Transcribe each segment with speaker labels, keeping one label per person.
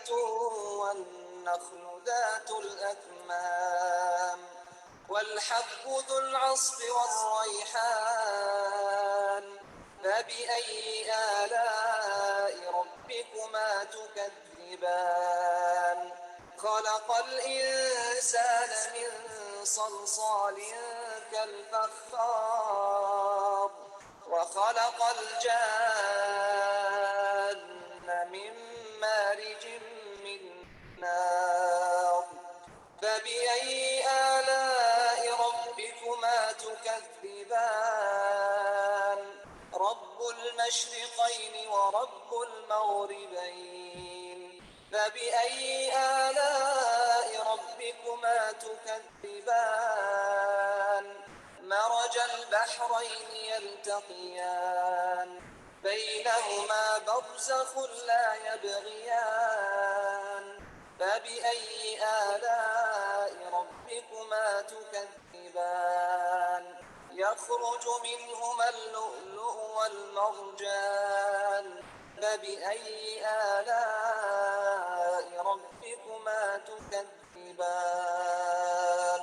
Speaker 1: طلعة والنخل ذات الأكمام والحب ذو العصف والريحان فبأي آلاء ربكما تكذبان خلق الإنسان من صلصال كالفخار وخلق الجان من مارج من نار فبأي آلاء ربكما تكذبان رب المشرقين ورب المغربين فبأي آلاء ربكما تكذبان مرج البحرين يلتقيان بينهما برزخ لا يبغيان فبأي آلاء ربكما تكذبان يخرج منهما اللؤلؤ والمرجان فبأي آلاء ربكما تكذبان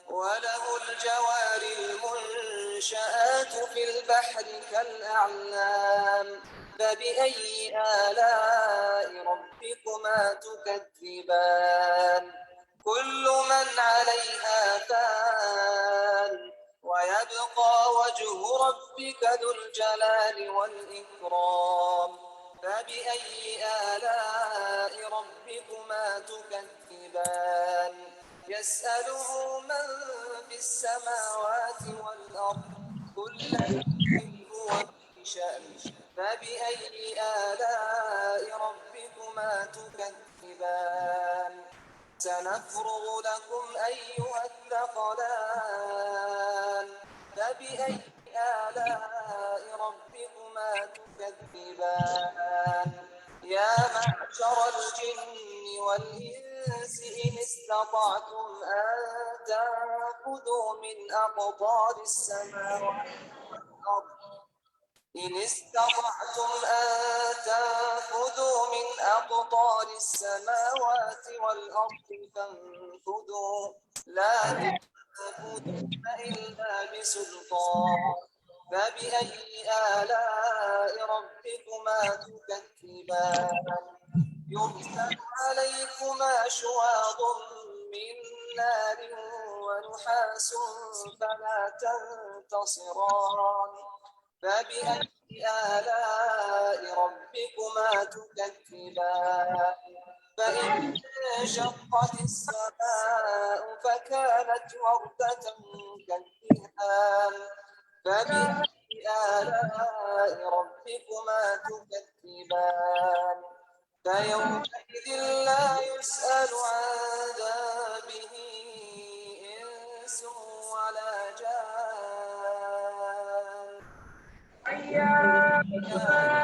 Speaker 1: وله الجوار المنشآت في البحر كالأعلام فبأي آلاء ربكما تكذبان كل من عليها فان ويبقى وجه ربك ذو الجلال والإكرام فبأي آلاء ربكما تكذبان يسأله من في السماوات والأرض كل يوم هو في شأن فبأي آلاء ربكما تكذبان سنفرغ لكم أيها الثقلان فبأي آلاء ربكما تكذبان يا معشر الجن والإنس إن استطعتم أن تنفذوا من أقطار السماوات والأرض إن استطعتم أن تنفذوا من أقطار السماوات والأرض فانفذوا لا تنفذون إلا بسلطان فبأي آلاء ربكما تكذبان يرسل عليكما شواظ من نار ونحاس فلا تنتصران فبأي آلاء ربكما تكذبان فإن انشقت السماء فكانت وردة كالدهان فبأي آلاء ربكما تكذبان فيومئذ لا يسأل عن ذنبه إنس ولا جان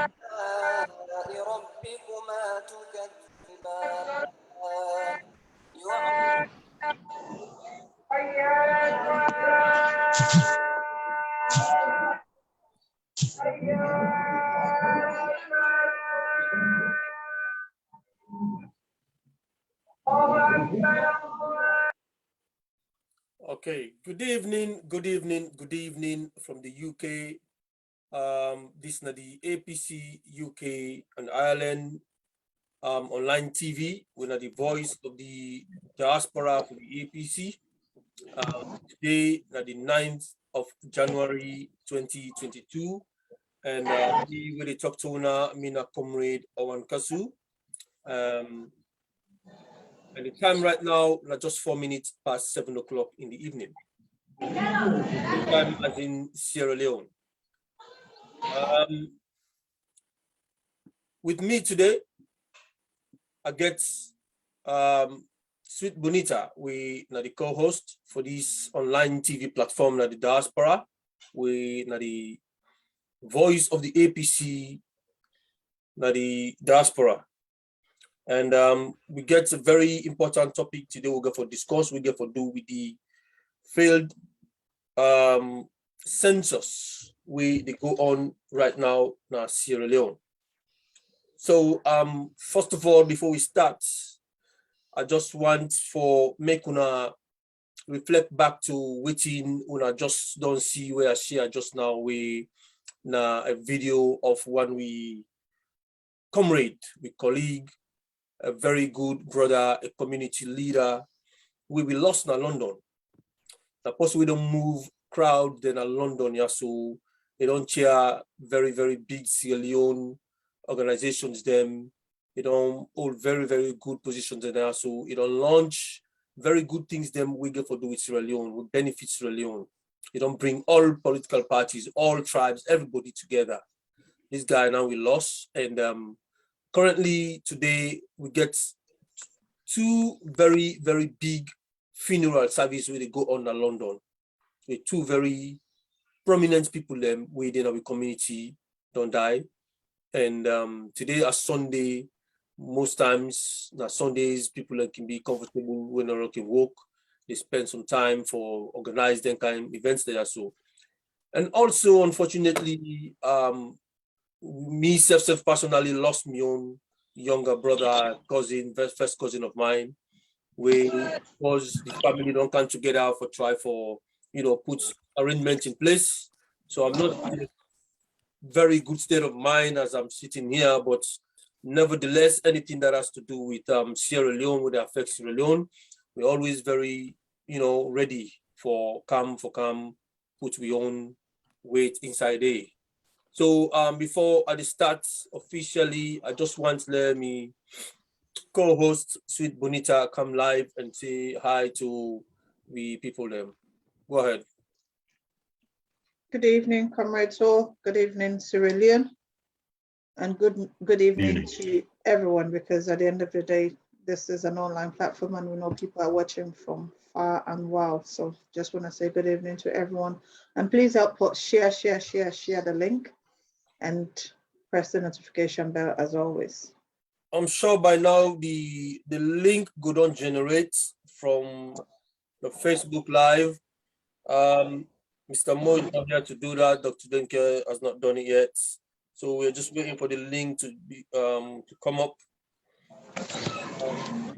Speaker 1: آلاء ربكما تكذبان
Speaker 2: Okay, good evening from the UK. This is the APC UK and Ireland online TV. We're the voice of the diaspora for the APC. Today, the 9th of January 2022, and we will talk to Mina Comrade Owen Kasu. And the time right now, just 4 minutes past 7 o'clock in the evening. The time as in Sierra Leone. With me today, I get Sweet Bonita. We are the co-host for this online TV platform, the diaspora. We are the voice of the APC, the diaspora. And we get a very important topic today. We're going to discuss. We're going to do with the failed census. They go on right now in Sierra Leone. So first of all, before we start, I just want for make una reflect back to waiting una just don't see where I share just now we na a video of one we comrade, we colleague, a very good brother, a community leader. We lost in London. Suppose we don't move crowd then in London, yeah, so they don't cheer very, very big Sierra Leone organizations them. They don't hold very, very good positions in there. So it don't launch very good things them we get for do with Sierra Leone, would benefit Sierra Leone. It don't bring all political parties, all tribes, everybody together. This guy now we lost. And currently today we get two very, very big funeral service where they go on in London. With two very prominent people them within our community don't die. And today is Sunday. Most times, now Sundays, people can be comfortable when they can walk. They spend some time for organize them kind of events there. So, and also, unfortunately, me self personally lost my own younger brother, cousin, first cousin of mine, where was the family don't come together for try for put arrangements in place. So I'm not in a very good state of mind as I'm sitting here, but nevertheless, anything that has to do with Sierra Leone, with the affect Sierra Leone, we're always very, ready for come, put we own weight inside there. So before I start officially, I just want to let me co-host Sweet Bonita come live and say hi to the people there. Go ahead.
Speaker 3: Good evening, comrades all. Good evening, Sierra Leone. And good evening to everyone, because at the end of the day, this is an online platform and we know people are watching from far and wide. So just want to say good evening to everyone. And please help us share the link and press the notification bell as always.
Speaker 2: I'm sure by now the link go on generate from the Facebook Live. Mr. Mo is not here to do that. Dr. Denke has not done it yet. So we're just waiting for the link to be to come up.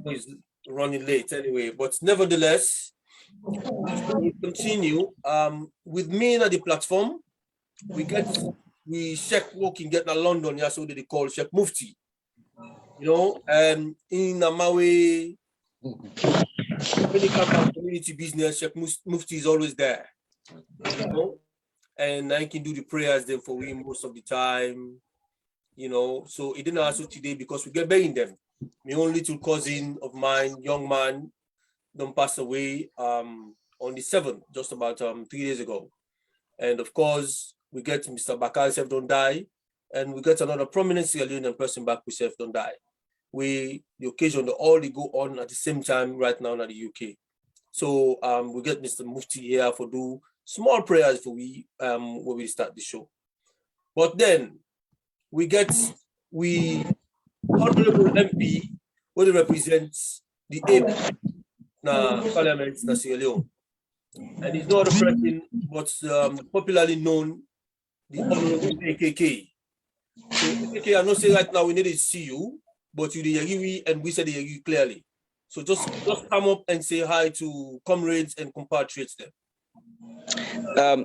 Speaker 2: He's running late anyway, but nevertheless, we continue. With me at the platform, we check working get in London, yeah, so they call Sheikh Mufti. In Amawe, when it comes to community business, Sheikh Mufti is always there. And I can do the prayers then for him most of the time, So it didn't answer today because we get begging them. My own little cousin of mine, young man, don't pass away on the 7th, just about 3 days ago. And of course, we get Mr. Bakar self don't die, and we get another prominent Sierra Leonean person back with self don't die. The occasion all they go on at the same time right now in the UK. So we get Mr. Mufti here for do small prayers for when we start the show. But then we get honorable MP who represents the AP Parliament in Sierra Leone. And he's not a person, but popularly known the honorable AKK. So AKK, I'm not saying right now we need to see you, but you the Yagi and we said the Yagi clearly. So just come up and say hi to comrades and compatriots there.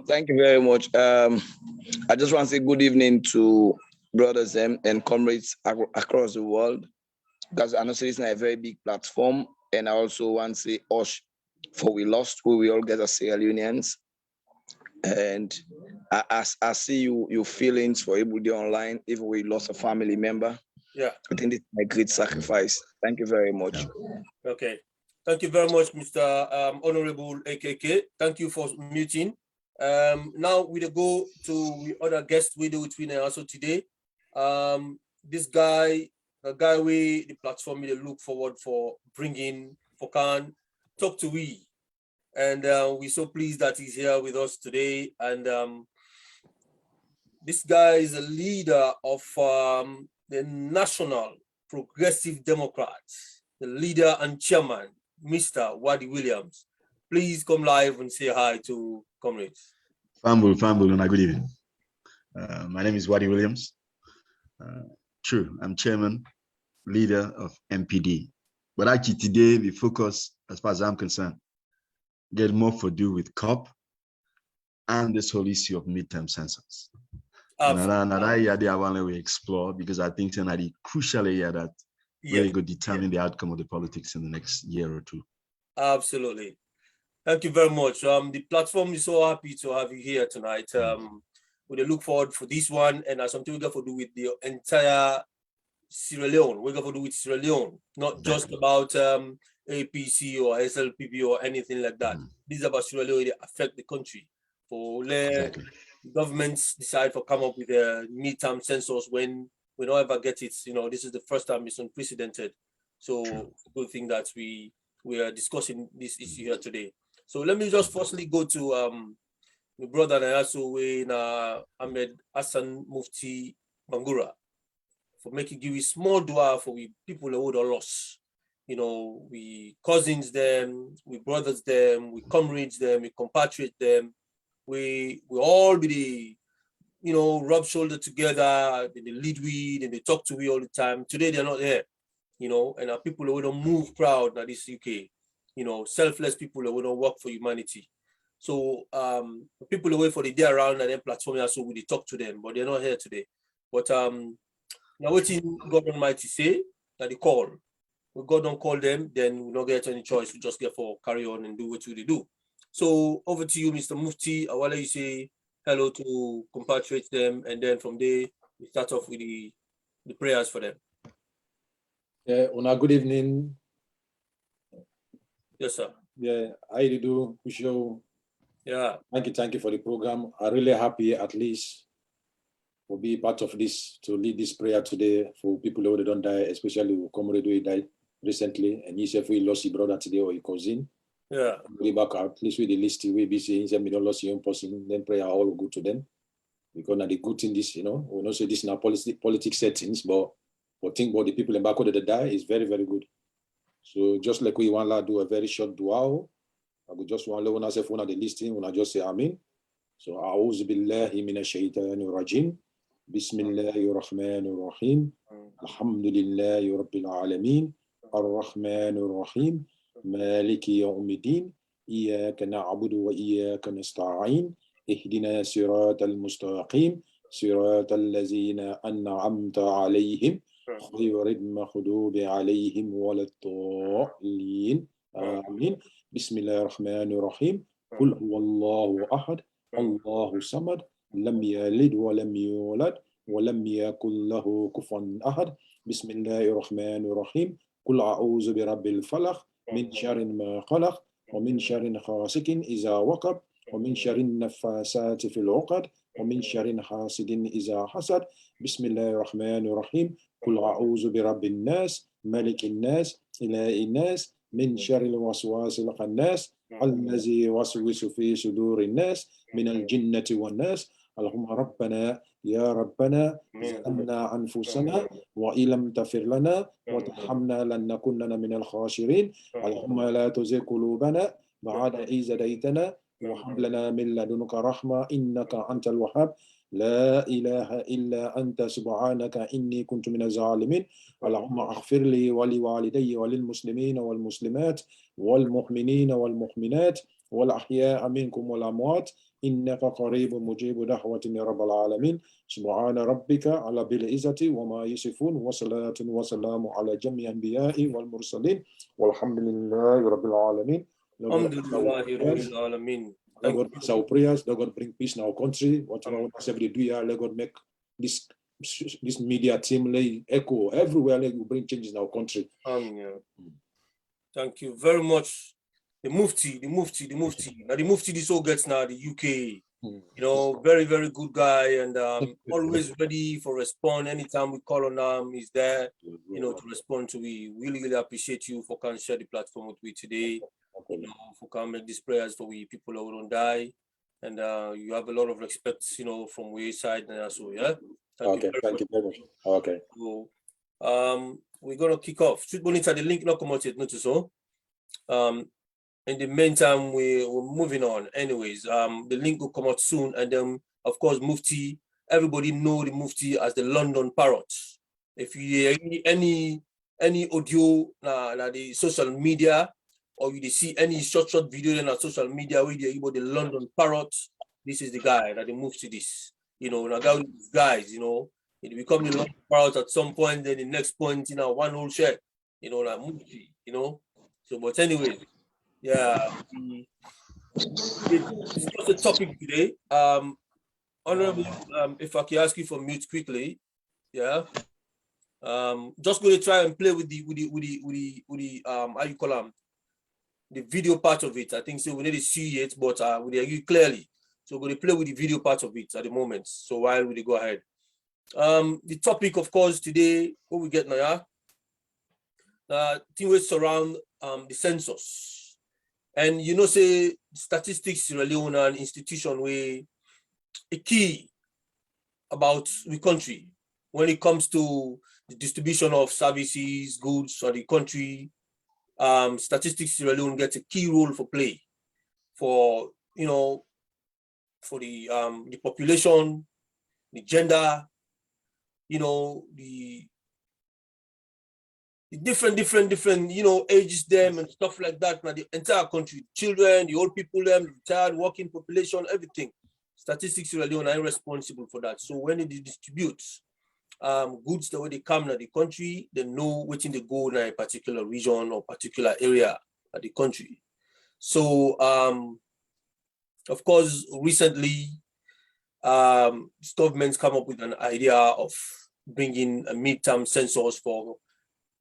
Speaker 4: Thank you very much. I just want to say good evening to brothers and comrades across the world, because I know this is a very big platform, and I also want to say Osh for we lost who we all get as Sierra Leoneans. And I see your feelings for everybody online, even we lost a family member.
Speaker 2: Yeah,
Speaker 4: I think it's a great sacrifice. Thank you very much.
Speaker 2: Okay. Thank you very much, Mr. Honorable AKK. Thank you for muting. Now we go to the other guest we do between also today. This guy, the guy we the platform we look forward for bringing Fokan talk to we, and we're so pleased that he's here with us today. And this guy is a leader of the National Progressive Democrats, the leader and chairman, Mr. Waddy Williams. Please come live and say hi to comrades.
Speaker 5: Famble, and good evening. My name is Waddy Williams, True. I'm chairman, leader of MPD. But actually today the focus, as far as I'm concerned, get more to do with COP and this whole issue of midterm census. And that area I want to explore because I think it's a crucial area that really could determine the outcome of the politics in the next year or two.
Speaker 2: Absolutely. Thank you very much. The platform is so happy to have you here tonight. We look forward for this one, and something we're going to do with the entire Sierra Leone. We're going to do with Sierra Leone, not just about APC or SLPP or anything like that. This is about Sierra Leone. They affect the country. For governments decide to come up with a midterm census when we don't ever get it. You know, this is the first time it's unprecedented. So it's a good thing that we are discussing this issue here today. So let me just firstly go to my brother and also in Ahmed Hassan Mufti Bangura for making give a small dua for we people who are lost. You know, we cousins them, we brothers them, we comrades them, we compatriot them. We all be the, you know, rub shoulder together, they lead we, and they talk to we all the time. Today they're not there, you know, and our people who don't move proud that this UK, you know, selfless people who don't work for humanity. So people away for the day around and then platform so we talk to them, but they're not here today. But now waiting God Almighty say that they call. When God don't call them, then we don't get any choice. We just get for carry on and do what we do. So over to you, Mr. Mufti. I will let you say hello to compatriots them, and then from there we start off with the prayers for them.
Speaker 6: Yeah, good evening.
Speaker 2: Yes, sir.
Speaker 6: Yeah, how you do, Kusho?
Speaker 2: Yeah.
Speaker 6: Thank you for the program. I'm really happy at least to be part of this, to lead this prayer today for people who don't die, especially who comrade who died recently, and he said we lost his brother today or his cousin.
Speaker 2: Yeah.
Speaker 6: We back at least with the list we be saying we don't lost your own person, then prayer all good to them. Because now the good thing this, you know, we don't say this in our politics settings, but think about the people in back that die is very, very good. So just like we want to do a very short dua, I would just want to learn ourselves one of the listing when I just say Amen. So A'udhu billahi minash shaitanir rajim. Bismillahir rahmanir rahim. Alhamdulillahi rabbil alamin. Ar-Rahmanir Rahim. Maliki yawmiddin. Iyyaka na'budu wa iyyaka nasta'in. Ihdina siratal mustaqim. Siratal ladzina an'amta alayhim. Ghayril maghdubi alayhim waladdallin. Amin. Bismillahirrahmanirrahim. Qul huwallahu ahad. Allahu samad. Lam yalid wa lam yulad wa lam yakul lahu kufuwan ahad. Bismillahirrahmanirrahim. Qul a'udzu birabbil falaq min syarri ma khalaq wa min syarri ghasikin idza waqab wa min syarri naffasati fil 'uqad wa min syarri hasidin idza hasad. Bismillahirrahmanirrahim. Qul a'udzu birabbin nas malikin nas ilahin nas min syarril waswasil khannas allazi waswisu fi sudurin nas minal jinnati wan nas. Allahumma rabbana ya rabbana zalamna anfusana wa illam taghfir lana wa tarhamna lanakunanna minal khasirin. Allahumma la tuzigh qulubana ba'da idh hadaytana wa hab lana min ladunka rahma innaka antal wahhab. La ilaha illa anta subhanaka inni kuntu minaz zalimin. Allahumma aghfir li wa li walidayya wa lil muslimina wal muslimat wal mu'minina wal mu'minat wal ahya'a minkum wal amwat innaka qaribun mujibud da'watin ya rabbal alamin. Subhana rabbika ala bil izzati wa ma yasifun wa salatun wa salamu ala jami'il anbiya'i wal mursalin walhamdulillahi rabbil alamin.
Speaker 2: Alhamdulillahi rabbil alamin.
Speaker 6: Let God bless our prayers. Let God bring peace in our country. Whatever we do here, let God make this media team lay echo everywhere. Let you bring changes in our country.
Speaker 2: Thank you very much. The Mufti. Now the Mufti this all gets now the UK. You know, very, very good guy and always ready for response. Anytime we call on him, he's there, you know, to respond to. We really, really appreciate you for coming share the platform with me today. You know, for come make these prayers for we people who don't die, and you have a lot of respect, you know, from your side and so yeah.
Speaker 6: Thank you very much. Okay.
Speaker 2: So, we're gonna kick off. Should monitor the link not come out yet, notice so. In the meantime, we're moving on. Anyways, the link will come out soon, and then of course Mufti. Everybody know the Mufti as the London Parrot. If you hear any audio na the social media, or you see any short video in social media where they about the London parrot, this is the guy that they move to this. You know, now guys, you know, it become the London parrot at some point, then the next point, you know, one whole share, you know, like movie, you know. So, but anyway, yeah, it's just a topic today. Honorable, if I can ask you for mute quickly, yeah. Just going to try and play with the how you call them, the video part of it. I think so we need to see it, but we hear you clearly. So we're going to play with the video part of it at the moment. So while we go ahead. The topic, of course, today, what we get now, thing was surround the census. And you know, say statistics Sierra Leone an institution where a key about the country when it comes to the distribution of services, goods for the country. Statistics Sierra Leone gets a key role for play for, you know, for the population, the gender, you know, the different, you know, ages them and stuff like that. Now the entire country, children, the old people, them, retired, working population, everything. Statistics Sierra Leone are responsible for that. So when they distribute goods the way they come to the country, they know which in they go in a particular region or particular area of the country. So of course, recently governments come up with an idea of bringing a midterm census for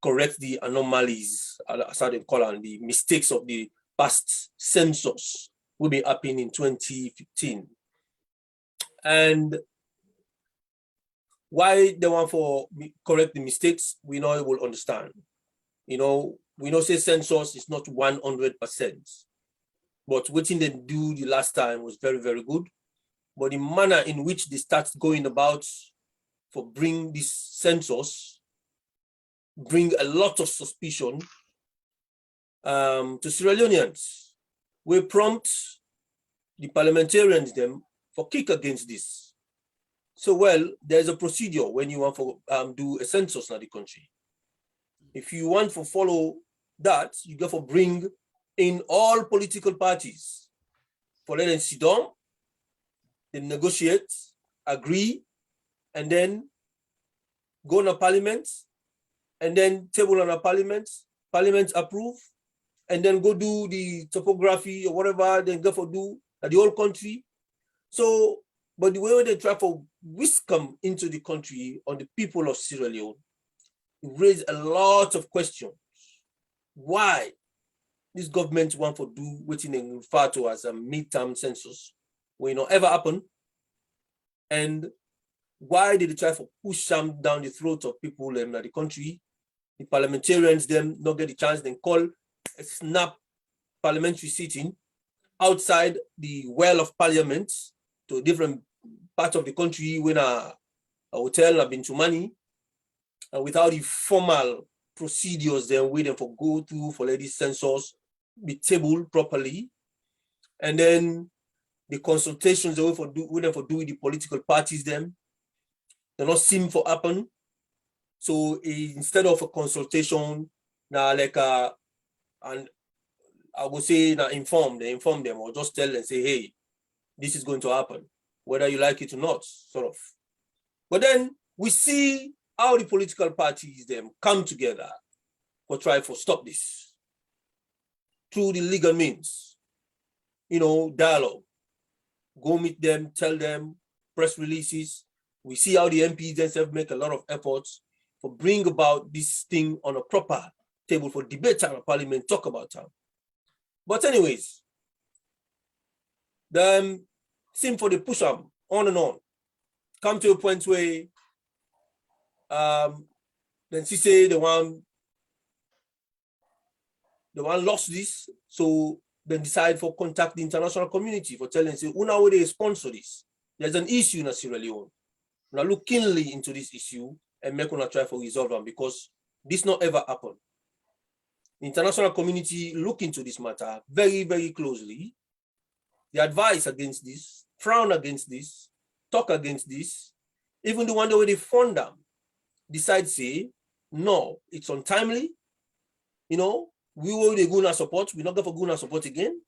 Speaker 2: correct the anomalies, as I call them, the mistakes of the past census will be happening in 2015. And why they want for correct the mistakes, we know it will understand. You know, we know say census is not 100%, but what they do the last time was very, very good. But the manner in which they start going about for bring this census bring a lot of suspicion to Sierra Leoneans. We prompt the parliamentarians them for kick against this. So, well, there's a procedure when you want to do a census in the country. If you want to follow that, you got to bring in all political parties for let them sit down, then negotiate, agree, and then go to parliament, and then table on a parliament approve, and then go do the topography or whatever, then go for do at the whole country. So, but the way they try for whisk come into the country on the people of Sierra Leone, it raised a lot of questions. Why this government want to do what they refer to as a midterm census, will not ever happen, and why did they try to push them down the throat of people in the country? The parliamentarians them not get the chance, then call a snap parliamentary sitting outside the well of parliament to a different part of the country when a hotel have been to money, without the formal procedures then waiting for go through for let this census be tabled properly, and then the consultations they wait for do with the political parties them, they not seem for happen. So instead of a consultation, now like and I would say now inform them or just tell them, say, hey, this is going to happen, whether you like it or not, sort of. But then we see how the political parties them come together for try to stop this through the legal means, you know, dialogue. Go meet them, tell them, press releases. We see how the MPs themselves make a lot of efforts for bring about this thing on a proper table for debate time of parliament, talk about time. But anyways, the seem for the push them on and on. Come to a point where then she say the one lost this, so then decide for contact the international community for telling say, una will they sponsor this? There's an issue in Sierra Leone. Now look keenly into this issue and make una try for resolve them, because this not ever happen. The international community look into this matter very, very closely. They advise against this, frown against this, talk against this, even the one that way they fund them. decide say, no, it's untimely, you know, we will the Guna support, we're not going for Guna support again.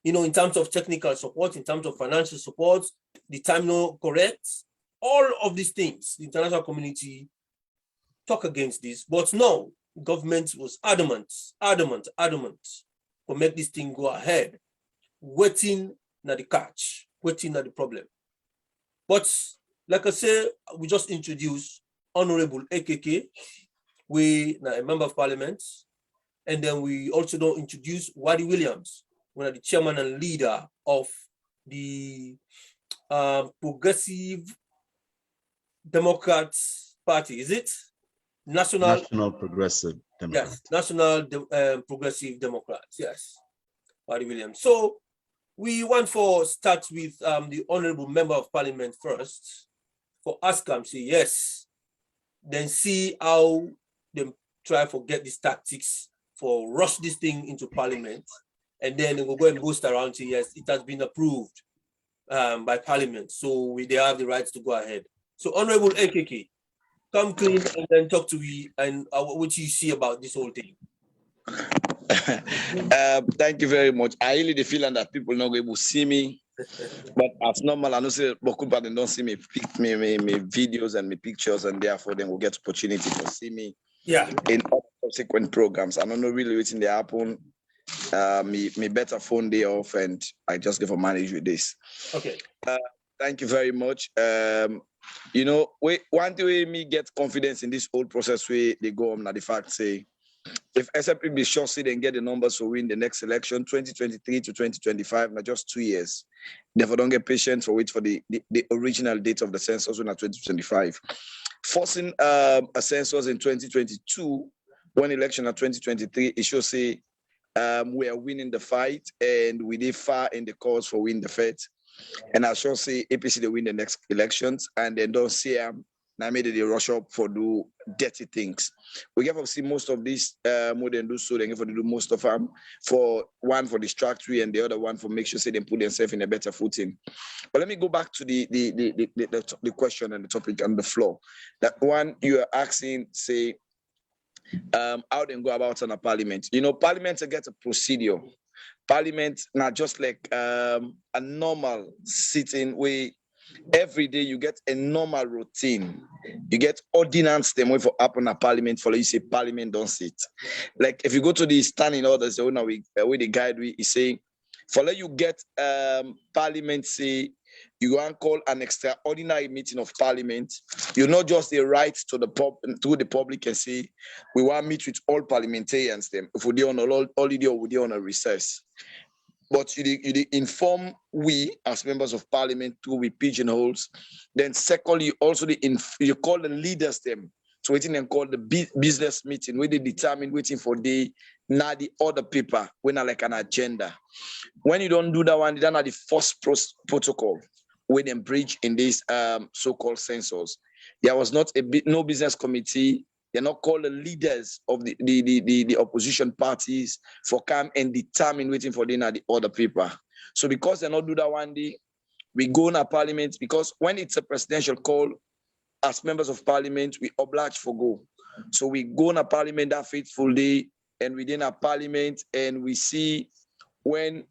Speaker 2: You know, in terms of technical support, in terms of financial support, the time no correct, all of these things, the international community talk against this, but no, government was adamant to make this thing go ahead, waiting at the catch, waiting at the problem. But like I say, we just introduced Honorable AKK, we are a member of parliament, and then we also don't introduce Waddy Williams, one of the chairman and leader of the Progressive Democrats Party, is it?
Speaker 5: National Progressive Democrats.
Speaker 2: Yes, National Progressive Democrats, yes, Waddy Williams. So we want to start with the Honorable Member of Parliament first, for ask him, say yes, then see how they try to get these tactics for rush this thing into Parliament, and then they will go and boost around, say yes, it has been approved by Parliament, so they have the rights to go ahead. So Honorable AKK, come clean and then talk to me and what you see about this whole thing.
Speaker 4: Thank you very much. I really feel that people not able to see me, but as normal, I know say Bokuba they don't see me, me videos and my pictures, and therefore they will get opportunity to see me.
Speaker 2: Yeah.
Speaker 4: In all subsequent programs. I don't know really what's in the happen. Me better phone day off, and I just give a manage with this.
Speaker 2: Okay.
Speaker 4: Thank you very much. You know, one way me get confidence in this whole process where they go on the fact say, if SFP be sure say they get the numbers to win the next election, 2023 to 2025, not just 2 years. Therefore, don't get patient for wait for the original date of the census when at 2025. Forcing a census in 2022, one election at 2023, it should say we are winning the fight and we did far in the cause for win the fight. And I shall say APC they win the next elections and then don't see now made they rush up for do dirty things. We have to see most of these more than do so, they have to do most of them for one for distractory and the other one for make sure say they put themselves in a better footing. But let me go back to the question and the topic on the floor. That one you are asking, say, how they go about on a parliament. You know, parliament to get a procedure. Parliament not just like a normal sitting where every day you get a normal routine. You get ordinance them way for happen at parliament for you say parliament don't sit. Like if you go to the standing orders, the owner where the guide we is saying for let you get parliament say you want call an extraordinary meeting of parliament. You not just the right to the public and say we want to meet with all parliamentarians them if we on a holiday or we on a recess. But you inform we as members of parliament through we pigeonholes. Then secondly, also you call the leaders them. So waiting and call the business meeting where they determine waiting for the other paper when like an agenda. When you don't do that one, then are the first protocol when they breach in this so-called census. There was not no business committee. They're not called the leaders of the opposition parties for come and determine waiting for the other paper. So because they not do that one day, we go in a parliament because when it's a presidential call, as members of parliament, we oblige for go. So we go in a parliament that fateful day and within a parliament and we see when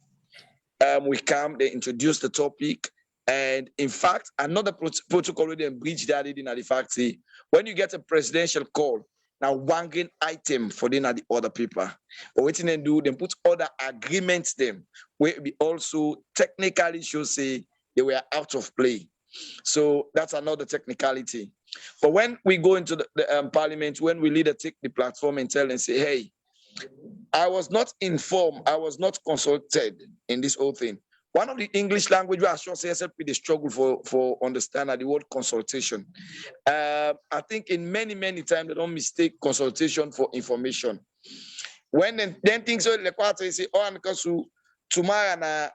Speaker 4: we come, they introduce the topic. And in fact, another protocol with them breach that in the fact, see, when you get a presidential call, now one green item for the other paper. But what they do, they put other agreements them where we also technically should say they were out of play. So that's another technicality. But when we go into the parliament, when we leader take the platform and tell and say, hey, I was not informed, I was not consulted in this whole thing. One of the English language where I sure say the struggle for understanding the word consultation. I think in many times they don't mistake consultation for information. When then things so like what they say, oh, because tomorrow na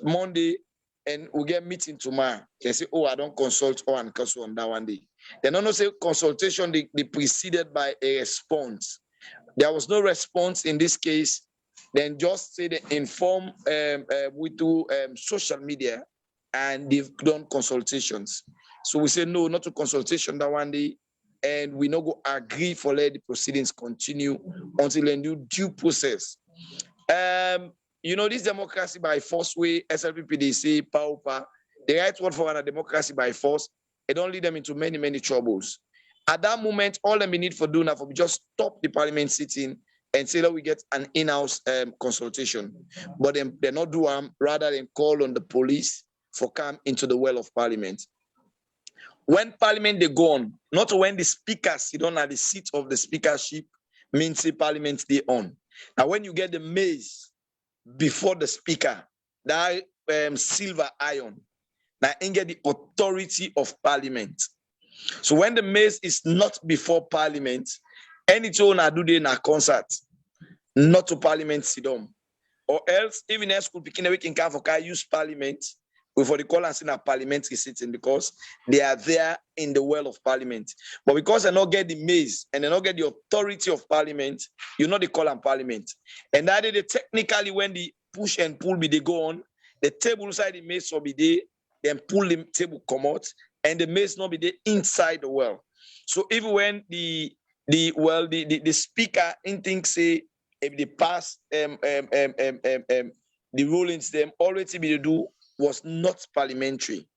Speaker 4: Monday and we get meeting tomorrow. They say, oh, I don't consult or and on that one day. They don't say consultation they preceded by a response. There was no response in this case. Then just say they inform we do social media and they've done consultations. So we say no, not to consultation that one day, and we no go agree for let the proceedings continue until a new due process. You know, this democracy by force way, SLPP, they say, power. The right word for a democracy by force, it don't lead them into many, many troubles. At that moment, all them we need for doing that for just stop the parliament sitting and say that we get an in-house consultation. But they not do rather than call on the police for come into the well of parliament. When parliament they go on, not when the speaker sit on at the seat of the speakership, means the parliament they on. Now when you get the maze before the speaker, that silver iron, now you get the authority of parliament. So when the maze is not before parliament, any tone I do they in a concert, not to parliament sit down. Or else, even in school, picking a week in Kafka, use parliament before the call and seen a parliamentary sitting because they are there in the well of parliament. But because they not get the maze and they not get the authority of parliament, you know they call on parliament. And that they technically when the push and pull be they go on, the table side the maze will be there, then pull the table come out, and the maze not be there inside the well. So even when the speaker in things say if they pass the rulings them already be to do was not parliamentary.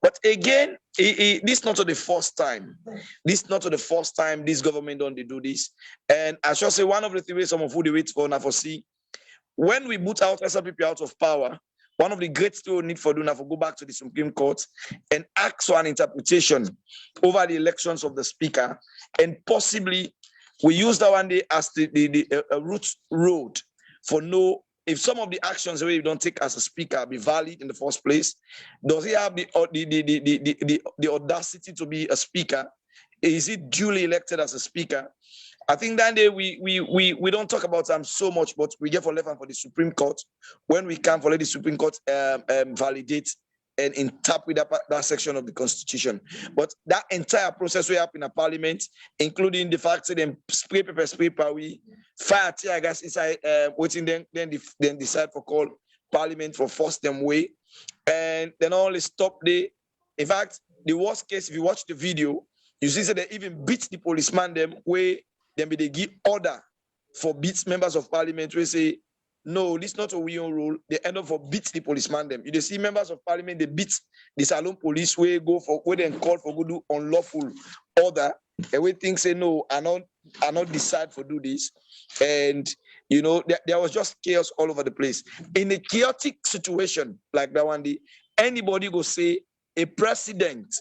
Speaker 4: But again, this is not the first time. This is not the first time this government don't do this. And I shall say one of the things some of who they wait for now for see when we put out SLPP out of power. One of the great things we need for doing for go back to the Supreme Court and ask for an interpretation over the elections of the speaker, and possibly we use that one day as the route road for know if some of the actions that we don't take as a speaker be valid in the first place. Does he have the audacity to be a speaker? Is he duly elected as a speaker? I think that day we don't talk about them so much, but we get for left and for the Supreme Court when we can for let the Supreme Court validate and interpret that section of the Constitution. But that entire process we have in a parliament, including the fact that them spray paper, we fire tear gas inside waiting then decide for call parliament for force them way, and then only stop there. In fact, the worst case, if you watch the video, you see that they even beat the policeman them way. Then they give order for beat members of parliament. We say, no, this is not a we own rule. They end up for beat the policeman them. You see members of parliament, they beat the Salon police where go for where they call for good unlawful order. And we think say no, I not decide for do this. And you know, there was just chaos all over the place. In a chaotic situation like that one day, anybody go say a president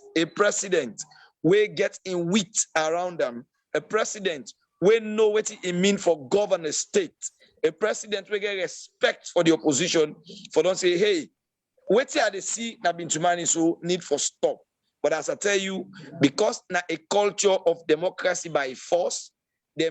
Speaker 4: will get in wheat around them, a president we know what it mean for govern a state. A president will get respect for the opposition for don't say, hey, what are they see that been to money so need for stop. But as I tell you, because now a culture of democracy by force, they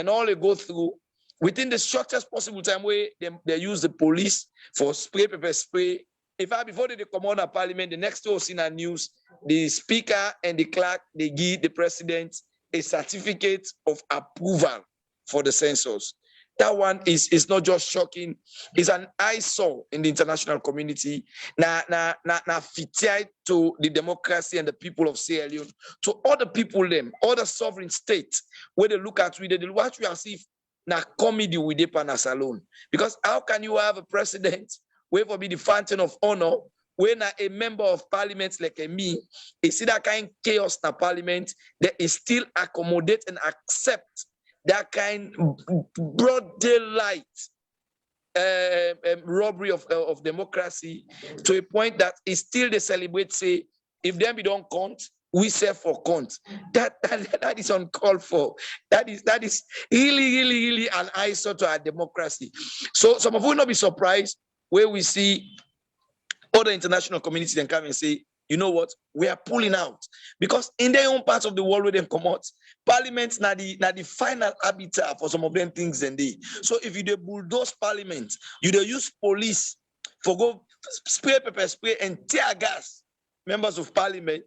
Speaker 4: only go through within the shortest possible time where they use the police for pepper spray. In fact, before they come out of parliament, the next day in our news, the speaker and the clerk, they give the president a certificate of approval for the census. That one is not just shocking, it's an eyesore in the international community. Na fitiate to the democracy and the people of Sierra Leone, to other people them, other sovereign states, where they look at we, they watch we as if na comedy with the panas alone. Because how can you have a president where for be the fountain of honor when a member of parliament like me, you see that kind of chaos in parliament, they still accommodate and accept that kind of broad daylight robbery of democracy to a point that it still they celebrate, say, if them we don't count, we serve for count. That is uncalled for. That is really an eyesore to our democracy. So some of you will not be surprised where we see other international communities then come and say, you know what, we are pulling out. Because in their own parts of the world where they come out, parliaments now the final habitat for some of them things and they. So if you do bulldoze parliament, you do use police for go spray pepper spray and tear gas members of parliament,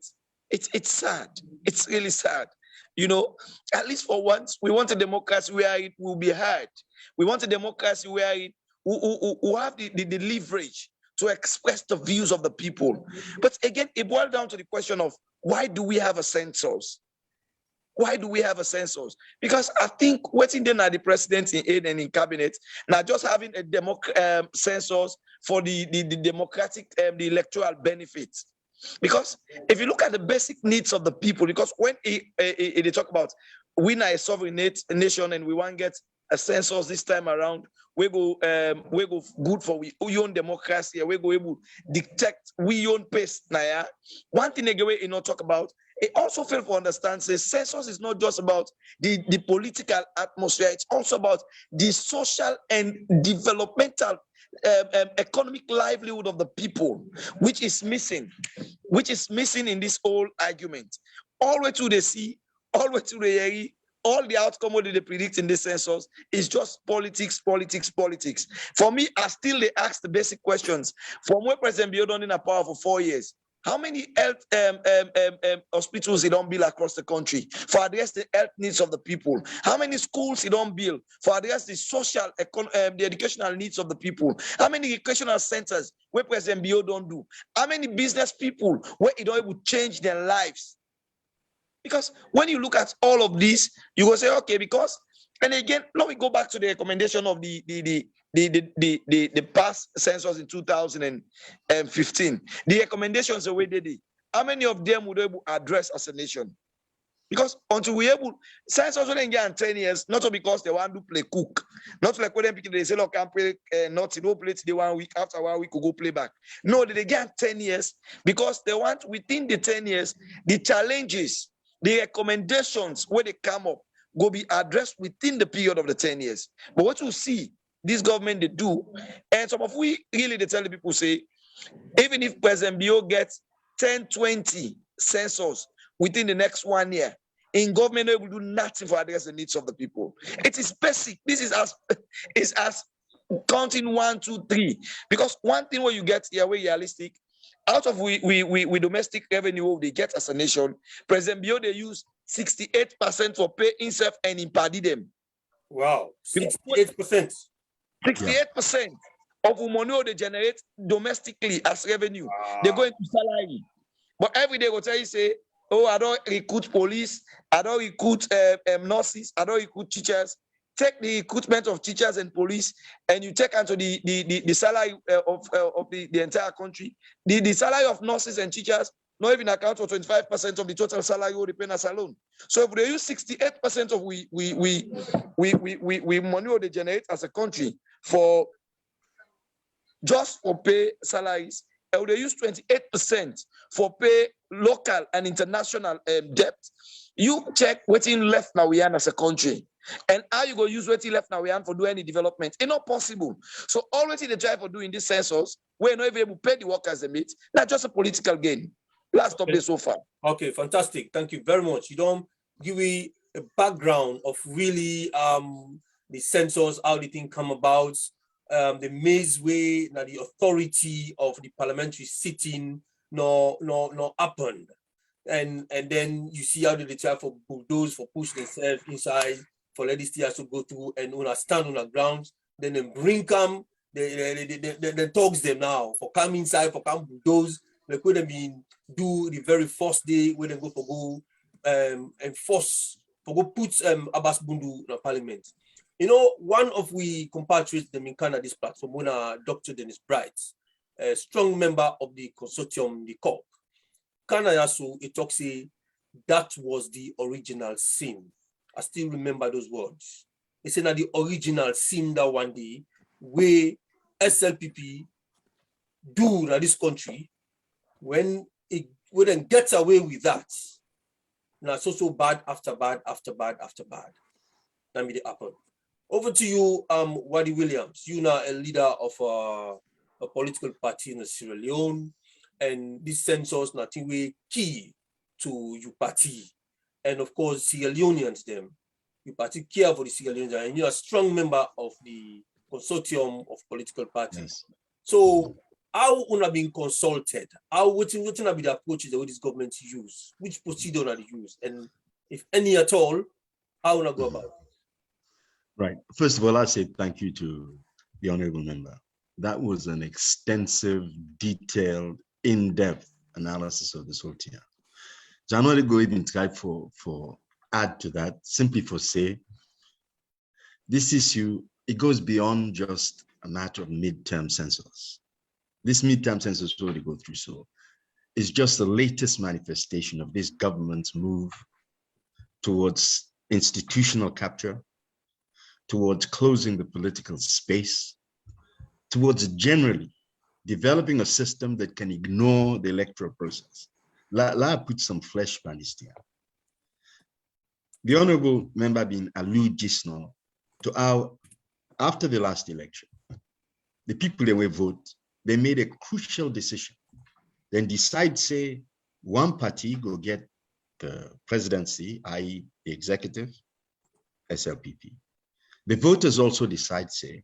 Speaker 4: it's sad. It's really sad. You know, at least for once, we want a democracy where it will be heard. We want a democracy where it will have the leverage to express the views of the people. But again, it boils down to the question of why do we have a census? Why do we have a census? Because I think waiting then at the president in aid and in cabinet, now just having a census for the democratic, the electoral benefits. Because if you look at the basic needs of the people, because when they talk about we are a sovereign nation and we want to get a census this time around, we go good for we own democracy, we go able detect we own pace. Now, one thing again we not talk about. It also fail to understand the census is not just about the political atmosphere, it's also about the social and developmental economic livelihood of the people, which is missing in this whole argument. All the way to the sea, all the way to the air, all the outcome that they predict in this census is just politics. For me, I still they ask the basic questions. From where President Biodon in power for 4 years, how many health hospitals he don't build across the country for address the health needs of the people? How many schools he don't build for address the social, the educational needs of the people? How many educational centers where President Bio don't do? How many business people where he don't able to change their lives? Because when you look at all of this, you will say, okay, because, and again, let me go back to the recommendation of the past census in 2015. The recommendations the way they did. How many of them would able to address as a nation? Because until we able, census wouldn't get in 10 years, not because they want to play cook, not like when they say, look, can't play, not no play today 1 week, after 1 week, we go play back. No, they get 10 years because they want within the 10 years, the challenges, the recommendations where they come up will be addressed within the period of the 10 years. But what you see, this government, they do, and some of we really, they tell the people, say, even if President Bio gets 10, 20 census within the next 1 year, in government, they will do nothing for address the needs of the people. It is basic. This is as counting 1, 2, 3. Because one thing where you get here, where realistic, out of we domestic revenue they get as a nation, President Bio, they use 68% for pay himself and impadi them.
Speaker 2: Wow, 68%.
Speaker 4: 68% of the money they generate domestically as revenue, they go into salary. But every day, will tell you, say, oh, I don't recruit police, I don't recruit nurses, I don't recruit teachers. Take the recruitment of teachers and police, and you take into the salary of the entire country. The salary of nurses and teachers not even account for 25% of the total salary of the penance alone. So if they use 68% of we money they generate as a country for just for pay salaries, and they use 28% for pay local and international debt. You check what's in left now we are as a country. And how you go use what you left now we have for do any development? It's not possible. So already they try for doing this census, we're not even able to pay the workers they meet, not just a political gain. Let's stop this so far. Okay, fantastic. Thank you very much. You don't give me a background of really the census, how the thing come about, the maze way, now the authority of the parliamentary sitting no happened. And then you see how they try for bulldoze, for push themselves inside, for let these tears to go through and stand on the ground, then they bring them, they talks them now for come inside, for come bulldoze. They could have been do the very first day when they go for go and force for go put Abbas Bundu in the parliament. You know, one of we compatriots them in Canada this platform, when Dr. Dennis Bright, a strong member of the consortium, the COP. Canada, so it talks say that was the original sin. I still remember those words. They said that the original sin that one day where SLPP do in this country when it wouldn't get away with that. Now so bad after bad after bad after bad. That made it happen. Over to you, Wadi Williams. You're now a leader of a political party in Sierra Leone. And this census nothing way key to your party. And of course, Sierra Leoneans them. You party care for the Sierra Leoneans, and you're a strong member of the consortium of political parties. Yes. So how una been consulted? How what be the approaches that this government use? Which procedure are they use? And if any at all, how una go about it?
Speaker 5: Right. First of all, I say thank you to the honorable member. That was an extensive, detailed, in-depth analysis of this whole thing. So I'm not going to go even try for add to that, simply for say, this issue, it goes beyond just a matter of midterm census. This midterm census already go through, so it's just the latest manifestation of this government's move towards institutional capture, towards closing the political space, towards generally developing a system that can ignore the electoral process. Let I put some flesh on this here. The honorable member been allude just now to how after the last election, the people that were vote, they made a crucial decision. Then decide, say, one party go get the presidency, i.e. the executive, SLPP. The voters also decide, say,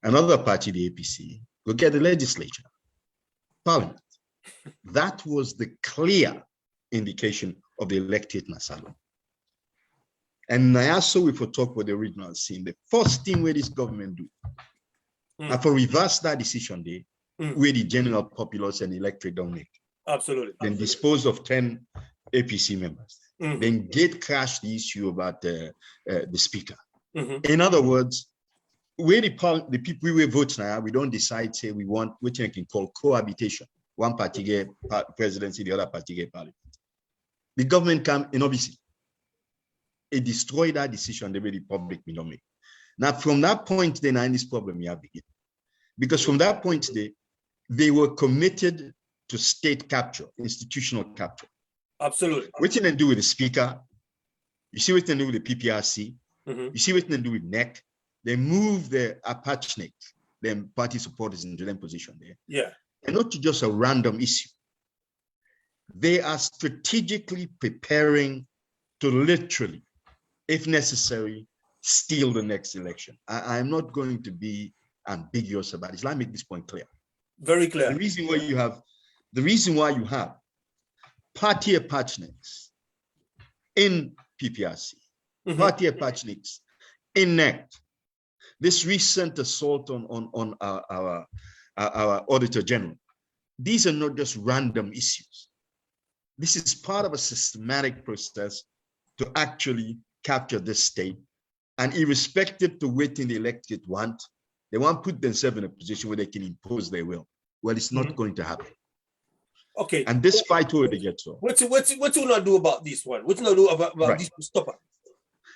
Speaker 5: another party, the APC, will get the legislature, parliament. That was the clear indication of the electorate Masala. And I also, if we talk about the original scene, the first thing where this government do, and for reverse that decision day, where the general populace and electorate don't make.
Speaker 2: Absolutely.
Speaker 5: Then dispose of 10 APC members. Then gate crash the issue about the speaker. In other words, where the people we will vote now, we don't decide, say we want which I can call cohabitation. One party get presidency, the other party get parliament. The government come in obviously. It destroyed that decision the way the public will not make. Now, from that point, then this problem we have begin. Because from that point, they were committed to state capture, institutional capture.
Speaker 2: Absolutely.
Speaker 5: What can they do with the speaker? You see what they do with the PPRC? You see what they do with NEC? They move the Apachnik, them party supporters into them position there.
Speaker 2: Yeah.
Speaker 5: And not just a random issue. They are strategically preparing to literally, if necessary, steal the next election. I'm not going to be ambiguous about it. Let me make this point clear.
Speaker 2: Very clear.
Speaker 5: The reason why you have party Apachniks in PPRC, party Apachniks in NEC, this recent assault on our Auditor General, these are not just random issues. This is part of a systematic process to actually capture this state. And irrespective to what the electorate want, they want to put themselves in a position where they can impose their will. Well, it's not going to happen.
Speaker 2: Okay.
Speaker 5: And this fight already gets on.
Speaker 2: What you not do about this one? What you not do about this stopper?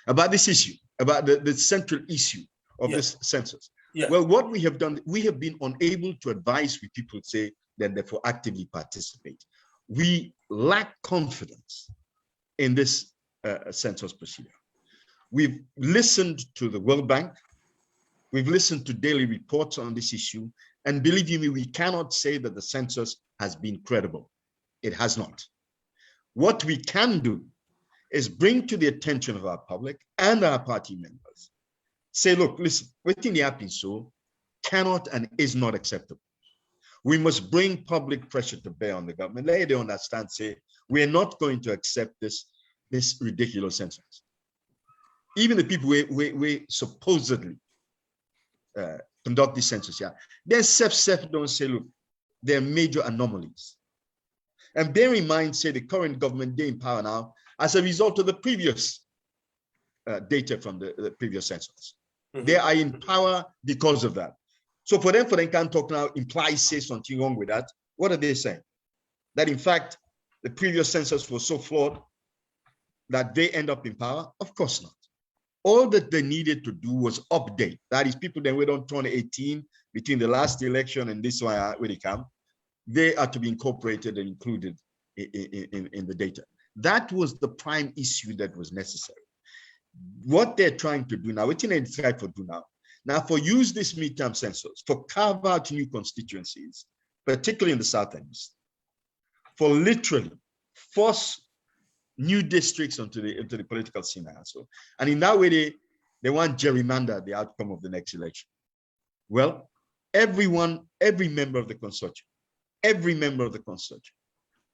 Speaker 5: About this issue, about the central issue of this census.
Speaker 2: Yeah.
Speaker 5: Well, what we have done, we have been unable to advise with people say that therefore actively participate. We lack confidence in this census procedure. We've listened to the World Bank. We've listened to daily reports on this issue. And believe you me, we cannot say that the census has been credible. It has not. What we can do is bring to the attention of our public and our party members. Say, look, listen, within the happening so cannot and is not acceptable. We must bring public pressure to bear on the government. Let them understand, say, we're not going to accept this ridiculous census. Even the people we supposedly conduct this census, they self don't say, look, there are major anomalies. And bear in mind, say, the current government, they're in power now as a result of the previous data from the previous census. They are in power because of that. So for them can't talk now, implies say something wrong with that. What are they saying? That in fact, the previous census was so flawed that they end up in power? Of course not. All that they needed to do was update. That is, people that were on 2018 between the last election and this one when they come, they are to be incorporated and included in the data. That was the prime issue that was necessary. What they're trying to do now, what they try to do now for use this midterm census, for carve out new constituencies, particularly in the South and East, for literally force new districts into the political scene also. And in that way, they want gerrymander the outcome of the next election. Well, every member of the consortium,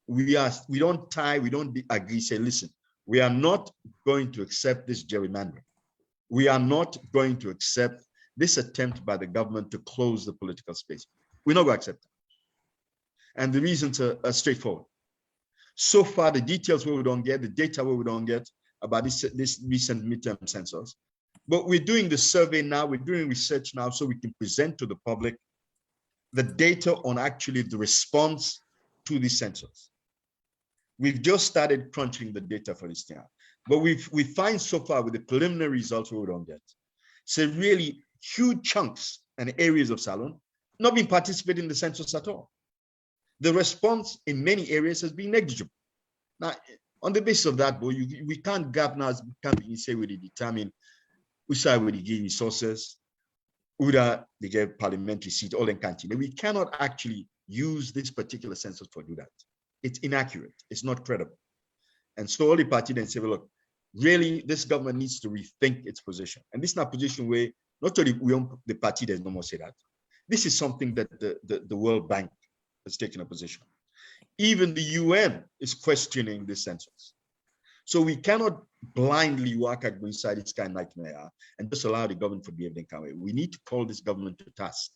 Speaker 5: we don't agree, say, listen, we are not going to accept this gerrymandering. We are not going to accept this attempt by the government to close the political space. We're not going to accept that. And the reasons are straightforward. So far, the details where we don't get, the data where we don't get about this recent midterm census. But we're doing the survey now, we're doing research now so we can present to the public the data on actually the response to the census. We've just started crunching the data for this thing, but we find so far with the preliminary results we don't get. So really huge chunks and areas of Salon not been participating in the census at all. The response in many areas has been negligible. Now, on the basis of that, boy, we can't gap now, can't say we determine which side will give resources, whether they get parliamentary seat, all in country. We cannot actually use this particular census for do that. It's inaccurate. It's not credible. And so all the party then say, well, look, really, this government needs to rethink its position. And this is not a position where not only we own the party, there's no more say that. This is something that the World Bank has taken a position. Even the UN is questioning this census. So we cannot blindly walk out inside this kind of nightmare and just allow the government to behave in kind of way. We need to call this government to task.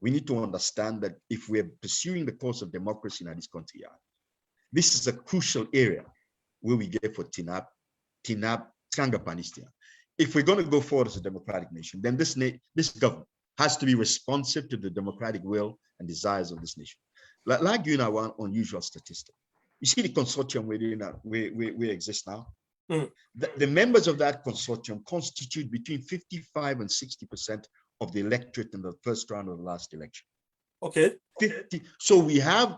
Speaker 5: We need to understand that if we're pursuing the course of democracy in this country, this is a crucial area where we get for TINAP, Panistia. If we're going to go forward as a democratic nation, then this government has to be responsive to the democratic will and desires of this nation. Like you know, one unusual statistic. You see the consortium we exist now.
Speaker 2: Mm.
Speaker 5: The members of that consortium constitute between 55 and 60% of the electorate in the first round of the last election.
Speaker 2: Okay.
Speaker 5: 50. So we have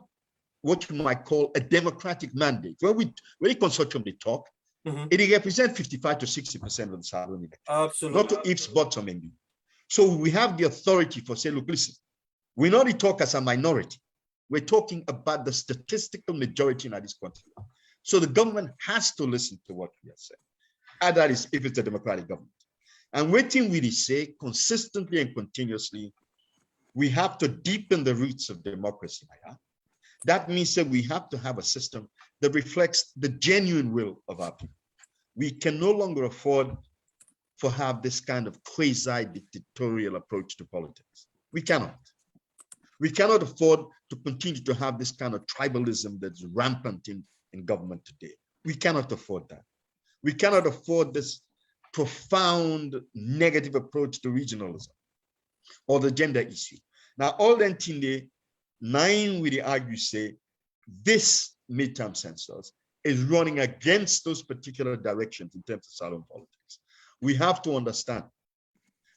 Speaker 5: what you might call a democratic mandate. When the consortium they talk, it represents 55 to 60% of the Salon election.
Speaker 2: Absolutely.
Speaker 5: Not to ifs, buts, or maybe. So we have the authority for say, look, listen, we not talk as a minority. We're talking about the statistical majority in this country. So the government has to listen to what we are saying. And that is if it's a democratic government. And waiting we say consistently and continuously, we have to deepen the roots of democracy. That means that we have to have a system that reflects the genuine will of our people. We can no longer afford to have this kind of quasi-dictatorial approach to politics. We cannot. We cannot afford to continue to have this kind of tribalism that's rampant in government today. We cannot afford that. We cannot afford this profound negative approach to regionalism or the gender issue. Now, all that in the 9 we argue say this midterm census is running against those particular directions in terms of Salon politics. We have to understand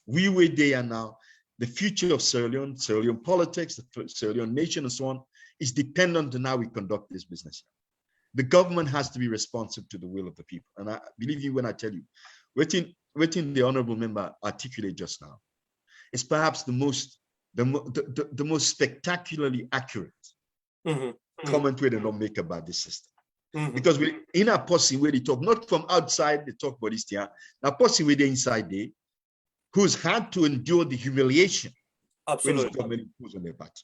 Speaker 5: we were there now. The future of Sierra Leone politics, the Sierra Leone nation, and so on, is dependent on how we conduct this business. The government has to be responsive to the will of the people. And I believe you when I tell you, waiting the honorable member articulate just now, is perhaps the most spectacularly accurate comment we don't make about this system. Because we in a policy where they talk, not from outside, they talk about this here. Now, policy where they inside there, who's had to endure the humiliation when this government imposed on their party,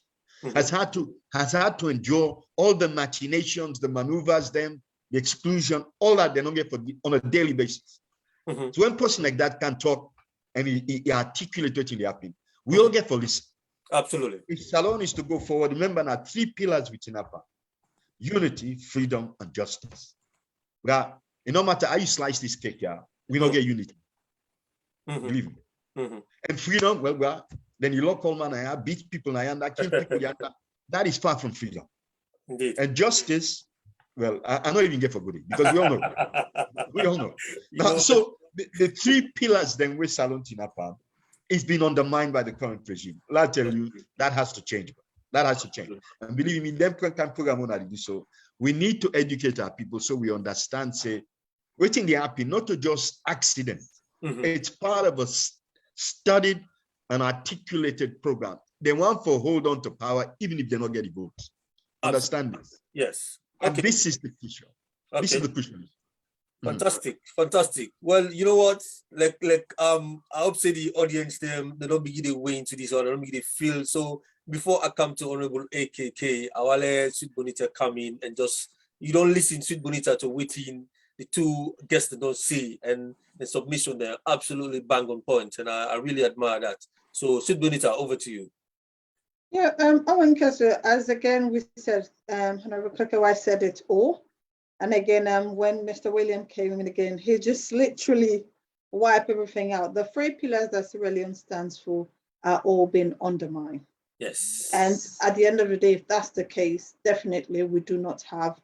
Speaker 5: has had to endure all the machinations, the maneuvers, the exclusion, all that they don't get on a daily basis. So when a person like that can talk and he articulates what in happening, we all get for listen.
Speaker 2: Absolutely.
Speaker 5: If Salon is to go forward, remember now 3 pillars within APA: unity, freedom, and justice. But no matter how you slice this cake here, we don't get unity. Believe me. And freedom, well, then you lock all man, beat people, and kill people. That is far from freedom.
Speaker 2: Indeed.
Speaker 5: And justice, well, I don't even get for good because we all know. We all know. Now, so the 3 pillars then with Salon Tinapa is being undermined by the current regime. I'll tell you, that has to change. That has to change. And believe me, them can program on to do so. We need to educate our people so we understand, say, waiting the happy, not to just accident. It's part of a studied and articulated program. They want to hold on to power even if they don't get the votes. Understand this?
Speaker 2: Yes.
Speaker 5: And this is the crucial. This is the crucial.
Speaker 2: Fantastic. Well, you know what? I hope say the audience they don't begin to way into this or they don't begin to feel. So before I come to Honorable AKK, I will let Sweet Bonita come in and just you don't listen Sweet Bonita to waiting the 2 guests that don't see and the submission they're absolutely bang on point, and I really admire that. So Sweet Bonita, over to you.
Speaker 3: Yeah, Owen Kessler, as again we said, Honorable Kirkawai said it all. And again, when Mr. William came in again, he just literally wiped everything out. The 3 pillars that Sierra Leone stands for are all being undermined.
Speaker 2: Yes.
Speaker 3: And at the end of the day, if that's the case, definitely we do not have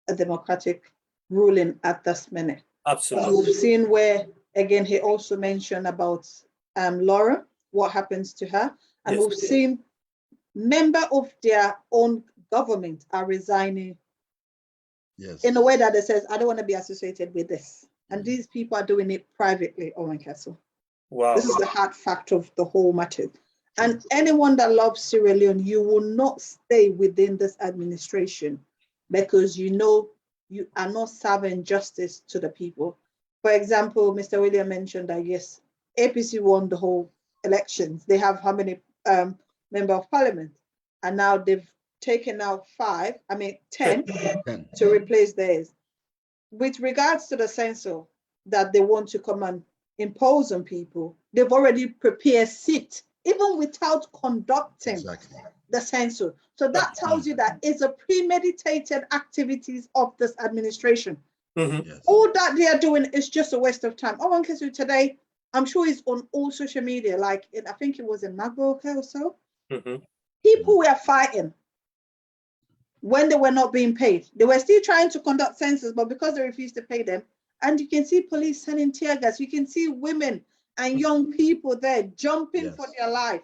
Speaker 3: a democratic ruling at this minute.
Speaker 2: Absolutely.
Speaker 3: We've seen where, again, he also mentioned about Laura, what happens to her. And
Speaker 2: Yes.
Speaker 3: we've seen members of their own government are resigning
Speaker 5: Yes.
Speaker 3: in a way that they says, I don't want to be associated with this. And these people are doing it privately, Owen Castle.
Speaker 2: Wow.
Speaker 3: This is the hard fact of the whole matter. And anyone that loves Sierra Leone, you will not stay within this administration because you know you are not serving justice to the people. For example, Mr. William mentioned that, yes, APC won the whole elections. They have how many member of parliament? And now they've taken out 10 to replace theirs. With regards to the censor that they want to come and impose on people, they've already prepared seat, even without conducting the censor. So that tells you that it's a premeditated activities of this administration.
Speaker 2: Mm-hmm.
Speaker 3: All that they are doing is just a waste of time. Owen Kesu today, I'm sure he's on all social media, like I think it was in Magbo or so.
Speaker 2: Mm-hmm.
Speaker 3: People were fighting when they were not being paid. They were still trying to conduct census, but because they refused to pay them, and you can see police sending tear gas, you can see women and young people there jumping for their life.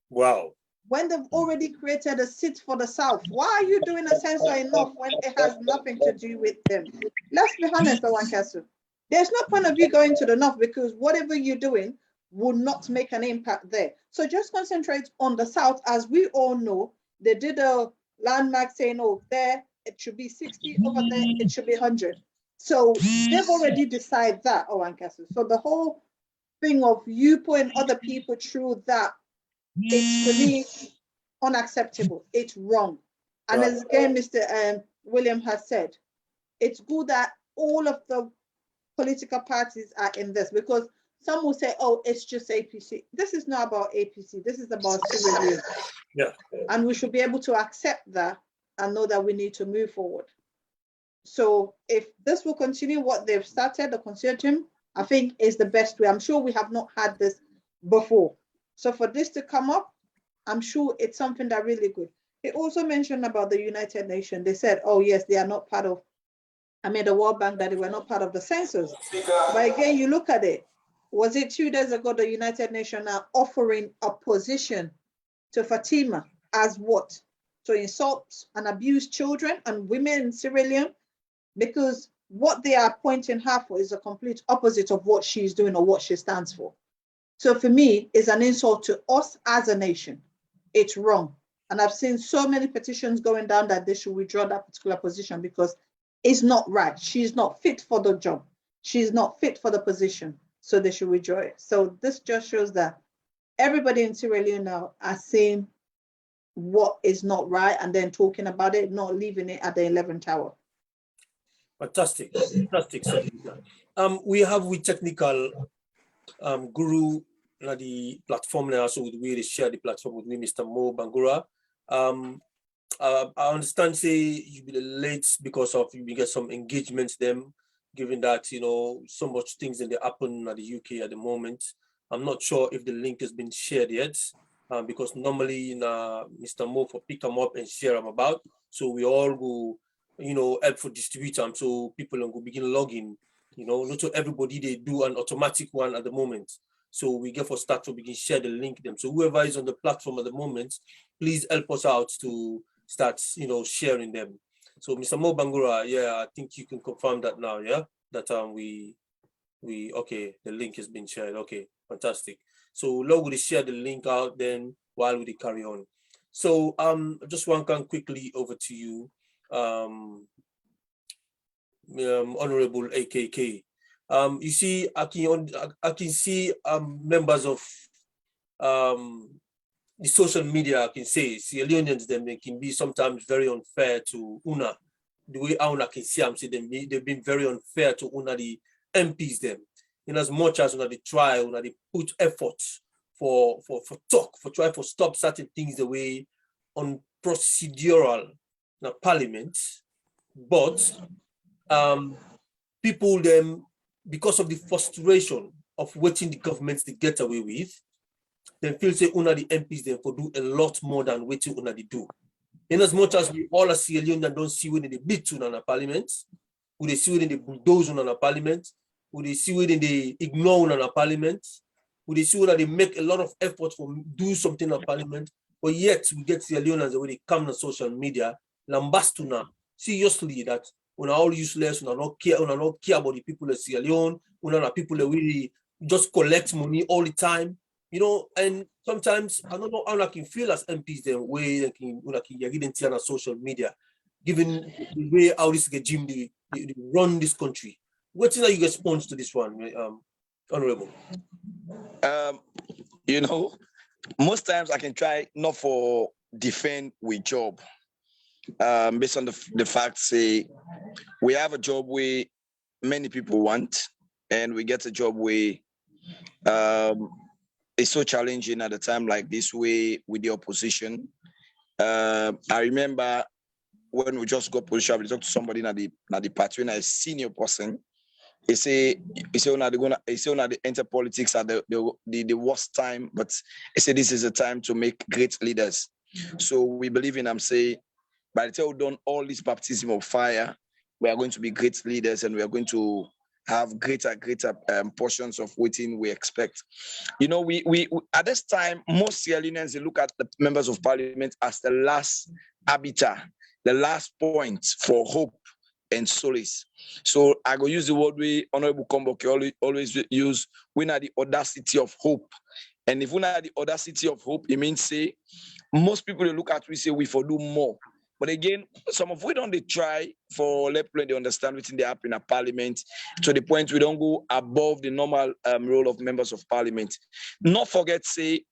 Speaker 2: Wow.
Speaker 3: When they've already created a seat for the South, why are you doing a censor enough when it has nothing to do with them? Let's be honest, Owen Castle. There's no point of you going to the North because whatever you're doing will not make an impact there. So just concentrate on the South. As we all know, they did a landmark saying, oh, there, it should be 60, over there, it should be 100. So they've already decided that, Owen Castle. So the whole thing of you putting other people through that, it's for me unacceptable. It's wrong. And as again, Mr. William has said, it's good that all of the political parties are in this because some will say, oh, it's just APC. This is not about APC. This is about Sierra Leone.
Speaker 2: Yeah.
Speaker 3: And we should be able to accept that and know that we need to move forward. So if this will continue what they've started, the consortium, I think is the best way. I'm sure we have not had this before. So for this to come up, I'm sure it's something that really good. He also mentioned about the United Nations. They said, oh, yes, they are not part of, the World Bank, that they were not part of the census. But again, you look at it, was it 2 days ago, the United Nations are offering a position to Fatima as what? To insult and abuse children and women in Sierra Leone? Because what they are pointing her for is a complete opposite of what she's doing or what she stands for. So for me, it's an insult to us as a nation. It's wrong. And I've seen so many petitions going down that they should withdraw that particular position because it's not right. She's not fit for the job. She's not fit for the position. So they should withdraw it. So this just shows that everybody in Sierra Leone now are saying what is not right and then talking about it, not leaving it at the 11th hour.
Speaker 2: Fantastic. Fantastic. We have with technical guru the platform now, so we share the platform with me, Mr. Mo Bangura. I understand say you be late because of you get some engagements them, given that so much things in the happen at the UK at the moment. I'm not sure if the link has been shared yet, because normally Mr. Mo for pick them up and share them about. So we all go, help for distribute them so people will begin logging. Not to everybody they do an automatic one at the moment. So we get for start to begin share the link them. So whoever is on the platform at the moment, please help us out to start, sharing them. So Mr. Mo Bangura, yeah, I think you can confirm that now, yeah? That we okay, the link has been shared. Okay, fantastic. So Log will share the link out then while we carry on. So just one can quickly over to you, Honorable AKK. You see, I can see members of the social media, I can say, Sierra Leoneans, they can be sometimes very unfair to UNA. The way Una can see, they've been very unfair to UNA, the MPs them. In as much as UNA they try, UNA they put effort for try for stop certain things the way on procedural parliament, but people them, because of the frustration of waiting the governments to get away with, they feel say una the MPs them for do a lot more than waiting una they do. In as much as we all are Sierra Leoneans don't see within the big tune on a parliament, we they see within the bulldoze on a parliament, we they see within the ignore on a parliament, we they see whether they make a lot of effort for do something on parliament, but yet we get Sierra Leoneans when they come on social media, lambastuna, seriously that we are all useless, we are not care about the people of Sierra Leone, we are not people that really just collect money all the time. You know, and sometimes I don't know how I can feel as MPs the way you're getting on social media, given the way how this regime they run this country. What's your response to this one, Honorable?
Speaker 4: You know, most times I can try not for defend with job. Based on the fact, say we have a job where many people want, and we get a job where it's so challenging at a time like this way with the opposition. I remember when we just got position, we talked to somebody in the party, when a senior person, he say when they enter politics at the worst time, but he said this is a time to make great leaders. So we believe in say by the time we've done all this baptism of fire, we are going to be great leaders, and we are going to have greater portions of waiting we expect. You know, we at this time, most Sierra Leoneans, they look at the members of parliament as the last habitat, the last point for hope and solace. So I go use the word we Honorable Komboke always use, we are the audacity of hope. And if we are the audacity of hope, it means say most people they look at we say we for do more. But again, some of we don't they try for let they understand within the happen in parliament to the point we don't go above the normal role of members of parliament. Not forget, say,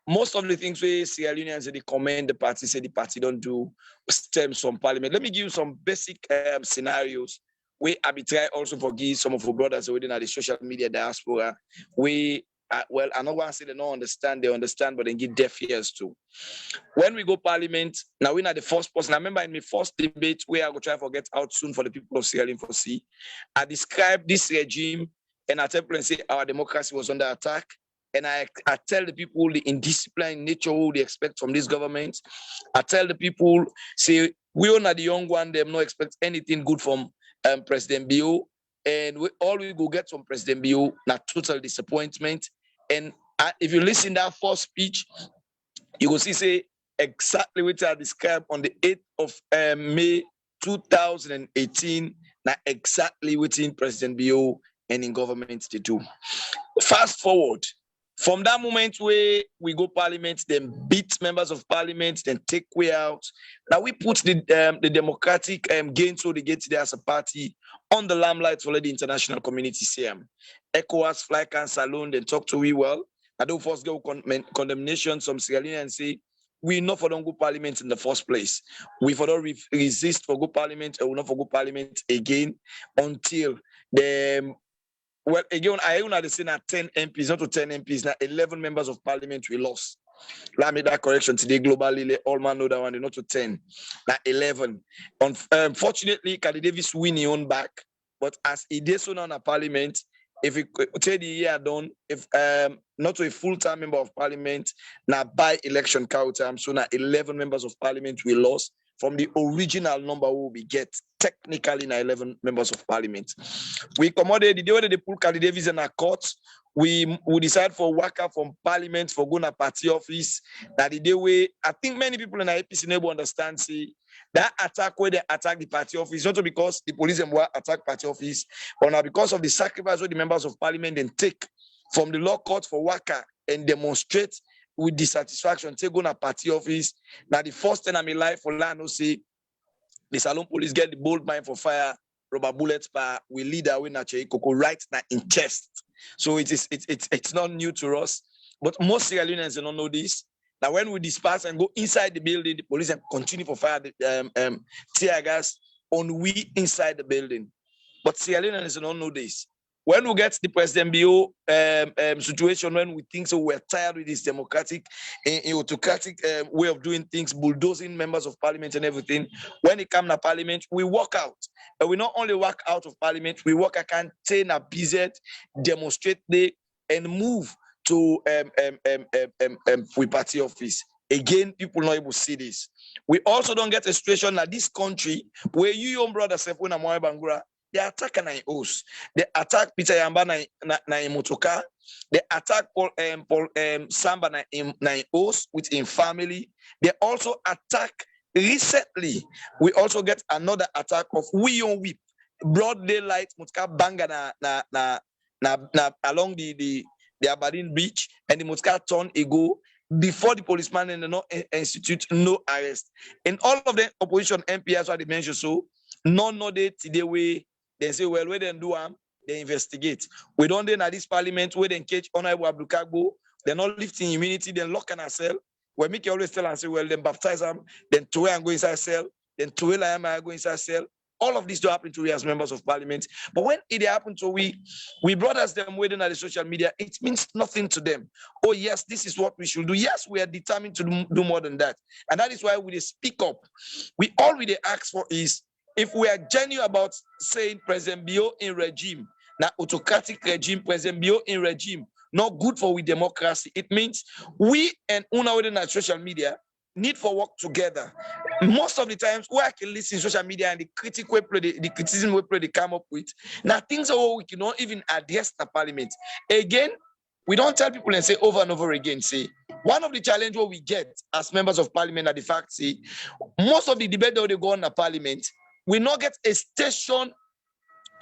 Speaker 4: most of the things we Sierra Leoneans they commend the party, say the party don't do stems from parliament. Let me give you some basic scenarios where I be try also forgive some of our brothers within the social media diaspora. Well, I don't want to say they don't understand, they understand, but they give deaf ears too. When we go parliament, now we're not the first person. I remember in my first debate where I go try to get out soon for the people of Sierra Leone for see, I described this regime and I tell people and say our democracy was under attack. And I tell the people the indisciplined nature who they expect from this government. I tell the people, say, we are not the young one, them not expect anything good from President Bio. And all we go get from President Bio, not total disappointment. And if you listen to that first speech, you will see say exactly what I described on the 8th of May 2018, not exactly what in President Bio and in government to do. Fast forward, from that moment where we go parliament, then beat members of parliament, then take way out. Now we put the democratic gain so they get there as a party on the limelight for the international community. CM. ECOWAS, fly cancer alone, then talk to we well. I don't first go condemnation, some Sierra Leone and say, we not for don't go parliament in the first place. We for don't resist for go parliament, or we not for go parliament again until the well, again, I only had seen at 10 MPs, not to 10 MPs, now 11 members of parliament we lost. Let me make that correction today globally. All man know that one, not to 10, now 11. Unfortunately, Kadi Davis win his own back, but as he did so now in a parliament, if we take the year done, if not to a full-time member of parliament, now by election count time, so now 11 members of parliament we lost from the original number we get technically now 11 members of parliament. We accommodate the day when they pull Kadi Davis in a court, we decide for worker from parliament for going to party office. That the day way, I think many people in the APC never understand, see, that attack where they attack the party office, not because the police and attack party office, but now because of the sacrifice of the members of parliament then take from the law court for worker and demonstrate with dissatisfaction, take on a party office. Now the first time in my life for land, no say the Salon police get the bold mind for fire, rubber bullets, but we lead our way Coco right now in chest. So it's not new to us, but most Sierra Leoneans don't know this. Now when we disperse and go inside the building, the police continue for fire the tear gas on we inside the building. But Sierra Leoneans don't know this. when we get the President Bio situation, when we think so we're tired with this democratic, autocratic way of doing things, bulldozing members of parliament and everything, when it comes to parliament, we walk out. And we not only walk out of parliament, we walk a campaign, a PZ, demonstrate there, and move to we party office. Again, people not able to see this. We also don't get a situation like this country where you, your brother, Sefuna Moe Bangura, they attack an house. They attack Peter Yamba na Motoka. They attack Paul Samba na house with his family. They also attack recently. We also get another attack of we on whip, broad daylight, Mutka banga na along the Aberdeen beach, and the Mutka turn ego. Before the policeman and the institute, no arrest. In all of the opposition MPs, what they mentioned, so none of it today way they say, well, where they do they investigate. We don't then at this parliament where they engage Honorable Abdulkagbo, they're not lifting immunity, then lock in a cell. Where Mickey always tell and say, well, then baptize them, then Towe and go inside cell, then Towe and go inside cell. All of this to happen to we as members of parliament. But when it happened to we brothers them waiting at the social media, it means nothing to them. Oh, yes, this is what we should do. Yes, we are determined to do more than that. And that is why we speak up. We all we ask for is, if we are genuine about saying President Bio in regime, now autocratic regime, President Bio in regime, not good for we democracy. It means we and Una within our social media need for work together. Most of the times, where I can listen to social media and the criticism they come up with, now things are we cannot even address the parliament. Again, we don't tell people and say over and over again, say, one of the challenges what we get as members of parliament are the fact, say, most of the debate that they go on the parliament, we not get a station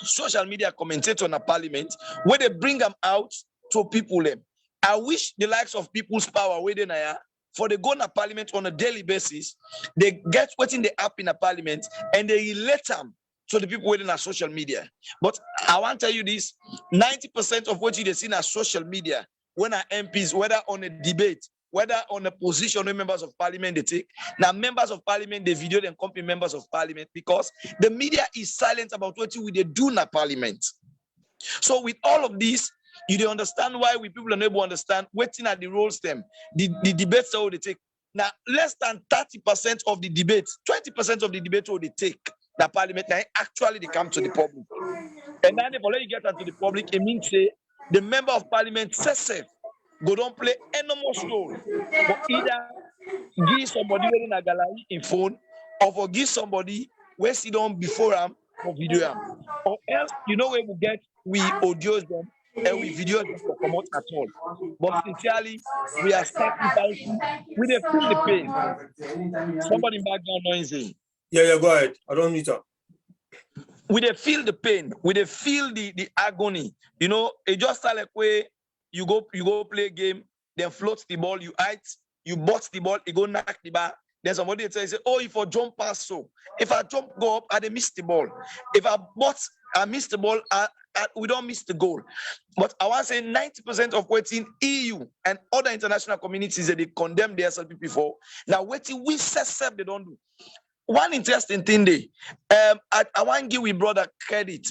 Speaker 4: social media commentator on the parliament where they bring them out to people them. I wish the likes of People's Power where they are, for they go to parliament on a daily basis, they get what's in the app in a parliament and they relate them to the people within our social media. But I want to tell you this, 90% of what you see in our social media, when our MPs, whether on a debate, whether on a position where members of parliament they take, now members of parliament, they video them company members of parliament because the media is silent about what we do in a parliament. So with all of this, you don't understand why we people are not able to understand waiting at the roles them, the debates that they take. Now, less than 30% of the debates, 20% of the debates they take the parliament, now actually they come to the public. And then if you get into the public, it means say the member of parliament says go don't play enormous role. But either give somebody in a gallery in phone, or for give somebody where sit down before them for video them. Or else, you know where we get, we audios them and we video them for come out at all. But sincerely, we are sacrificing. We dey feel the pain. Somebody in background noisy.
Speaker 2: Yeah, go ahead. I don't need to.
Speaker 4: We dey feel the pain. We dey feel the agony. You know, it just like where you go play a game, then float the ball, you hide, you box the ball, you go knock the bar. Then somebody say, oh, if I jump past so. If I jump go up, I dey miss the ball. If I box, I miss the ball, we don't miss the goal. But I want to say 90% of what's in EU and other international communities that they condemn their SLP for. Now, waiting we say they don't do. One interesting thing I want to give we brother credit,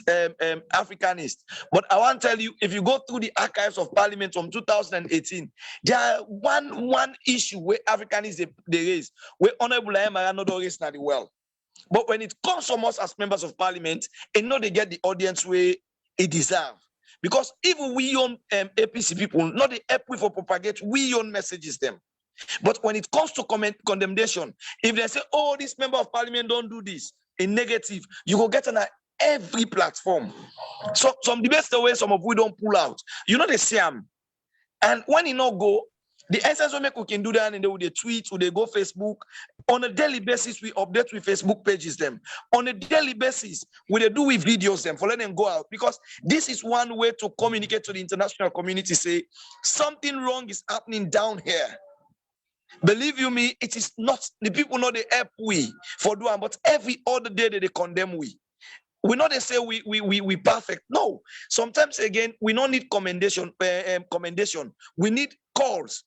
Speaker 4: Africanist, but I want to tell you, if you go through the archives of Parliament from 2018, there are one issue where Africanists they raise, where Honorable Ayamara not always not well. But when it comes from us as members of Parliament, and know they get the audience where it deserves. Because even we own APC people, not the help we for propagate, we own messages them. But when it comes to condemnation, if they say, oh, this member of parliament don't do this, in negative, you will get on every platform. So some debates the way some of we don't pull out. You know they say and when you not go, the essence we can do that and they would tweet, or they go Facebook. On a daily basis, we update with Facebook pages them. On a daily basis, we do with videos them for letting them go out. Because this is one way to communicate to the international community, say something wrong is happening down here. Believe you me, it is not the people know they help we for doing, but every other day they condemn we. We know they say we perfect. No, sometimes again we don't need commendation. We need calls.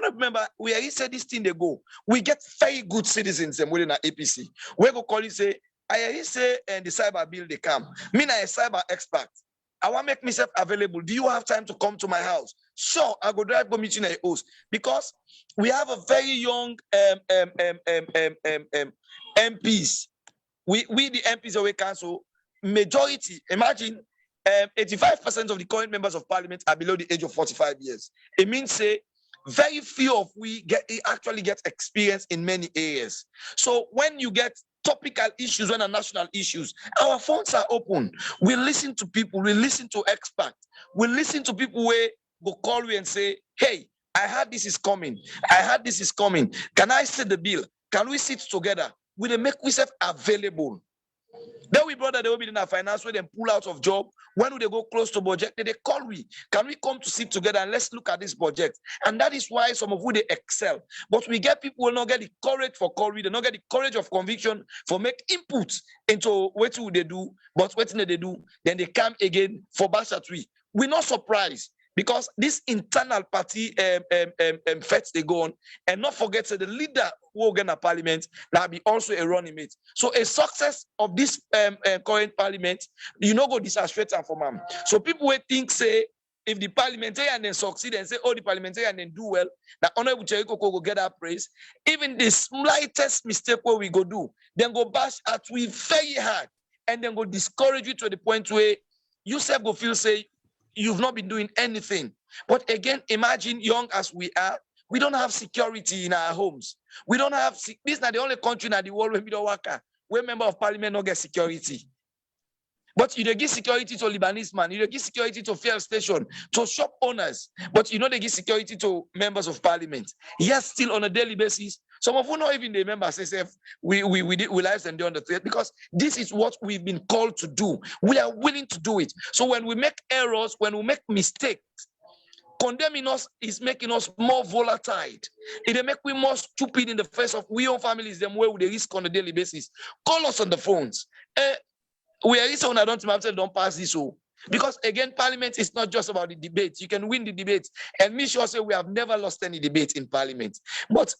Speaker 4: Remember, we already said this thing they go. We get very good citizens within our APC. We go call you say, I already say and the cyber bill they come. Me na a cyber expert. I want to make myself available. Do you have time to come to my house? Sure, I go drive go meeting a host, because we have a very young MPs. We the MPs away council majority. Imagine 85% of the current members of parliament are below the age of 45 years. It means say very few of we actually get experience in many areas. So when you get topical issues, when are national issues, our phones are open. We listen to people, we listen to experts, we listen to people where go call you and say, hey, I heard this is coming. I heard this is coming. Can I set the bill? Can we sit together? We they make ourselves available. Then we brother they will be in a finance where they pull out of job. When do they go close to budget? They call we. Can we come to sit together and let's look at this budget? And that is why some of who they excel. But we get people who will not get the courage for call we, they not get the courage of conviction for make input into what they do, but what they do, then they come again for Bashatri. We're not surprised. Because this internal party fights they go on, and not forget that the leader who get a parliament that be also a running mate. So a success of this current parliament, you know, go disastrate for mom. So people will think say if the parliamentarian then succeed and say oh the parliamentarian then do well, that Honorable Cheriko go get that praise. Even the slightest mistake where we go do, then go bash at we very hard, and then go discourage you to the point where you self go feel say you've not been doing anything. But again, imagine young as we are, we don't have security in our homes. We don't have, this is not the only country in the world where we don't work, where member of parliament don't get security. But you don't give security to Lebanese man, you don't give security to fuel station, to shop owners, but you know they give security to members of parliament. Yes, still on a daily basis. Some of you not even the members say we lives and on the threat, because this is what we've been called to do. We are willing to do it. So when we make errors, when we make mistakes, condemning us is making us more volatile. It make we more stupid in the face of we own families them where they risk on a daily basis. Call us on the phones. We are on I don't pass this. Because again, parliament is not just about the debate. You can win the debate. And me sure say we have never lost any debate in parliament. But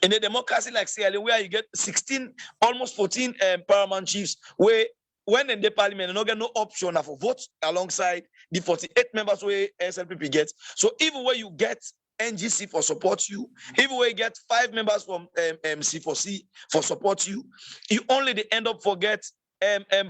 Speaker 4: in a democracy like Sierra Leone, where you get 16, almost 14 paramount chiefs, where when in the parliament, you don't get no option of a vote alongside the 48 members where SLPP gets. So even where you get NGC for support you, even where you get 5 members from C4C for support you, you only they end up forget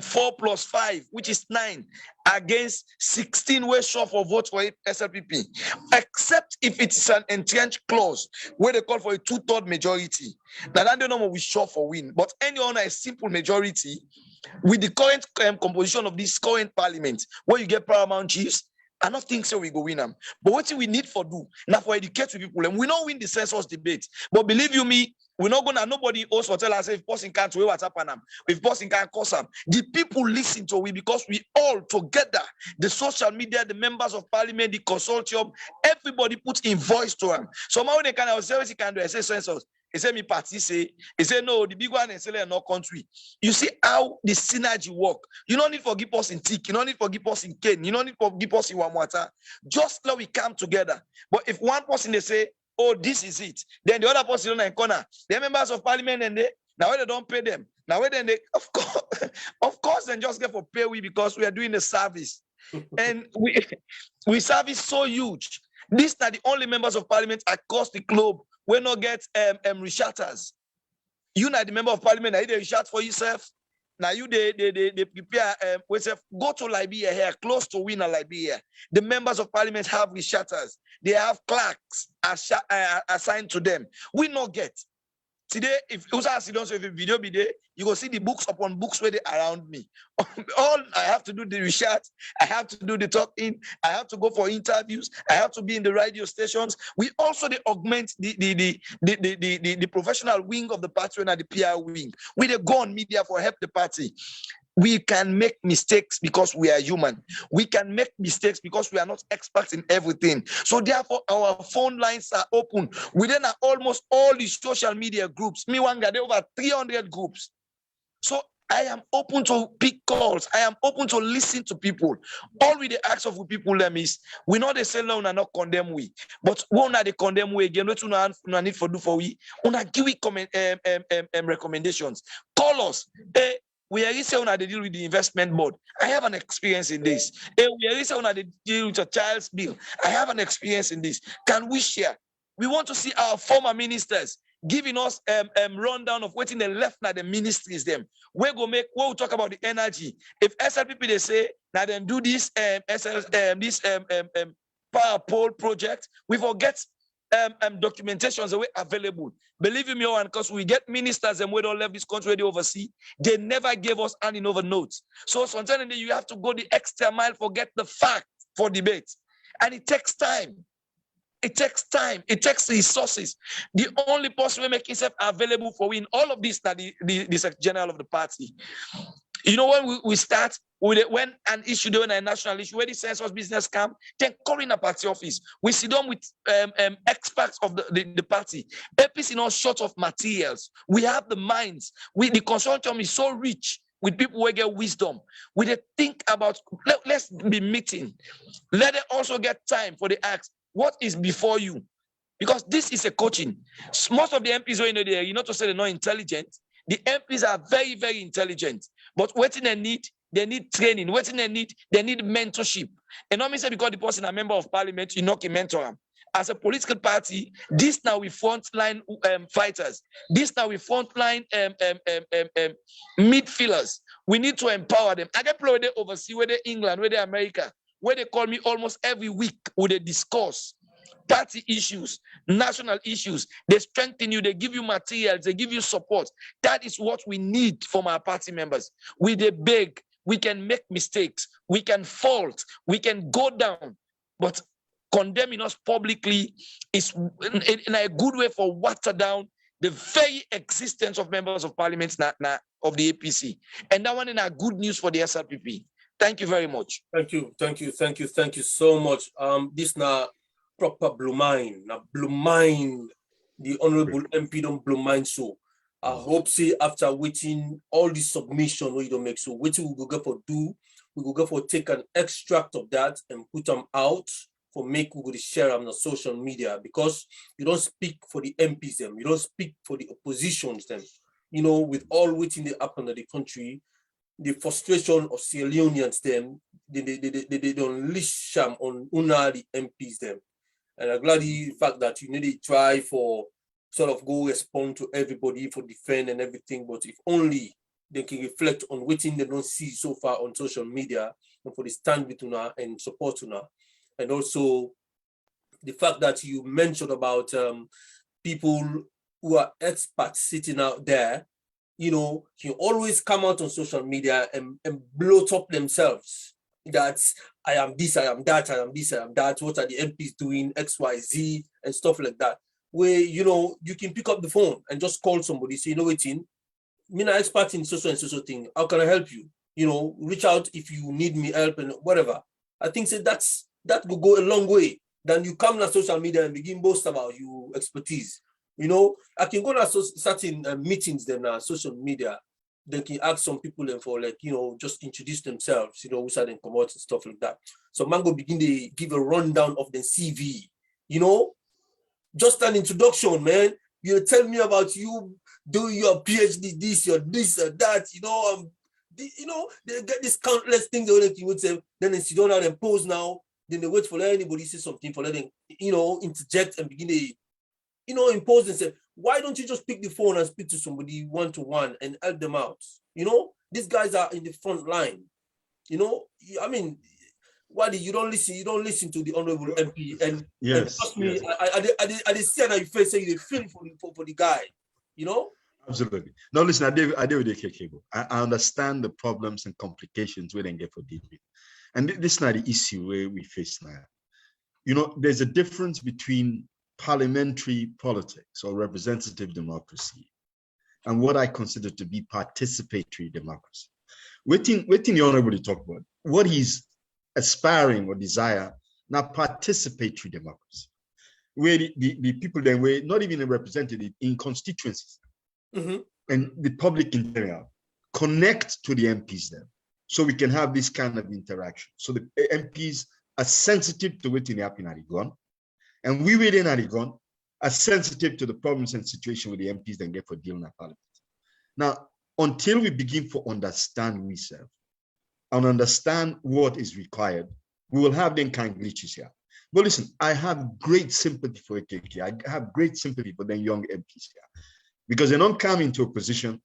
Speaker 4: 4 plus 5, which is 9, against 16 way short for vote for SLPP, except if it's an entrenched clause where they call for a 2/3 majority. Now that don't know we short for win, but any on a simple majority with the current composition of this current parliament, where you get paramount chiefs, I don't think so we go win them. But what we need for do now for educate people, and we don't win the census debate. But believe you me, we're not gonna nobody else will tell us if person can't do what's happening, if person can't cause them. The people listen to we because we all together, the social media, the members of parliament, the consortium, everybody puts in voice to them. So now when they can say what you can do, I say census. He said me party say, he said no, the big one is in no country. You see how the synergy work. You don't need to give us in tick, you don't need to give us in cane, you don't need to give us in Wamwata. Just let we come together. But if one person they say, oh, this is it, then the other person in the corner, they're members of parliament and they now they don't pay them. Now then they of course then just get for pay we because we are doing the service. And we service so huge. These are the only members of parliament across the globe we not get reshatters. You not the member of parliament, now you reshat for yourself. Now you they prepare go to Liberia here, close to Winner Liberia. The members of parliament have reshatters. They have clerks assigned to them. We not get. Today, if you don't if a video be there, you go see the books upon books where they around me. All I have to do the research, I have to do the talking, I have to go for interviews, I have to be in the radio stations. We also they augment the professional wing of the party and the PR wing. We they go on media for help the party. We can make mistakes because we are human. We can make mistakes because we are not experts in everything. So therefore, our phone lines are open. Within almost all the social media groups, me one got over 300 groups. So I am open to pick calls. I am open to listen to people. All we the acts of people them is we know they say no, we not condemn we, but we not they condemn we again. What we need for do for we, we not give we comment recommendations. Call us. we are say when they deal with the investment board. I have an experience in this. We are say when they deal with a child's bill. I have an experience in this. Can we share? We want to see our former ministers giving us rundown of what in the left now the ministries them. We we'll talk about the energy. If SLPP they say now then do this power pole project, we forget documentations are available. Believe me, one, because we get ministers and we don't leave this country they oversee. They never gave us handing over notes. So sometimes you have to go the extra mile for get the fact for debate, and it takes time. It takes time. It takes resources. The only person we make himself available for win all of this that the Secretary General of the party. You know, when we start with it, when an issue, doing a national issue, where the census business come, then call in a party office. We sit down with experts of the party. APC not short of materials. We have the minds. The consortium is so rich with people who get wisdom. We they think about, let's be meeting. Let them also get time for the acts. What is before you? Because this is a coaching. Most of the MPs are in there, you know, to say they're not intelligent. The MPs are very, very intelligent. But what they need training. What they need mentorship. And not me say because the person a member of parliament, you not a mentor. As a political party, this now we frontline fighters. This now we frontline midfielders. We need to empower them. I get play overseas, whether England, whether America, where they call me almost every week with a discourse. Party issues, national issues, they strengthen you, they give you materials, they give you support. That is what we need from our party members. We they beg, we can make mistakes, we can fault, we can go down, but condemning us publicly is in a good way for water down the very existence of members of parliament of the APC. And that one is good news for the SLPP. Thank you very much.
Speaker 2: Thank you so much. This now proper blue mind. Now blue mind, the honorable MP don't blue mind so. I hope see after waiting all the submission we don't make so waiting we go for do, we go for take an extract of that and put them out for make we go to share them on social media, because you don't speak for the MPs them, you don't speak for the oppositions them. You know, with all waiting the happen in the country, the frustration of Sierra Leoneans them, they don't unleash them on the MPs them. And I'm glad the fact that you need to try for sort of go respond to everybody for defend and everything, but if only they can reflect on what they don't see so far on social media and for the stand with Una and support Una. And also the fact that you mentioned about people who are experts sitting out there, you know, can always come out on social media and bloat up themselves. That I am this, I am that, I am this, I am that. What are the MPs doing? X, Y, Z, and stuff like that. Where, you know, you can pick up the phone and just call somebody, say, you know what, I'm an expert in social and social thing. How can I help you? You know, reach out if you need me help and whatever. I think that will go a long way than you come on social media and begin boast about your expertise. You know, I can go to certain meetings then on social media. They can ask some people and for like, you know, just introduce themselves, you know, who and come out and stuff like that. So Mango begin to give a rundown of the CV, you know, just an introduction, man. You tell me about you doing your PhD, this, your this, or that, you know, they get these countless things that you would say, then they sit down and pose now, then they wait for anybody say something for letting, you know, interject and begin to, you know, impose and say, why don't you just pick the phone and speak to somebody one-to-one and help them out? You know, these guys are in the front line. You know, I mean, Wadi, you don't listen to the honorable MP. And trust me, I see how you face say you feel for the guy, you know?
Speaker 5: Absolutely. No, listen, I deal with the cable. I understand the problems and complications we then get for dealing with. And this is not the issue where we face now. You know, there's a difference between parliamentary politics or representative democracy and what I consider to be participatory democracy. Waiting the honorable to talk about what he's aspiring or desire, now participatory democracy, where the people then were not even represented in constituencies and the public in general connect to the MPs then, so we can have this kind of interaction. So the MPs are sensitive to what's happening at Igon, and we within Igon are sensitive to the problems and situation with the MPs then get for dealing at parliament. Now, until we begin to understand ourselves and understand what is required, we will have them kind of glitches here. But listen, I have great sympathy for AKK. I have great sympathy for the young MPs here, because they don't come into a position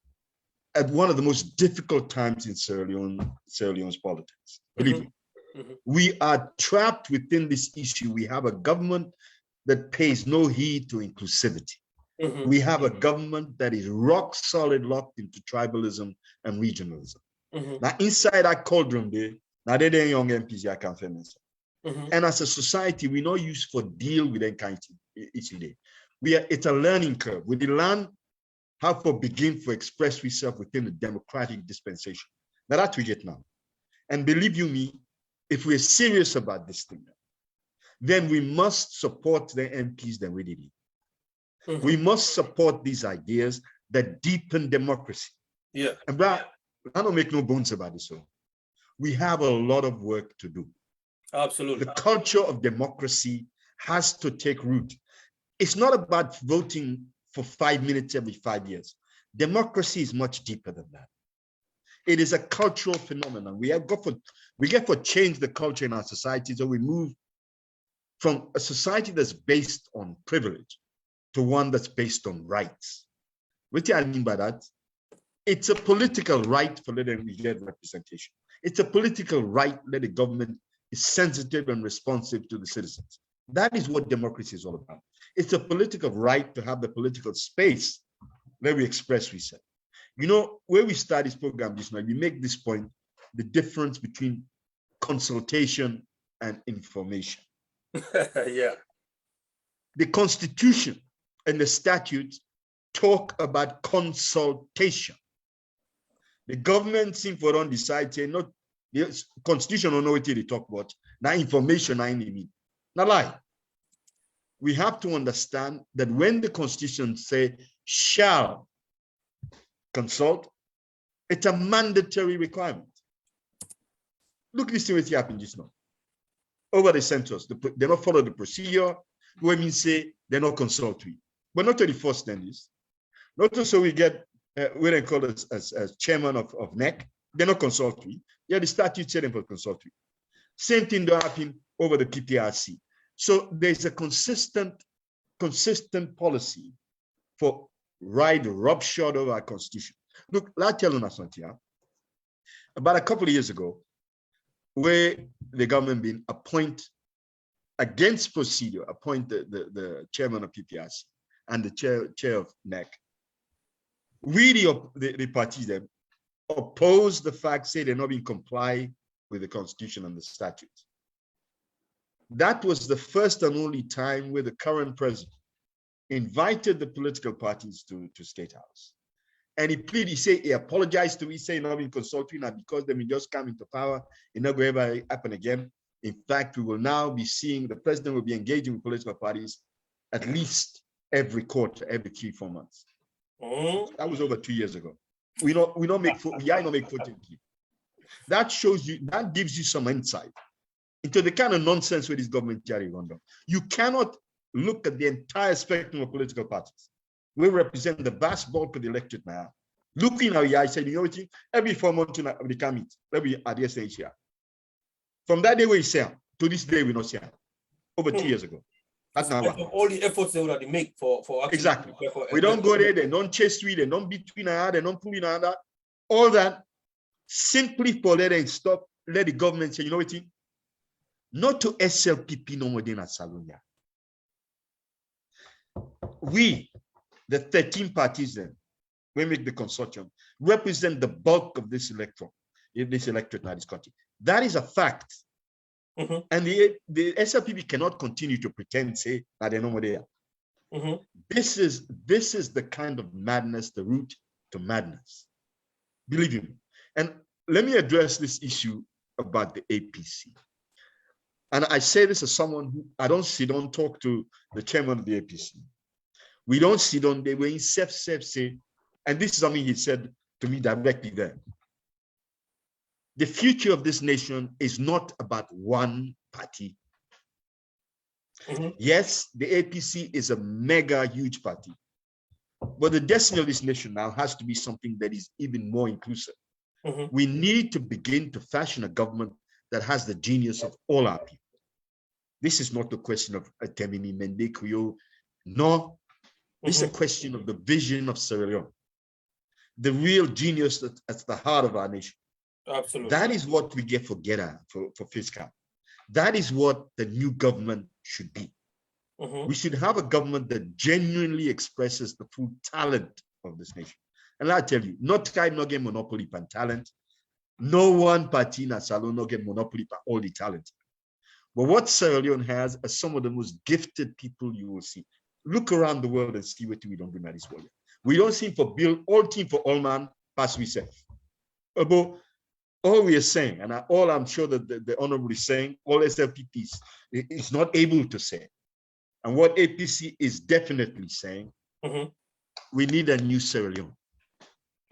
Speaker 5: at one of the most difficult times in Sierra Leone's politics. Believe me, we are trapped within this issue. We have a government that pays no heed to inclusivity. We have a government that is rock solid locked into tribalism and regionalism. Now, inside that cauldron there, now they're young MPs I can finish. And as a society, we're not used for deal with that kind of issue there. It's a learning curve. We learn how to begin to express ourselves within the democratic dispensation. Now that we get now. And believe you me, if we're serious about this thing, then we must support the MPs that we did. We must support these ideas that deepen democracy.
Speaker 2: Yeah.
Speaker 5: And I don't make no bones about this. So we have a lot of work to do.
Speaker 2: Absolutely.
Speaker 5: The culture of democracy has to take root. It's not about voting for 5 minutes every 5 years. Democracy is much deeper than that. It is a cultural phenomenon. We get to change the culture in our society, so we move from a society that's based on privilege to one that's based on rights. What do I mean by that? It's a political right for letting we get representation. It's a political right that the government is sensitive and responsive to the citizens. That is what democracy is all about. It's a political right to have the political space where we express ourselves. You know, where we start this program just now, we make this point, the difference between consultation and information.
Speaker 2: Yeah.
Speaker 5: The Constitution and the statutes talk about consultation. The government seems to don't decide, say, not the Constitution don't know what they talk about. Now information I need. Now lie. We have to understand that when the Constitution say shall consult, it's a mandatory requirement. Look, this is what happened just now. Over the census, they don't follow the procedure. We mean say they don't consult we. But not to the first standards. Not also we get what they call as chairman of NEC. They don't consult we. Yeah, the statute said them for consult we. Same thing don't happen over the PPRC. So there's a consistent policy for ride roughshod over our constitution. Look, let's tell you something. About a couple of years ago, where the government been appoint against procedure, appoint the chairman of PPRC and the chair of NEC. We, the parties that oppose the fact, say they're not being comply with the constitution and the statutes. That was the first and only time where the current president invited the political parties to State House. And he pleaded, he apologized to me, saying not being consulting, and because they may just come into power, it not going to ever happen again. In fact, we will now be seeing the president will be engaging with political parties at least every quarter, every 3-4 months. That was over 2 years ago. We don't make 14. That shows you, that gives you some insight into the kind of nonsense where this government carry on. You cannot look at the entire spectrum of political parties. We represent the vast bulk of the electorate now. Looking at your eyes, saying, you know what, every 4 months we come meet, let me at the stage here. From that day we say to this day we not see over 2 years ago. That's not one.
Speaker 2: All the efforts they already make for
Speaker 5: exactly. We don't go there, they don't chase we, they don't beat between our, they don't pull in our, all that simply for let them stop, let the government say, you know what, not to SLPP no more than at Salonia. We, the 13 parties then, we make the consortium, represent the bulk of this electorate in this country. That is a fact. And the SLPP cannot continue to pretend, say, that they're no more there. This is the kind of madness, the root to madness. Believe me. And let me address this issue about the APC. And I say this as someone who, I don't talk to the chairman of the APC. We don't sit on, they were in say, and this is something he said to me directly there. The future of this nation is not about one party. Yes, the APC is a mega huge party. But the destiny of this nation now has to be something that is even more inclusive. We need to begin to fashion a government that has the genius of all our people. This is not a question of Temini Mende Kuyo. No, this is a question of the vision of Sierra Leone. The real genius at the heart of our nation.
Speaker 2: Absolutely.
Speaker 5: That is what we get for GETA, for fiscal. That is what the new government should be. We should have a government that genuinely expresses the full talent of this nation. And I tell you, not kind no get monopoly on talent. No one party in Salon no get monopoly on all the talent. But what Sierra Leone has are some of the most gifted people you will see. Look around the world and see what we don't do this world. We don't seem for build all team for all man, pass we say. But all we are saying, and all I'm sure that the Honorable is saying, all SLPPs is not able to say. And what APC is definitely saying, we need a new Sierra Leone.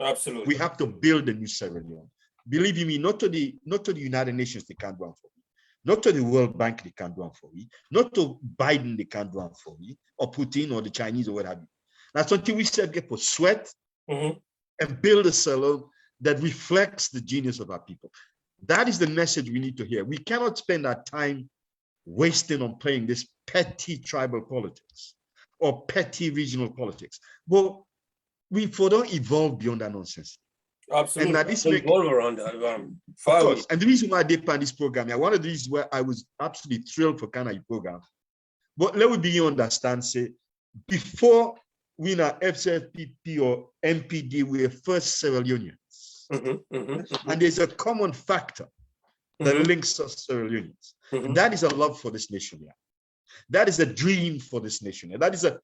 Speaker 2: Absolutely.
Speaker 5: We have to build a new Sierra Leone. Believe you me, not to the United Nations they can't do it for me, not to the World Bank they can't do it for me, not to Biden they can't do it for me, or Putin or the Chinese or what have you. That's something we said get for sweat and build a Sierra Leone that reflects the genius of our people. That is the message we need to hear. We cannot spend our time wasting on playing this petty tribal politics or petty regional politics. But we don't evolve beyond that nonsense.
Speaker 2: Absolutely.
Speaker 5: And that this
Speaker 2: evolve around that.
Speaker 5: Of course. And the reason why I did plan this program, one of the reasons where I was absolutely thrilled for Canada program. But let me begin to understand, say, before we are FCFPP or MPD, we are first Sierra Leoneans. And there's a common factor that links us Sierra Leoneans. That is a love for this nation. That is a dream for this nation. That is a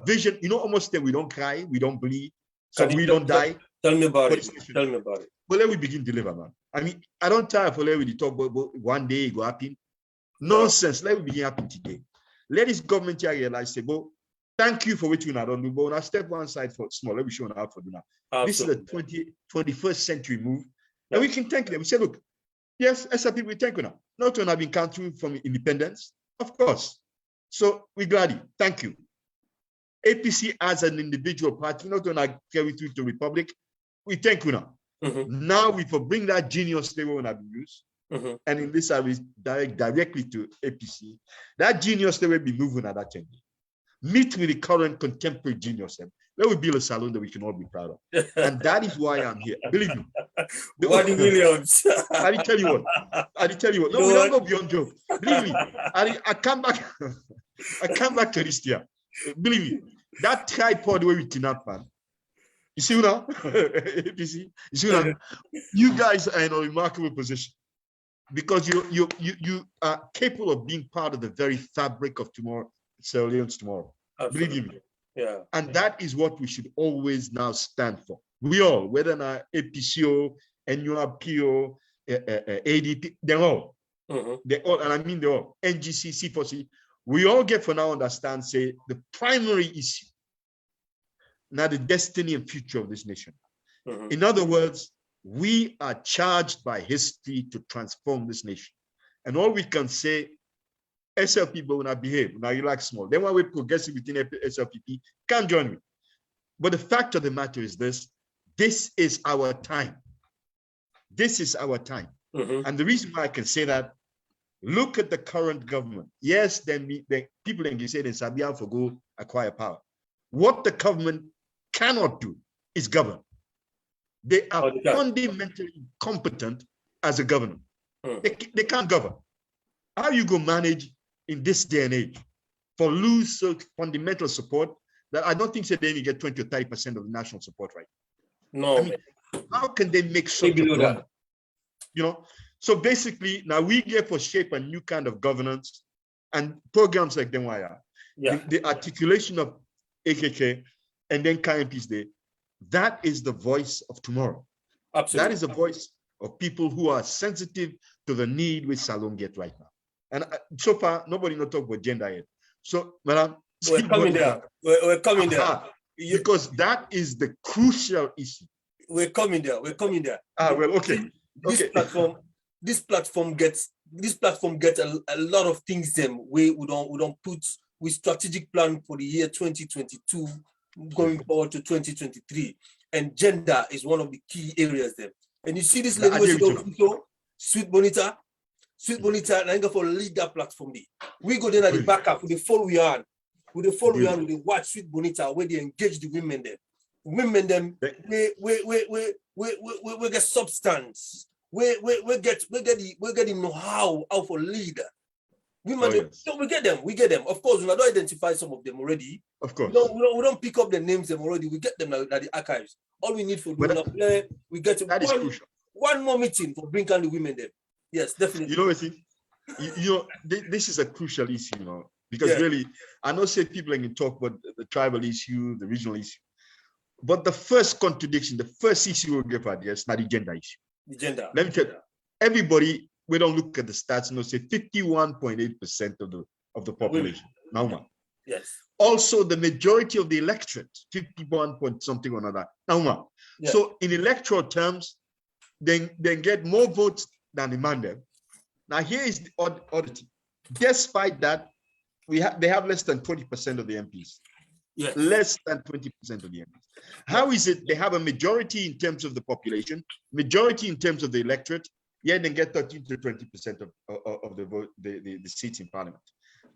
Speaker 5: vision. You know, almost that we don't cry, we don't bleed, so we don't die.
Speaker 2: Tell me about it. Tell me about it.
Speaker 5: But let me begin to deliver, man. I mean, I don't tire for let me talk about one day it go happen. Nonsense. Let me begin happen today. Let this government here realize, say, well, thank you for what you don't do. But when I step one side for small, let me show how for do now. Absolutely. This is a 21st century move. And we can thank them. We say, look, yes, SLP, we thank you now. Not when I've been counting from independence, of course. So we're glad. Thank you. APC as an individual party, not when I carry through to Republic, we thank you now. Now we for bring that genius level when I've used, and in this I will direct directly to APC. That genius level will be moving at that change. Meet with the current contemporary genius. Let me build a salon that we can all be proud of. And that is why I'm here. Believe me.
Speaker 2: 1 million.
Speaker 5: I didn't tell you what. No, we don't go beyond joke. Believe me. I come back. I come back to this year. Believe me. That tripod where we kidnap man. You see now? APC. You see now? You guys are in a remarkable position because you are capable of being part of the very fabric of tomorrow, Sierra Leone's tomorrow.
Speaker 2: Absolutely.
Speaker 5: Believe me.
Speaker 2: Yeah.
Speaker 5: And that is what we should always now stand for. We all, whether not APCO, NURPO, ADP, they're all. They're all, and I mean they're all. NGC, C4C. We all get for now understand, say, the primary issue, now the destiny and future of this nation. In other words, we are charged by history to transform this nation. And all we can say, SLP will not behave, now you like small. Then when we progressive within SLPP, can't join me. But the fact of the matter is this is our time. This is our time. And the reason why I can say that, look at the current government. Yes, then the people in say they Sabia for go acquire power. What the government cannot do is govern. They are fundamentally incompetent as a government. They can't govern. How you go manage in this day and age for lose so fundamental support that I don't think they even get 20 or 30% of the national support right?
Speaker 2: No.
Speaker 5: I mean, how can they make such a blunder? You know, so basically now we get for shape a new kind of governance and programs like DMYR, the articulation of AKK and then KMP's Day, that is the voice of tomorrow. Absolutely. That is the voice of people who are sensitive to the need which Salon get right now. And so far, nobody not talk about gender yet. So, madam,
Speaker 2: we're coming there. We're coming there.
Speaker 5: Because that is the crucial issue.
Speaker 2: We're coming there. We're coming there.
Speaker 5: Well, okay.
Speaker 2: This platform gets a lot of things them we don't put with strategic plan for the year 2022 going forward to 2023. And gender is one of the key areas there. And you see this lady, Sweet Bonita, and I go for lead that platform. We go there at the back up with the follow we on. With the follow we on, with the watch Sweet Bonita, where they engage the women there. Women them, we get substance. We get the know-how for leader. Women, we get them. Of course, we don't identify some of them already.
Speaker 5: Of course.
Speaker 2: We don't pick up the names them already. We get them at the archives. All we need for doing we get one more meeting for bringing the women there. Yes, definitely.
Speaker 5: You know what? You know, this is a crucial issue, you know, because really, I know say people can talk about the tribal issue, the regional issue, but the first contradiction, the first issue we'll get at is not the gender issue.
Speaker 2: The gender.
Speaker 5: Let me tell you, everybody, we don't look at the stats, you know, say 51.8% of the population. Now,
Speaker 2: yes.
Speaker 5: Also, the majority of the electorate, 51 point something or another. Now, so in electoral terms, they get more votes than the mandate. Now, here is the oddity. Despite that, they have less than 20% of the MPs.
Speaker 2: Yes.
Speaker 5: Less than 20% of the MPs. How is it they have a majority in terms of the population, majority in terms of the electorate, yet they get 13 to 20% of the vote, the seats in parliament?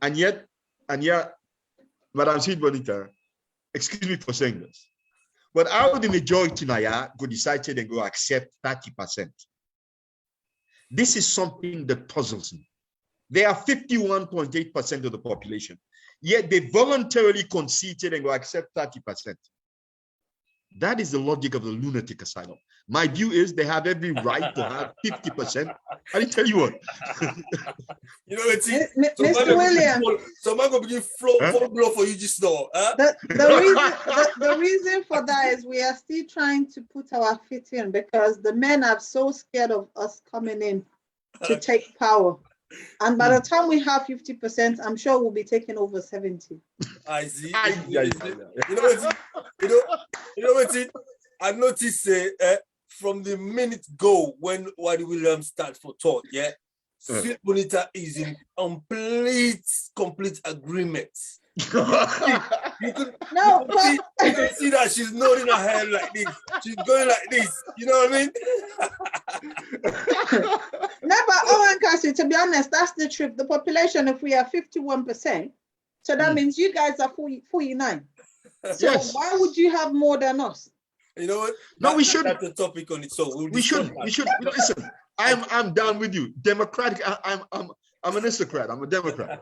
Speaker 5: And yet, Madam Sweet Bonita, excuse me for saying this, but how the majority now go decide to go accept 30%? This is something that puzzles me. They are 51.8% of the population, yet they voluntarily conceded and go accept 30%. That is the logic of the lunatic asylum. My view is they have every right to have 50%. I tell you what.
Speaker 2: You know what?
Speaker 3: Mr. William.
Speaker 2: Someone going to begin full blow for you just now. Huh?
Speaker 3: The reason for that is we are still trying to put our feet in because the men are so scared of us coming in to take power. And by the time we have 50%, I'm sure we'll be taking over 70.
Speaker 2: I see. You know what? I noticed from the minute go when Wadi Williams start for talk, Sweet Bonita is in complete agreement. You can see that she's nodding her head like this. She's going like this. You know what I mean?
Speaker 3: No, but Owen Cassie, to be honest, that's the truth. The population, if we are 51%, so that means you guys are 49. So why would you have more than us?
Speaker 2: You know what?
Speaker 5: No, we should.
Speaker 2: That's the topic on it. So we should.
Speaker 5: Listen. I'm down with you. Democratic. I'm an aristocrat. I'm a Democrat.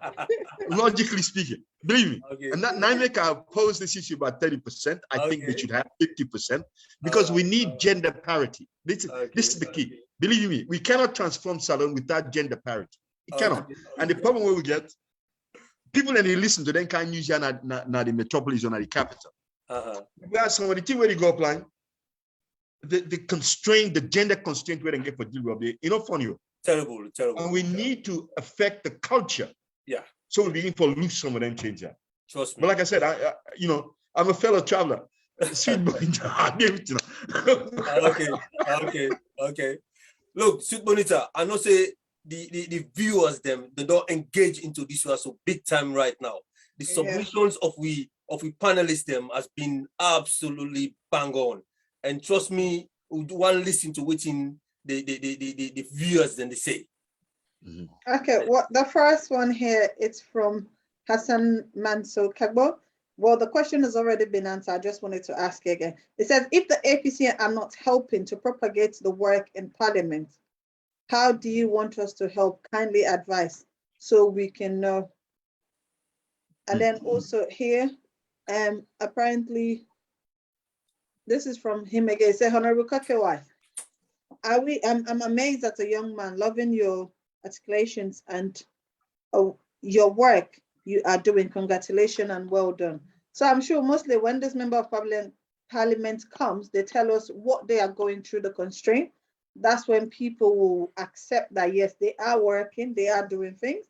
Speaker 5: Logically speaking, believe me. Okay. And that Naimeka opposed this issue about 30%. I think they should have 50% because we need gender parity. This is the key. Believe me, we cannot transform Salon without gender parity. It cannot. And the problem where we get people and they listen to them can't use not the metropolis or not the capital. Where somebody where you go applying the constraint, the gender constraint where they get for deal with it, you know, funny.
Speaker 2: Terrible.
Speaker 5: And we need to affect the culture.
Speaker 2: Yeah.
Speaker 5: So we begin to lose some of them change that.
Speaker 2: Trust me.
Speaker 5: But like I said, I'm a fellow traveler. Sweet Bonita.
Speaker 2: Okay. Look, Sweet Bonita, I know say the viewers them they don't engage into this one so big time right now. The submissions of we panelists them has been absolutely bang on. And trust me, we want to listen to what in the viewers then they say.
Speaker 3: Okay, the first one here, it's from Hassan Manso Kagbo. Well, the question has already been answered. I just wanted to ask again. It says, if the APC are not helping to propagate the work in Parliament, how do you want us to help? Kindly advise so we can know. And then also here, apparently, this is from him again. Say, Honorable Kakewai, I'm amazed at a young man loving your articulations and your work you are doing. Congratulations and well done. So I'm sure mostly when this member of parliament comes, they tell us what they are going through, the constraint. That's when people will accept that, yes, they are working, they are doing things,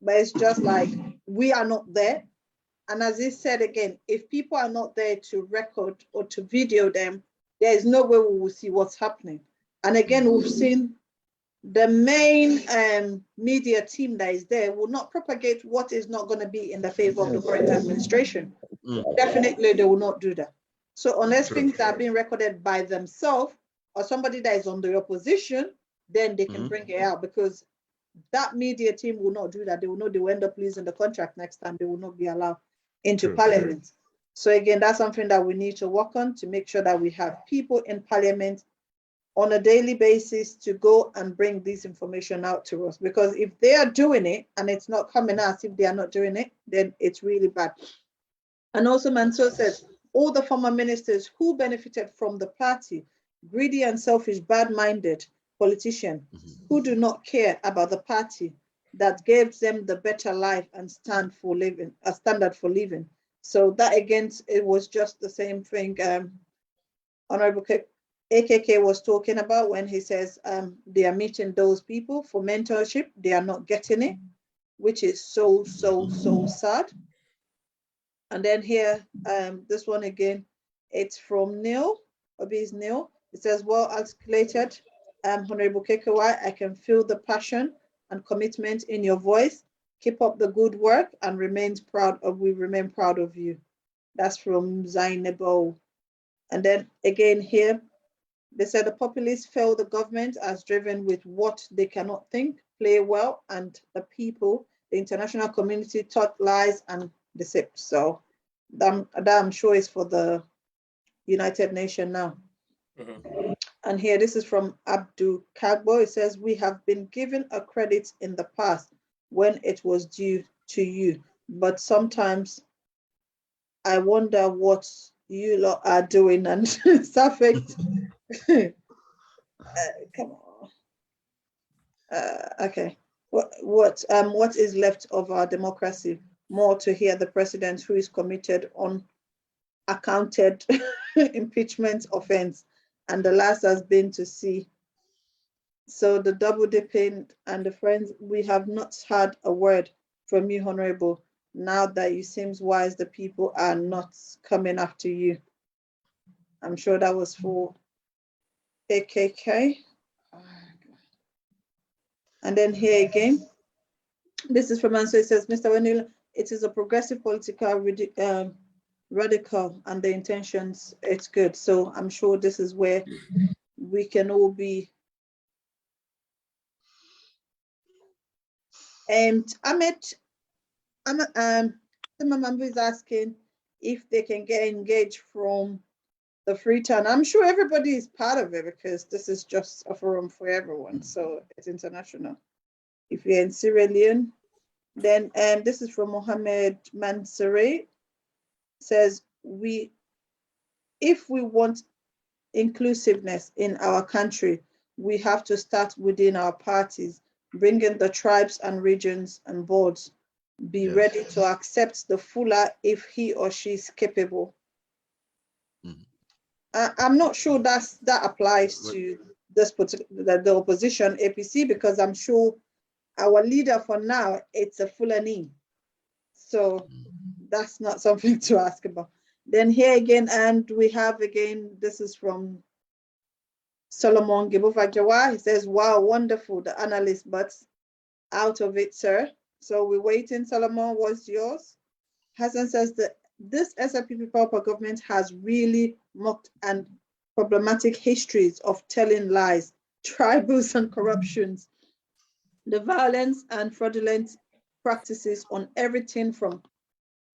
Speaker 3: but it's just like we are not there. And as he said again, if people are not there to record or to video them, there is no way we will see what's happening. And again, we've seen the main media team that is there will not propagate what is not going to be in the favor of the current administration. Definitely, they will not do that. So unless things are being recorded by themselves or somebody that is on the opposition, then they can bring it out, because that media team will not do that. They will know they will end up losing the contract next time. They will not be allowed into parliament. So again, that's something that we need to work on, to make sure that we have people in parliament on a daily basis to go and bring this information out to us. Because if they are doing it and it's not coming out, if they are not doing it, then it's really bad. And also Mansour says, all the former ministers who benefited from the party, greedy and selfish, bad-minded politicians who do not care about the party that gave them the better life and stand for living, a standard for living. So that again, it was just the same thing Honorable AKK was talking about when he says they are meeting those people for mentorship. They are not getting it, which is so sad. And then here, this one again, it's from Neil, Obi's Neil. It says, well articulated, Honorable Kekawai, I can feel the passion and commitment in your voice. Keep up the good work and we remain proud of you. That's from Zainabo. And then again here, they said the populists fail the government as driven with what they cannot think, play well, and the people, the international community taught lies and deceit. So that I'm sure is for the United Nations now. And here, this is from Abdul Kagbo. It says, we have been given a credit in the past when it was due to you, but sometimes I wonder what you lot are doing. And Safek, come on. Okay. What is left of our democracy? More to hear the president who is committed on accounted impeachment offense, and the last has been to see. So the double dipping and the friends, we have not had a word from you, Honorable. Now that you seems wise, the people are not coming after you. I'm sure that was for AKK. And then here again, this is from Answer. It says, Mr. Wenil, it is a progressive political radical and the intentions, it's good. So I'm sure this is where we can all be. And Ahmed Mamambu is asking if they can get engaged from the Freetown. I'm sure everybody is part of it because this is just a forum for everyone. So it's international. If you're in Sierra Leone, then this is from Mohammed Mansouri. Says, if we want inclusiveness in our country, we have to start within our parties, bringing the tribes and regions and boards, be ready to accept the fuller if he or she is capable. I'm not sure that applies to this particular, the opposition APC, because I'm sure our leader for now, it's a Fulani. So that's not something to ask about. Then here again, and we have again, this is from Solomon Gibuvajawa. He says, wow, wonderful, the analyst, but out of it, sir. So we're waiting. Solomon, what's yours? Hassan says that this SRPP Pauper government has really mocked and problematic histories of telling lies, tribals and corruptions, the violence and fraudulent practices on everything from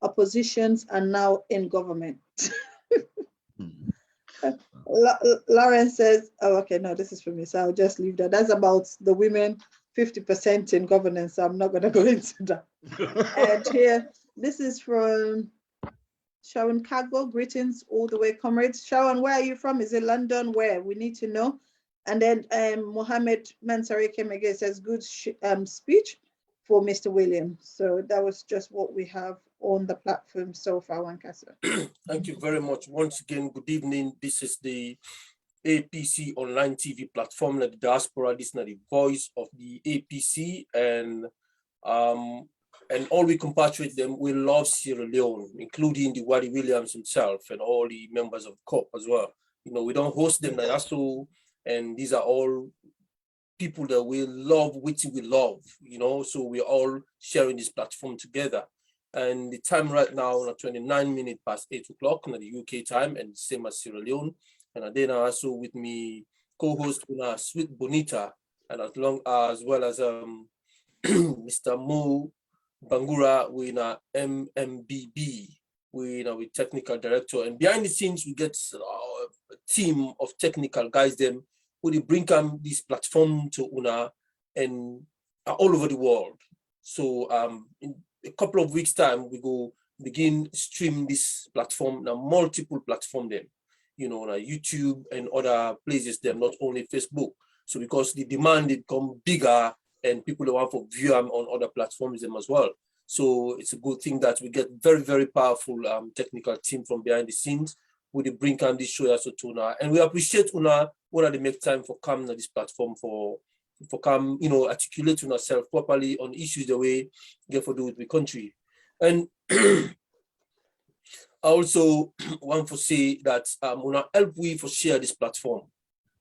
Speaker 3: oppositions and now in government. Lauren says, oh, okay, no, this is for me, so I'll just leave that. That's about the women 50% in governance, so I'm not going to go into that. And here, this is from Sharon Cargo. Greetings all the way, comrades. Sharon, where are you from? Is it London? Where? We need to know. And then Mohammed Mansari came again, says, good speech for Mr. Williams. So that was just what we have on the platform so far, Wankasa.
Speaker 2: Thank you very much. Once again, good evening. This is the APC online TV platform, the diaspora. This is the voice of the APC, and all we compatriot them. We love Sierra Leone, including the Wadi Williams himself and all the members of COP as well. You know, we don't host them, and these are all people that we love, which we love, you know, so we're all sharing this platform together. And the time right now, 29 minutes past 8 o'clock in the UK time, and same as Sierra Leone. And then also with me, co-host Sweet Bonita, and as well as Mr. Mo Bangura, we in our MMBB, we with technical director, and behind the scenes we get a team of technical guys them who bring this platform to Una and all over the world. So in a couple of weeks time we go begin stream this platform now, multiple platform them, you know, on YouTube and other places them, not only Facebook. So because the demand it come bigger and people want to view them on other platforms them as well. So it's a good thing that we get very, very powerful technical team from behind the scenes who they bring on this show as Una. And we appreciate Una when they make time for coming on this platform for come, you know, articulate to ourselves properly on issues the way get for do with the country. And I also want to say that Una help we for share this platform,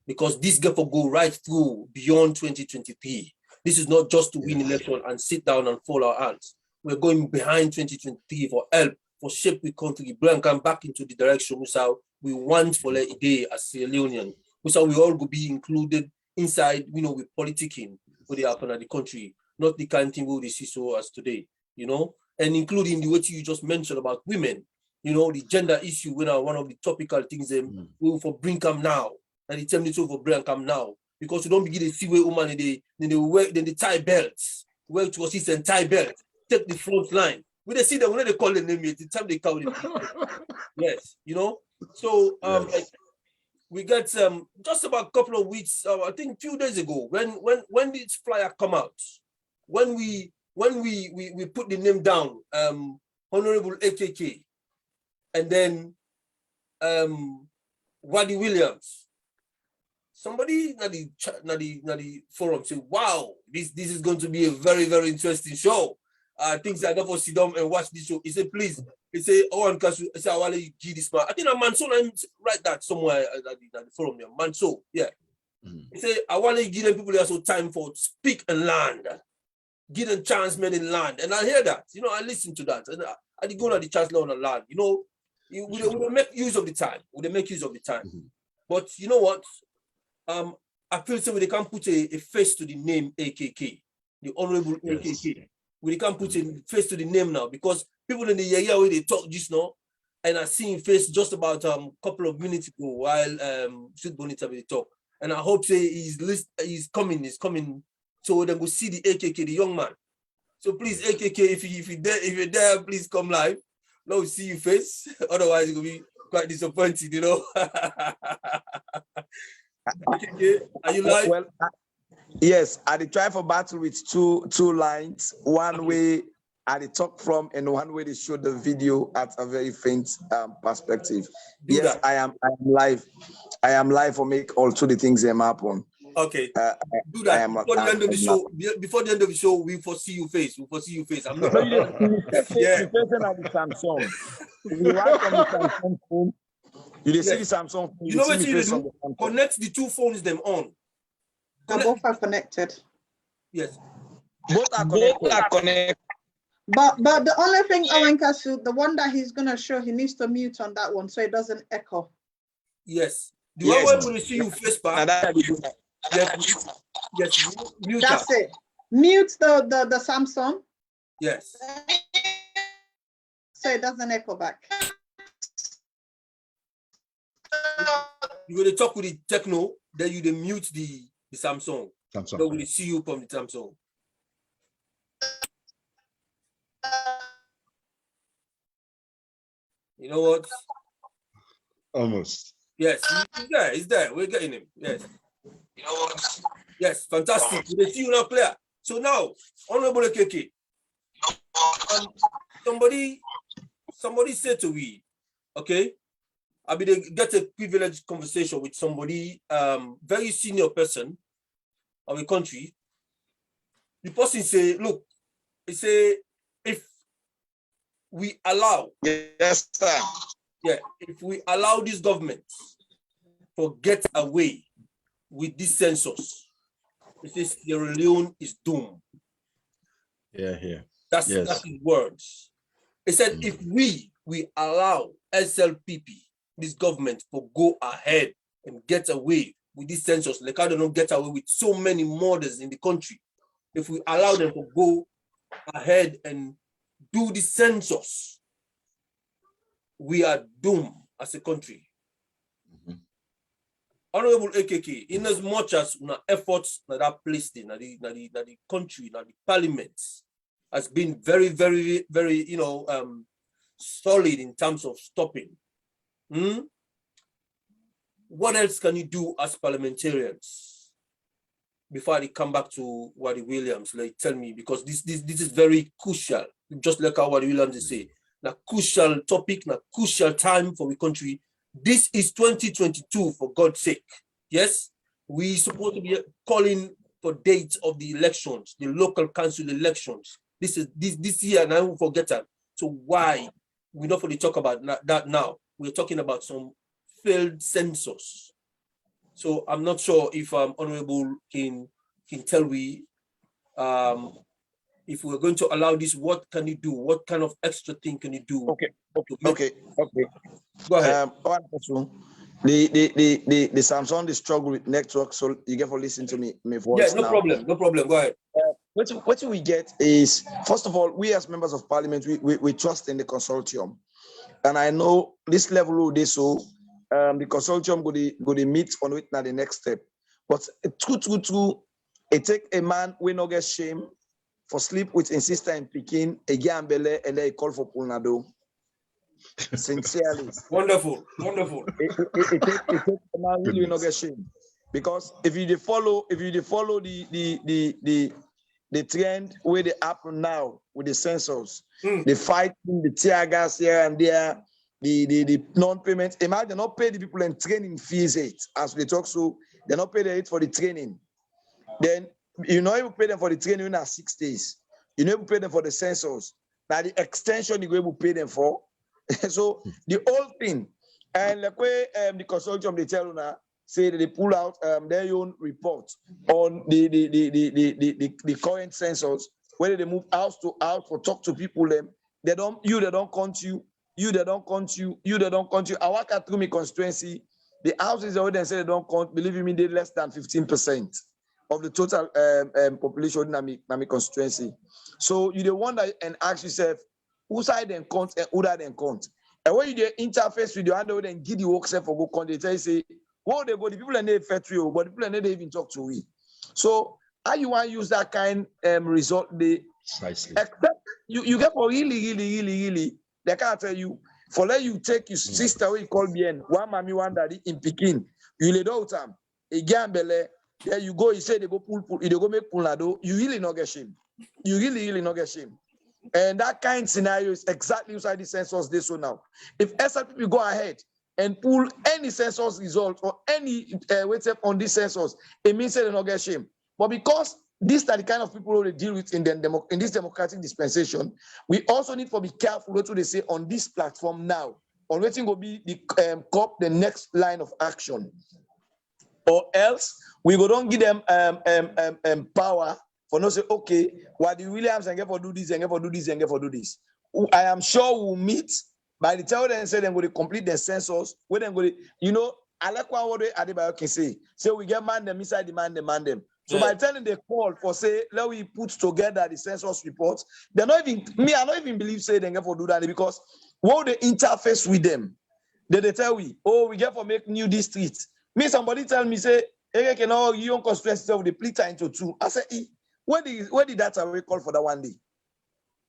Speaker 2: because this get for go right through beyond 2023. This is not just to win election and sit down and fold our hands. We're going behind 2023 for help, for shape the country, bring come back into the direction we want for a day as Sierra Leonean. We all go be included inside, you know, with politicking, what they happen at the country, not the kind of thing we see so as today, you know, and including the way you just mentioned about women, you know, the gender issue, when one of the topical things we will for bring come now, and the time for bring come now, because you don't begin to see where women they tie belts, work to assist and tie belts, take the front line. When they see them, when they call the name, the time they call it. Yes, you know. So like we got just about a couple of weeks, I think a few days ago, when this flyer come out, when we put the name down, Honorable AKK, and then Wadi Williams, somebody na the forum say, wow, this is going to be a very, very interesting show. Things I never sit down and watch this show. He said, please. He said, oh, and Kasu, I say, I want to give this man. I think a Manso write that somewhere at the forum there. Manso, yeah. He said, I want to give them people also time for speak and land. Give them chance, men in land. And I hear that. You know, I listen to that. And I go to the chance now on the land. You know, we will make use of the time. We make use of the time. But you know what? I feel so they can't put a face to the name AKK, the Honorable AKK. We can't put a face to the name now, because people in the area where they talk just now, and I see him face just about a couple of minutes ago while Sweet Bonita will talk. And I hope say he's coming. So then go see the AKK, the young man. So please, AKK, if you're there, please come live. Now we see your face. Otherwise, it's gonna be quite disappointing, you know. AKK, are you live?
Speaker 4: Well, yes, I did try for battle with two lines. One way I did talk from, and one way they showed the video at a very faint perspective. Yes, I am live. I am live for make also the things them happen.
Speaker 2: Okay, do that before the end of the show. Before the end of the show, we foresee your face. I'm not.
Speaker 4: Yeah. Samsung. You watch on the Samsung phone. You see the Samsung phone.
Speaker 2: You know what you do? Connect the two phones them on.
Speaker 3: Both are connected.
Speaker 2: Yes.
Speaker 4: Both are connected.
Speaker 3: But the only thing, Owen Kasu, the one that he's gonna show, he needs to mute on that one so it doesn't echo.
Speaker 2: Yes. The one where we see you face back. Yes. Mute.
Speaker 3: That's it. Mute the Samsung.
Speaker 2: Yes.
Speaker 3: So it doesn't echo back.
Speaker 2: You're gonna talk with the techno, then you mute the Samsung. Then we'll see you from the Samsung. You know what?
Speaker 5: Almost.
Speaker 2: Yes, he's there. We're getting him. Yes. You know what? Yes, fantastic. We see you now clear. So now, Honorable KK, somebody said to me, okay, I mean, they get a privileged conversation with somebody, very senior person of the country. The person say, look, he say, if we allow,
Speaker 4: yes, sir.
Speaker 2: Yeah, if we allow this government to get away with this census, He says Sierra Leone is doomed.
Speaker 5: Yeah.
Speaker 2: That's his words. He said, if we allow SLPP, this government, to go ahead and get away with this census, like how they don't get away with so many murders in the country. If we allow them to go ahead and do the census, we are doomed as a country. Honorable AKK, in as much as efforts that are placed in the country, the parliament has been very, very, very, solid in terms of stopping. What else can you do as parliamentarians before they come back to Wadi Williams? Like, tell me, because this is very crucial. Just like how Wadi Williams say, a crucial topic, a crucial time for the country. This is 2022, for God's sake. Yes, we supposed to be calling for dates of the elections, the local council elections. This year, and I won't forget that. So why we don't fully talk about that now? We're talking about some failed census. So I'm not sure if Honorable can tell me if we're going to allow this, what can you do? What kind of extra thing can you do?
Speaker 4: Okay.
Speaker 2: Go ahead.
Speaker 4: The Samsung, they struggle with network, so you get to listen to me voice.
Speaker 2: Yeah, no problem. Go ahead.
Speaker 4: What we get is, first of all, we as members of parliament, we trust in the consortium. And I know this level of this, so the consortium go to meet on it now the next step. But true, it take a man we no get shame for sleep with his sister in Pekin, a gambele, and they call for Pulnado. Sincerely.
Speaker 2: Wonderful.
Speaker 4: It take a man really no get shame. Because if you follow the trend where they happen now with the census, the fighting, the tear gas here and there, the non-payment. Imagine they not pay the people in training fees as they talk, so they not pay the rate for the training. Then you pay them for the training in 6 days. You pay them for the census. Now the extension you go pay them for. So the whole thing, and like way the consortium they tell you now, say that they pull out their own report on the current census, whether they move house to house or talk to people, they don't count you. I work at through my constituency. The houses already say they don't count. Believe me, they less than 15% of the total population in my constituency. So you wonder and ask yourself, who side then count and who that then count? And when you interface with your hand and give the work for go count, they tell you say, well, they go, the people are not fair to you, but the people are not even talk to we. So how you want to use that kind result? Except you get for really, they can't tell you, for let you take your sister who you call bien, one mommy, one daddy in Pekin, you lay out time, a gambele, there you go, you say they go pull, they go make pullado, you really not get shame. You really not get shame. And that kind of scenario is exactly inside the census this so now. If SLPP go ahead and pull any census result or any weight on this census, it means they don't get shame. But because these are the kind of people who they deal with in this democratic dispensation, we also need to be careful what they say on this platform now. On waiting will be the next line of action. Or else we go don't give them power for no say, okay, Wadi Williams and get for do this and get for do this and get for do this. I am sure we'll meet by the time they say they're going to complete the census, when they're going to, I like what Adebayo can say. Say we get man them inside demand them. So by telling they call for say, let we put together the census report, they're not even I don't even believe say they get for do that because what they interface with them, they tell we, oh, we get for make new districts. Me, somebody tell me, say, hey, can all you constituency of the split into two. I say, where did that away call for that one day?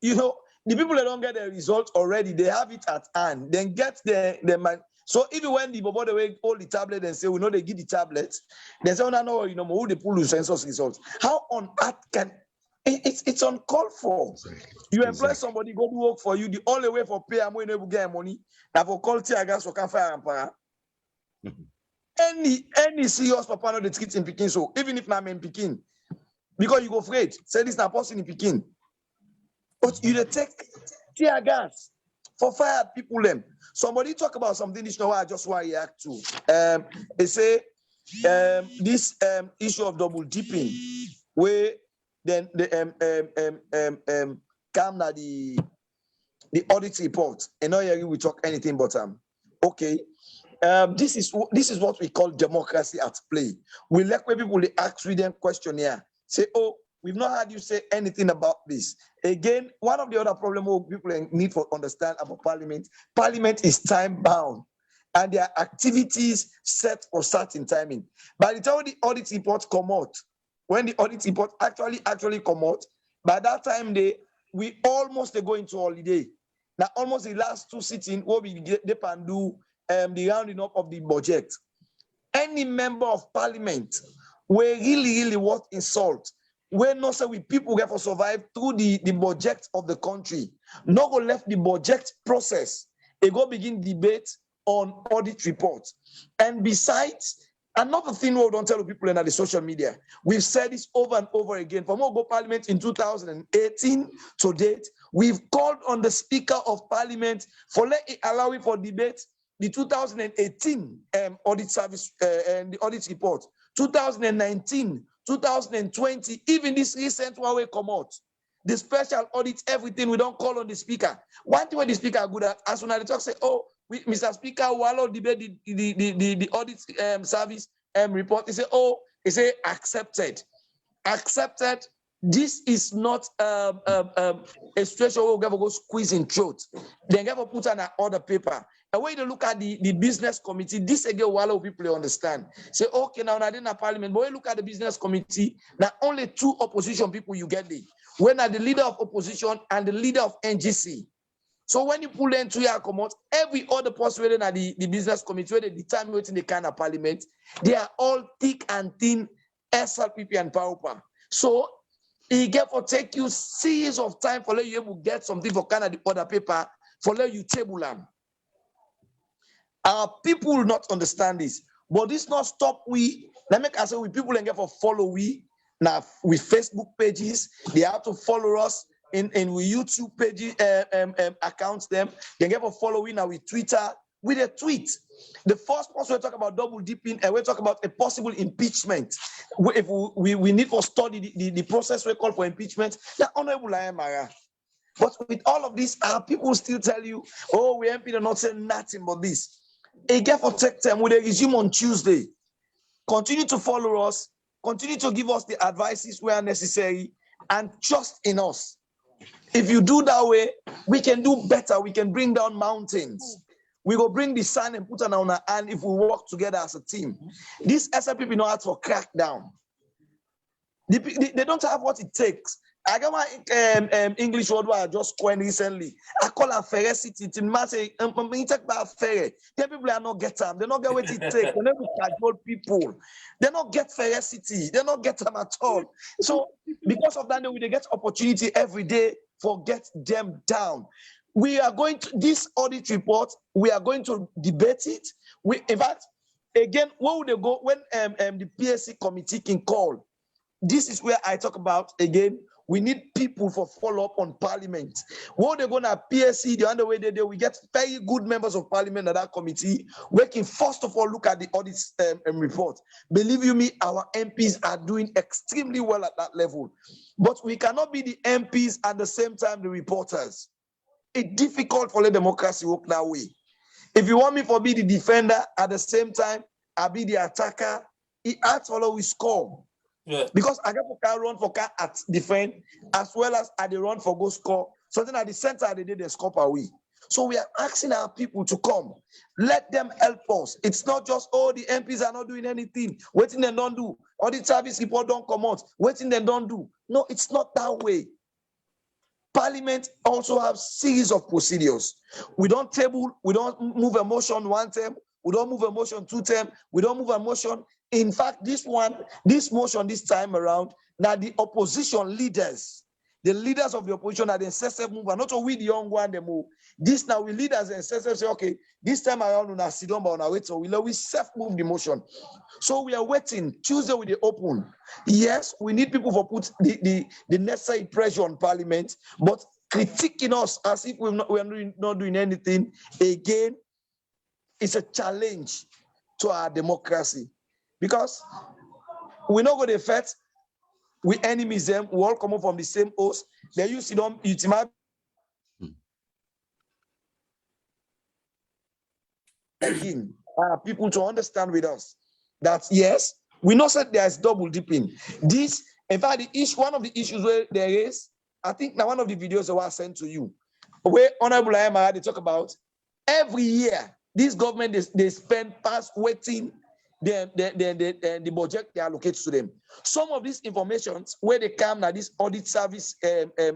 Speaker 4: The people that don't get the result already, they have it at hand. Then get the man. So even when the bobo they hold the tablet and say, we know they give the tablet, they say, oh, no, who they pull the census results. How on earth can it's uncalled for? You employ somebody, go to work for you, the only way for pay and when you get money, that for quality against for can fire and para. Any serious papa no the treat in Pekin, so even if I'm in Pekin, because you go afraid, say this not person in Pekin. But you take tear gas for fire people them. Somebody talk about something this now I just want to react to. They say this issue of double dipping, where then the come na the audit report, and now we talk anything but okay. This is what we call democracy at play. We let people ask with them questionnaire, say, oh, we've not heard you say anything about this. Again, one of the other problems people need to understand about Parliament is time bound, and their activities set for certain timing. By the time the audit report come out, when the audit report actually come out, by that time we almost go into holiday. Now almost the last two sitting where we get and do the rounding up of the budget. Any member of Parliament were really worth insult, where not say we people get for survive through the budget of the country, not go left the budget process, they go begin debate on audit reports. And besides, another thing we don't tell people in the social media, we've said this over and over again. From our Parliament in 2018 to date, we've called on the Speaker of Parliament for allowing for debate the 2018 audit service and the audit report, 2019, 2020, even this recent one will come out. The special audit, everything, we don't call on the Speaker. One thing where the Speaker are good at, as soon as they talk, say, oh, Mr. Speaker, we allow debate the audit service report. They say, oh, they say accepted. Accepted. This is not a situation where we going to go squeeze in throat. They going to put on an order paper. And when you look at the business committee, this again, a lot of people understand. Say, okay, now I didn't have Parliament, but when you look at the business committee, now only two opposition people you get there. When are the leader of opposition and the leader of NGC. So when you pull in 2 years come out, every other person within the business committee, where they determine what's in the kind of Parliament, they are all thick and thin SLPP and PAUPA. So it get for take you series of time for let you able to get something for kind of the other paper for let you table them. Our people will not understand this, but this not stop we. Let me say we people and get for follow we now with Facebook pages. They have to follow us in with YouTube pages accounts them. They get for following now with Twitter with a tweet. The first person we talk about double dipping and we talk about a possible impeachment. If we need to study the process we call for impeachment, the honorable Mara. But with all of this, our people still tell you, oh, we MP are not saying nothing but this. Again, for take time, we resume on Tuesday. Continue to follow us, continue to give us the advices where necessary, and trust in us. If you do that way, we can do better. We can bring down mountains. We will bring the sun and put it on our hand if we work together as a team. These SLPP know how to crack down. They don't have what it takes. I got my English word I just coined recently. I call it ferocity. It's massive. You talk about ferret. The people are not get them. They don't get what it takes. They don't control people. They don't get ferocity. They don't get them at all. So because of that, they get opportunity every day for get them down. We are going to this audit report. We are going to debate it. In fact, again, where would they go when the PSC committee can call? This is where I talk about again. We need people for follow-up on Parliament. What they're going to PSC, the other way they do, we get very good members of Parliament at that committee. We can first of all look at the audit report. Believe you me, our MPs are doing extremely well at that level. But we cannot be the MPs at the same time the reporters. It's difficult for the democracy work that way. If you want me to be the defender at the same time, I'll be the attacker. It has to always score. Yeah. Because I get for car run for car at defend as well as at the run for go score. Something at the center of the day they score away. So we are asking our people to come. Let them help us. It's not just, oh, the MPs are not doing anything. Waiting they don't do. Or the service report don't come out. Waiting they don't do. No, it's not that way. Parliament also have series of procedures. We don't table, we don't move a motion one term, we don't move a motion two term, we don't move a motion. In fact, this motion this time around, now the opposition leaders, the leaders of the opposition are the incessant move, and not we the young one they move. This now we leaders and incessant say, okay, this time around we sit down, but wait, so we self move the motion. So we are waiting. Tuesday we the open. Yes, we need people for put the necessary pressure on Parliament, but critiquing us as if we are not doing anything again, it's a challenge to our democracy. because we not go to fight. We enemies them. We all come from the same host. They use it on ultimate. Begging people to understand with us that yes, we know that there's double dipping. This, in fact, one of the issues where there is, I think now one of the videos that was sent to you, where Honorable Ayama they talk about every year this government they spend past waiting the budget they allocate to them. Some of these informations where they come now this audit service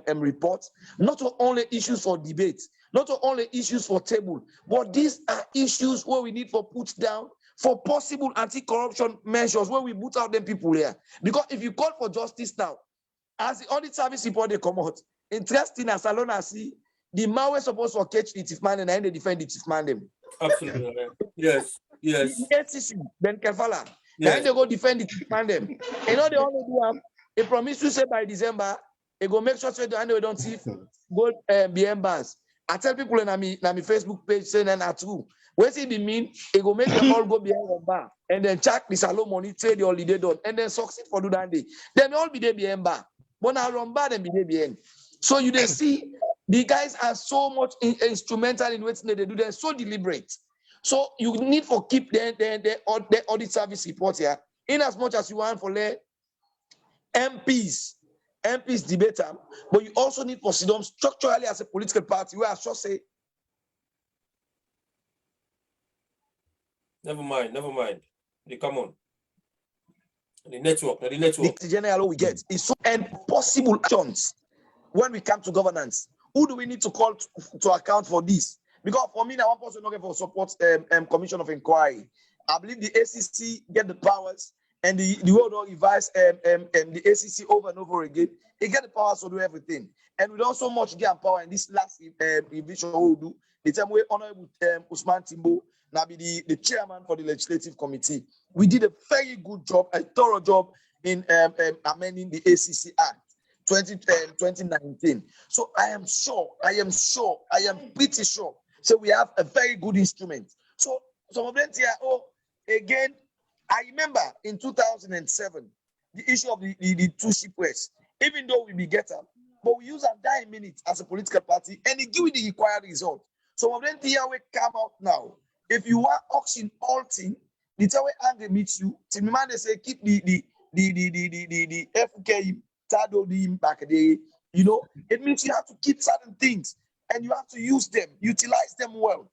Speaker 4: reports, not only issues for debate, not only issues for table, but these are issues where we need for put down for possible anti-corruption measures where we put out them people here. Because if you call for justice now, as the audit service report they come out, interesting as alone as see the man was supposed to catch the thief man and then they defend the thief man them.
Speaker 2: Absolutely. Yes. Yes.
Speaker 4: The ACC, Ben Kefala,
Speaker 2: Yes.
Speaker 4: then they go defend the thief man them. You know they only do they promise to say by December, they go make sure that they don't thief go be embarrassed. I tell people in my Facebook page saying that true. What it mean? It go make them all go behind the bar and then check the salon money, trade the holiday done, and then succeed for do that day. Then all be there behind bar. But now run bar and be there behind. So you they see the guys are so much instrumental in what they do. They're so deliberate. So you need for keep the audit service report here. In as much as you want for the MPs debate them, but you also need for sit-down structurally as a political party where I should say.
Speaker 2: Never mind. They come on. The network.
Speaker 4: The general we get is so impossible actions when we come to governance. Who do we need to call to account for this? Because for me, now one person not for support commission of inquiry. I believe the ACC get the powers and the world will revise the ACC over and over again. They get the powers to do everything. And we don't so much get power in this last revision we do. The time we Honorable Usman Timbo now be the chairman for the legislative committee. We did a very good job, a thorough job in amending the ACC Act 2019. So I am pretty sure. So we have a very good instrument. So some of them here, again, I remember in 2007, the issue of the two shipwrecks, even though we be getter, but we use a 9 minutes as a political party and it give you the required result. Some of them here will come out now. If you want auction halting, the time we angry meets you, till the man they say keep the FK Tado back there, you know, it means you have to keep certain things and you have to use them, utilize them well.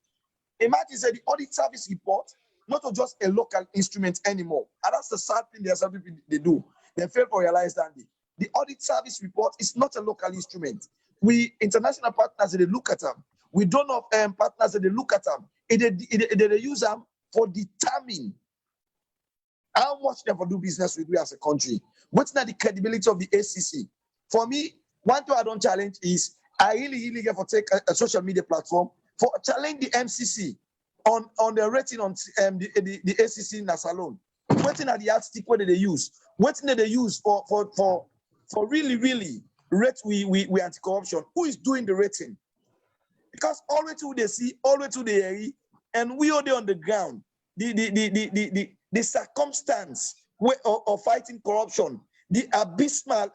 Speaker 4: Imagine say the audit service report, not just a local instrument anymore. And that's the sad thing there's some people they do. They fail to realize that the audit service report is not a local instrument. We international partners they look at them. We don't have partners that they look at them. They use them for determining how much they do business with we as a country. What's not the credibility of the ACC? For me, one thing I don't challenge is I really get for take a social media platform for challenge the MCC on the rating on the ACC in Salon. What's not the yardstick where they use? What's not they use for really rate we anti-corruption? Who is doing the rating? Because all the way to they see, all the way to the area, and we are there on the ground. The circumstance of fighting corruption, the abysmal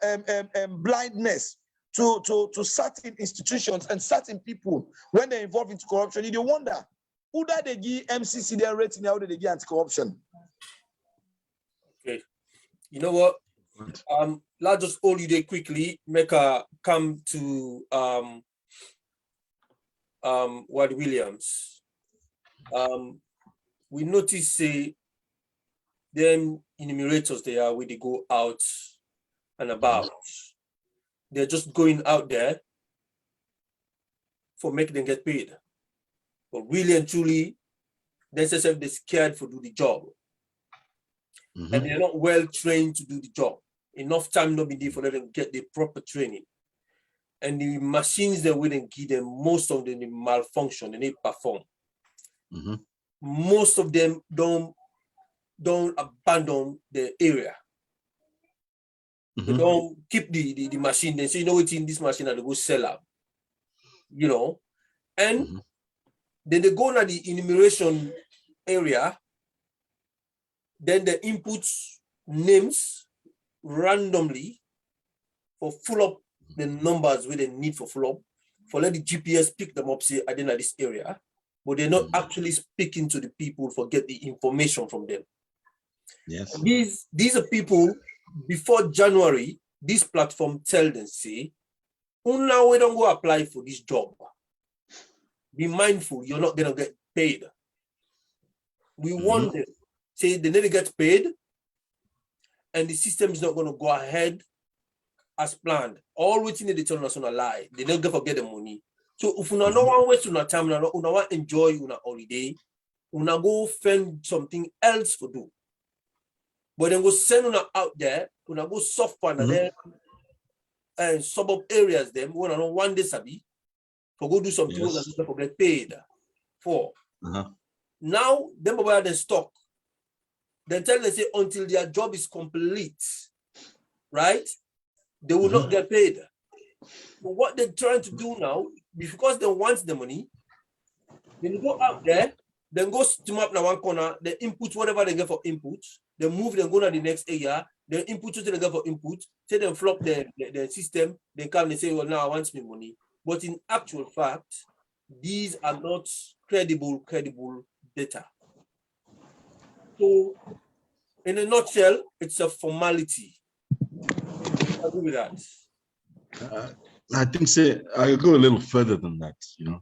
Speaker 4: blindness to certain institutions and certain people when they're involved in corruption, you wonder who that they give MCC their rating, how do they give anti-corruption?
Speaker 2: Okay, you know what? Let's just hold you there quickly. Make a come to Ward Williams. We notice say them enumerators they are where they go out and about. They're just going out there for making them get paid. But really and truly, they're scared for do the job. And they're not well trained to do the job. Enough time not be there for them to get the proper training. And the machines that wouldn't give them, most of them malfunction, they need perform. Most of them don't abandon the area. They don't keep the machine. They say, you know what's in this machine and they go sell out. You know, and then they go to the enumeration area. then the inputs names randomly for full up the numbers where they need for full up, for let the GPS pick them up, say, I didn't know this area, but they're not actually speaking to the people for get the information from them.
Speaker 5: Yes.
Speaker 2: These are people, before January, this platform tell them, say, now we don't go apply for this job. Be mindful, you're not gonna get paid. We want them, say they need to get paid, and the system is not gonna go ahead as planned. All waiting in the tell us on a lie. They don't forget the money. So if you don't want to waste your time, you don't want to enjoy your holiday, you go find something else to do. But then go send you out there, you go soft for another and suburb areas them. We don't want this sabi for go do something that for get paid for. Now them buy the stock. Then tell them say until their job is complete, right? They will not get paid. But what they're trying to do now, because they want the money, they go out there, then go steam up in one corner, they input whatever they get for input, they move, they go to the next area, they input what they get for input, say they flop the system, they come and say, well, now I want me money. But in actual fact, these are not credible data. So, in a nutshell, it's a formality. I agree with that.
Speaker 5: I think I'll go a little further than that,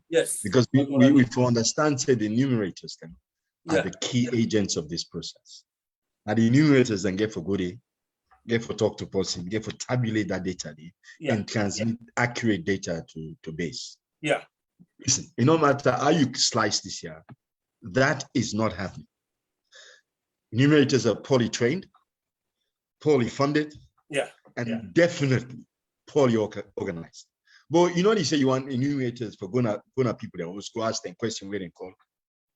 Speaker 2: Yes.
Speaker 5: because we understand say the enumerators then are the key agents of this process. And the enumerators then get for good, get for talk to person, get for tabulate that data and transmit accurate data to base.
Speaker 2: Yeah.
Speaker 5: Listen, no matter how you slice this here, that is not happening. Enumerators are poorly trained, poorly funded, and definitely poorly organized. But they say you want enumerators for going people that always go ask them question where they call.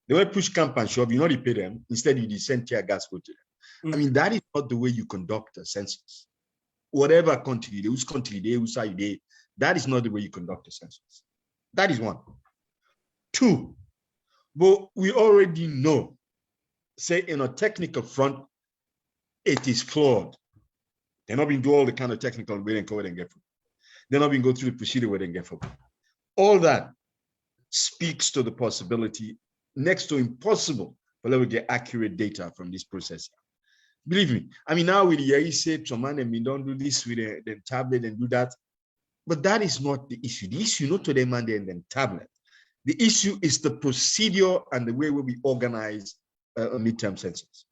Speaker 5: They will push camp and shove, they pay them. Instead, you send tear gas go to them. I mean, that is not the way you conduct a census. Whatever country, whose country they, whose side they, that is not the way you conduct a census. That is one. Two, but we already know, say in a technical front, it is flawed. They're not been do all the kind of technical way and code and get from. They're not been go through the procedure where they get from. All that speaks to the possibility, next to impossible, for them to get accurate data from this process. Believe me, I mean, now with the AISAP, some man and we don't do this with the tablet and do that. But that is not the issue. The issue not to them and then tablet. The issue is the procedure and the way we organize a midterm census.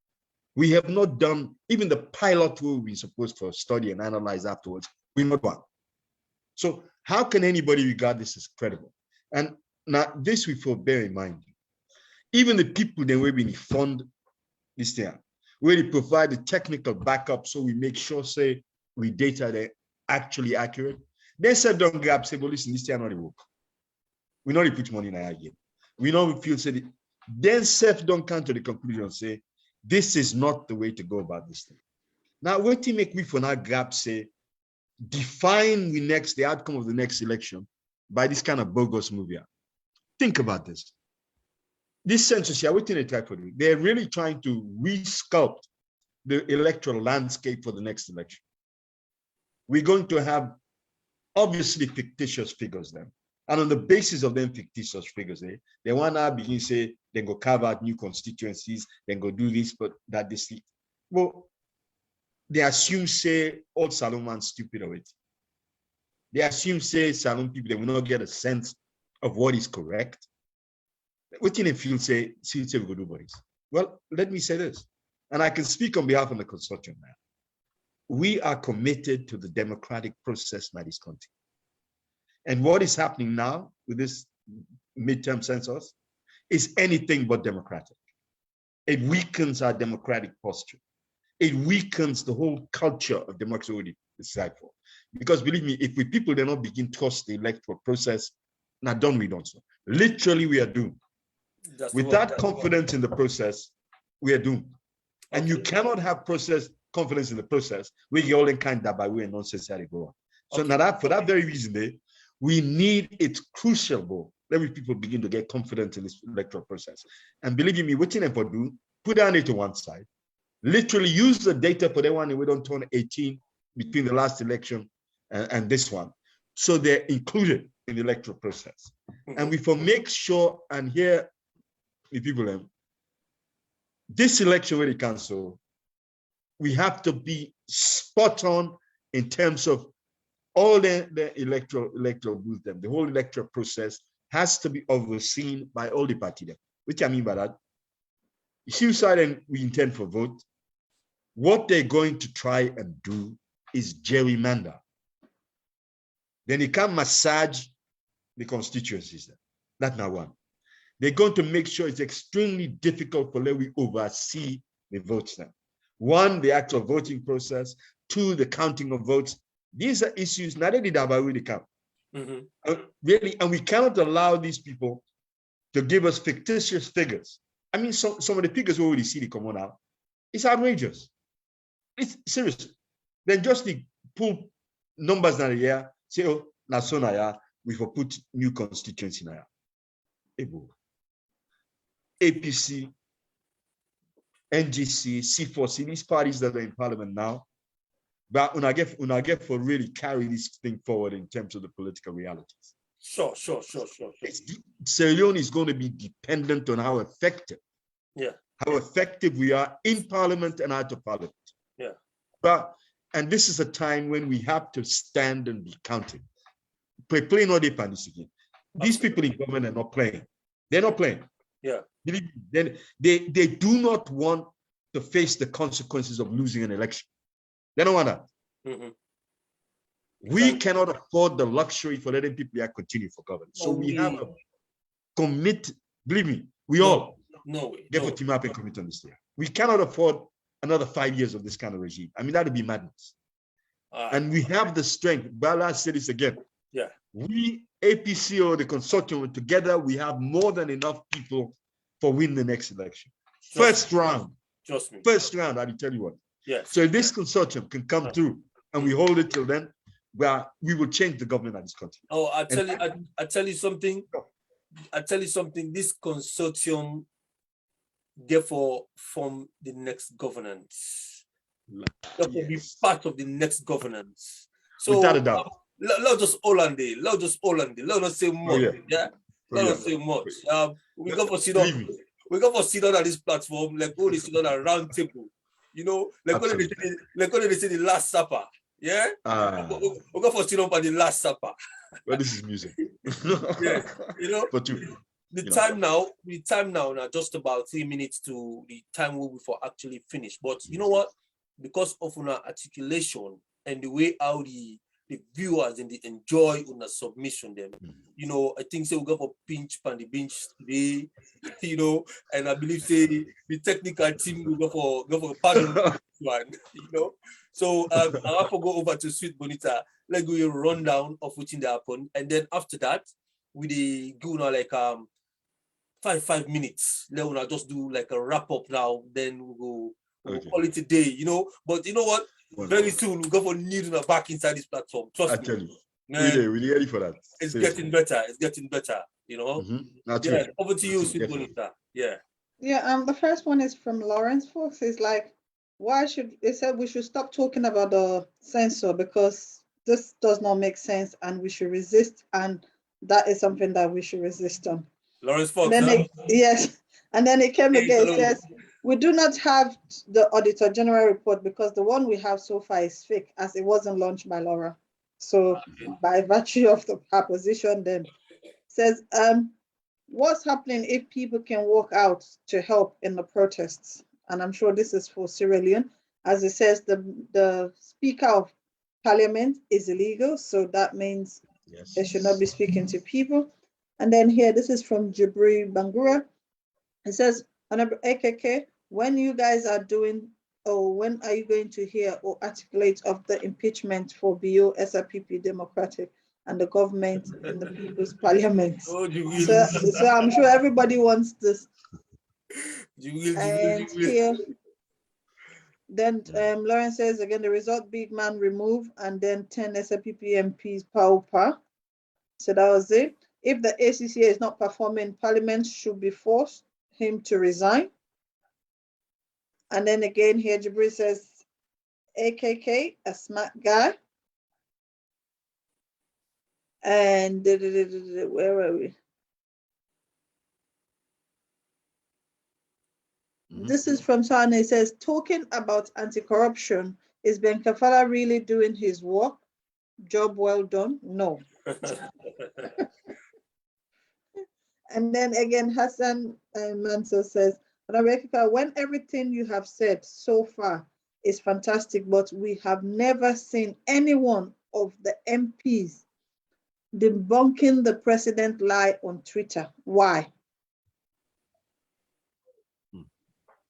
Speaker 5: We have not done even the pilot we we're supposed to study and analyze afterwards. We're not one. So how can anybody regard this as credible? And now this we for bear in mind. Even the people that we've been fund this year, where they provide the technical backup so we make sure, say, we data that actually accurate. They said don't grab, say, but listen, this year not the work. We know they put money in our game. We know we feel say then self don't come to the conclusion, say, this is not the way to go about this thing. Now, what to make me for now grab, say, define the outcome of the next election by this kind of bogus movie. Think about this. This census here, what they try to do? They're really trying to resculpt the electoral landscape for the next election. We're going to have obviously fictitious figures then. And on the basis of them fictitious figures, they want to begin say, they go carve out new constituencies, then go do this, but that this. Well, they assume, say, all Salomon stupid already. They assume, say, Salon people, they will not get a sense of what is correct. What in a field say we go do bodies? Well, let me say this, and I can speak on behalf of the consortium now. We are committed to the democratic process in this country. And what is happening now with this midterm census is anything but democratic. It weakens our democratic posture. It weakens the whole culture of democracy we decide for. Because believe me, if we people do not begin to trust the electoral process, not done, we don't so. Literally, we are doomed. Without confidence in the process, we are doomed. And you cannot have confidence in the process where you all kind that by way and nonsense go on. So now that for that very reason, we need, it's crucial, let people begin to get confidence in this electoral process. And believe me, what you never do, put down it to one side. literally use the data for the one who don't turn 18 between the last election and this one. So they're included in the electoral process. And we for make sure, and here the people, this election with the council, we have to be spot on in terms of all the electoral booth, the whole electoral process has to be overseen by all the party them. Which I mean by that, suicide and we intend for vote, what they're going to try and do is gerrymander. Then they can massage the constituencies. That's not one. They're going to make sure it's extremely difficult for them to oversee the votes now. One, the actual voting process. Two, the counting of votes. These are issues not only that really count. Really, and we cannot allow these people to give us fictitious figures. I mean, some of the figures we already see they come on out. It's outrageous. It's serious. Then just the pull numbers in the year, say, oh, Nasonaya, we will put new constituency in Ebo. APC, NGC, C4C, these parties that are in parliament now, but when I get for really carry this thing forward in terms of the political realities.
Speaker 2: Sure.
Speaker 5: Sierra Leone is going to be dependent on how effective we are in parliament and out of parliament. And this is a time when we have to stand and be counted. Play no dependence again. These people in government are not playing. They're not playing. Then they do not want to face the consequences of losing an election. They don't want that. We cannot afford the luxury for letting people here continue for government. So we have to commit, believe me, we all get for team up and commit on this year. We cannot afford another 5 years of this kind of regime. I mean, that would be madness. And we have the strength. Bala said this again. We, APC or the consortium together, we have more than enough people for win the next election. First round, I will tell you what. So if this consortium can come through and we hold it till then, well, we will change the government of this country.
Speaker 2: Oh, I tell you something. This consortium, therefore, form the next governance. That will be part of the next governance. So
Speaker 5: without a doubt.
Speaker 2: Let us all on day. Let us say more. Let us say much. We go for sit on. We go for sit on at this platform. Like go to sit on a round table. You know, like when they say the Last Supper. Yeah. We go for sit on at the Last Supper.
Speaker 5: Well, this is music.
Speaker 2: You know.
Speaker 5: But you.
Speaker 2: The time now, just about 3 minutes to the time we for actually finish. But you know what? Because of our articulation and the way how the viewers and they enjoy on the submission them, you know, I think so we go for pinch on the bench today, you know, and I believe say the technical team will go for panel one, you know. So I have to go over to Sweet Bonita, like we rundown of what happened, and then after that, we do now like 5 minutes. Then we'll just do like a wrap up now. Then we'll call it a day, you know. But you know what? Very soon we'll go for need back inside this platform. Trust me. I tell you. Man, we're ready for that. It's getting better. It's getting better, you know. Over to you, Sweet Bonita.
Speaker 3: The first one is from Lawrence Fox. It's like, they said we should stop talking about the censor because this does not make sense and we should resist, and that is something that we should resist on.
Speaker 2: Lawrence Fox.
Speaker 3: And then and then it came again. It says, we do not have the Auditor General report because the one we have so far is fake, as it wasn't launched by Laura. So by virtue of her position, then says, what's happening if people can walk out to help in the protests? And I'm sure this is for Sierra Leone. As it says, the Speaker of Parliament is illegal, so that means they should not be speaking to people. And then here, this is from Jibri Bangura. It says, Honorable AKK, when you guys are doing, or when are you going to hear or articulate of the impeachment for BO, SRPP, Democratic, and the government and the People's Parliament? So I'm sure everybody wants this. And here, then Lawrence says, again, the result, big man remove, and then 10 SRPP MPs power. So that was it. If the ACCA is not performing, Parliament should be forced him to resign. And then again here, Jibril says, AKK, a smart guy. And where are we? This is from Sana. It says, talking about anti-corruption, is Ben Kafala really doing his work? Job well done? No. And then again, Hassan Mansour says, when everything you have said so far is fantastic, but we have never seen any one of the MPs debunking the president lie on Twitter. Why?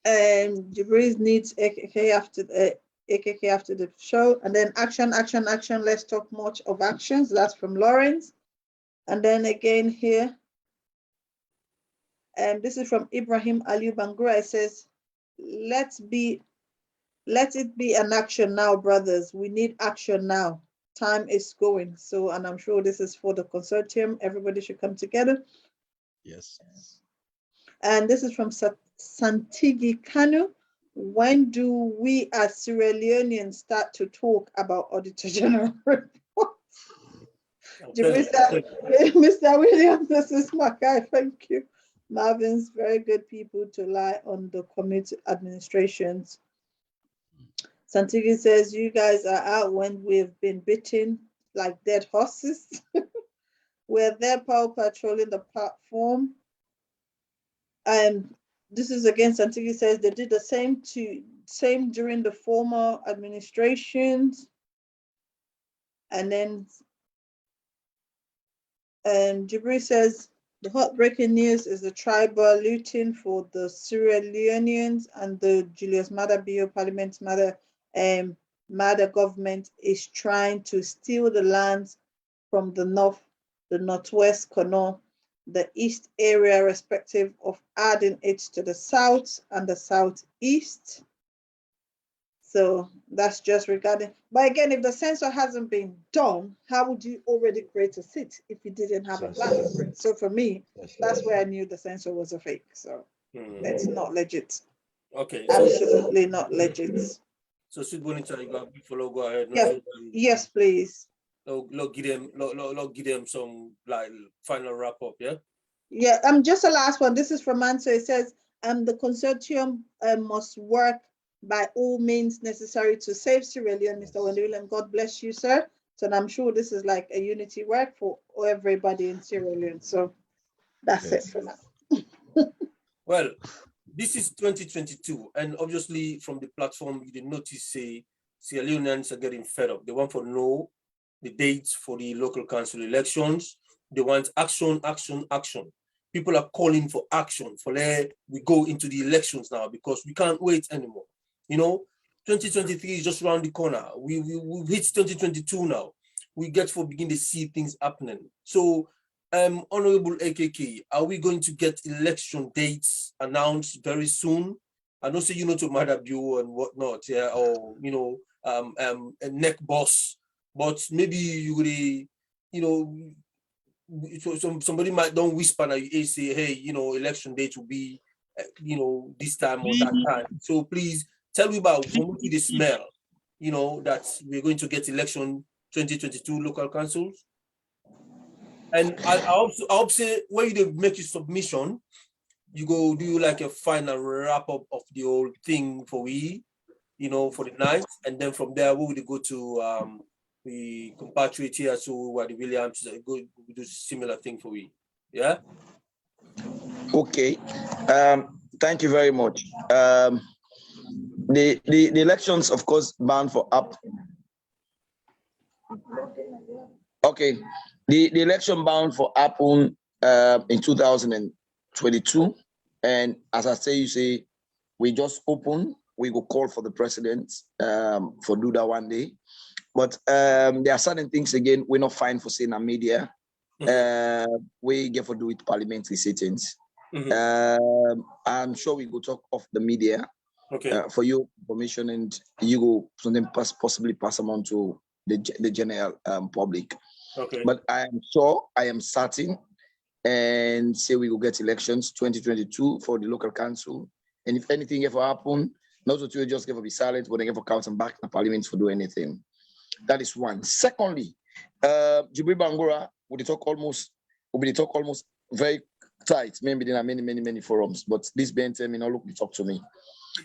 Speaker 3: Jibril needs AKK after the show, and then action. Let's talk much of actions. That's from Lawrence. And then again here, and this is from Ibrahim Ali Bangura. It says, let it be an action now, brothers. We need action now. Time is going. So, and I'm sure this is for the consortium. Everybody should come together.
Speaker 5: Yes.
Speaker 3: And this is from Santigi Kanu. When do we as Sierra Leoneans start to talk about Auditor General reports? Mr. Williams, this is my guy. Thank you. Marvin's very good people to lie on the community administrations. Santigi says, you guys are out when we've been bitten like dead horses. We're there, Paul, patrolling the platform. And this is again, Santigi says they did the same during the former administrations. And then Jibril says the heartbreaking news is the tribal looting for the Sierra Leoneans and the Julius Maada Bio Parliament Maada government is trying to steal the lands from the north, the northwest corner, the east area, respective of adding it to the south and the southeast. So that's just regarding, but again, if the censor hasn't been done, how would you already create a seat if you didn't have a plan for it? So for me, that's where I knew the censor was a fake. So it's not legit.
Speaker 2: Okay.
Speaker 3: Absolutely not legit.
Speaker 2: So Sweet Bonita, you got follow, go ahead.
Speaker 3: Yeah. Yes, please.
Speaker 2: Give them some like final wrap up, yeah?
Speaker 3: Yeah, just the last one. This is from Manso. It says the consortium must work by all means necessary to save Sierra Leone. Mr. Wendy William, God bless you, sir. So I'm sure this is like a unity work for everybody in Sierra Leone. So that's it for now.
Speaker 2: Well, this is 2022, and obviously from the platform, you did notice Sierra Leoneans are getting fed up. They want to know the dates for the local council elections. They want action. People are calling for action. We go into the elections now because we can't wait anymore. You know, 2023 is just around the corner. We've hit 2022 now. We get to begin to see things happening. So, Honorable AKK, are we going to get election dates announced very soon? I know say to Maada Bio and whatnot, yeah, or a neck boss, but maybe you would, somebody might don't whisper that you say, hey, election date will be, this time or that time. So please tell me about what the smell, that we're going to get election 2022 local councils. And I hope say when you make your submission, you go do like a final wrap up of the whole thing for for the night, and then from there we will go to the compatriot here, so the Williams go do similar thing for we. Yeah.
Speaker 4: Okay. Thank you very much. The elections, of course, bound for up. Okay. The election bound for happen in 2022, and as I say, you say we just open. We will call for the president for do that one day, but there are certain things again we're not fine for saying in media. We get for do it parliamentary sittings. I'm sure we go talk off the media.
Speaker 2: Okay.
Speaker 4: For your information, and you go something possibly pass them on to the general public.
Speaker 2: Okay.
Speaker 4: But I am sure, I am certain, and say we will get elections 2022 for the local council. And if anything ever happen, Not to you just give be silent, but they give for council back in parliament for do anything. That is one. Secondly, Jibril Bangura will talk almost very tight, maybe there are many forums, but this Ben tell me not look to talk to me.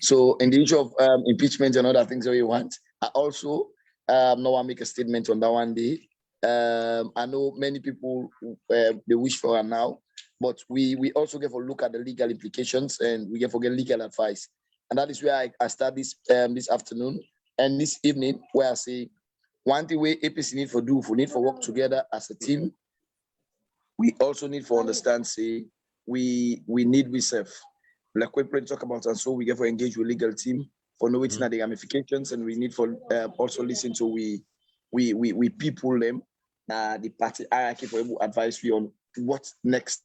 Speaker 4: So in the issue of impeachment and other things that you want, I also now I make a statement on that one day. I know many people they wish for her now, but we also get a look at the legal implications and we get for get legal advice. And that is where I start this this afternoon and this evening, where I say one thing we APC need for do, we need for work together as a team. We also need for understand, say, we need reserve. Like we talk about, and so we get for engage with legal team for knowing the ramifications, and we need for also listen to we people them the party hierarchy for able advice we on what next.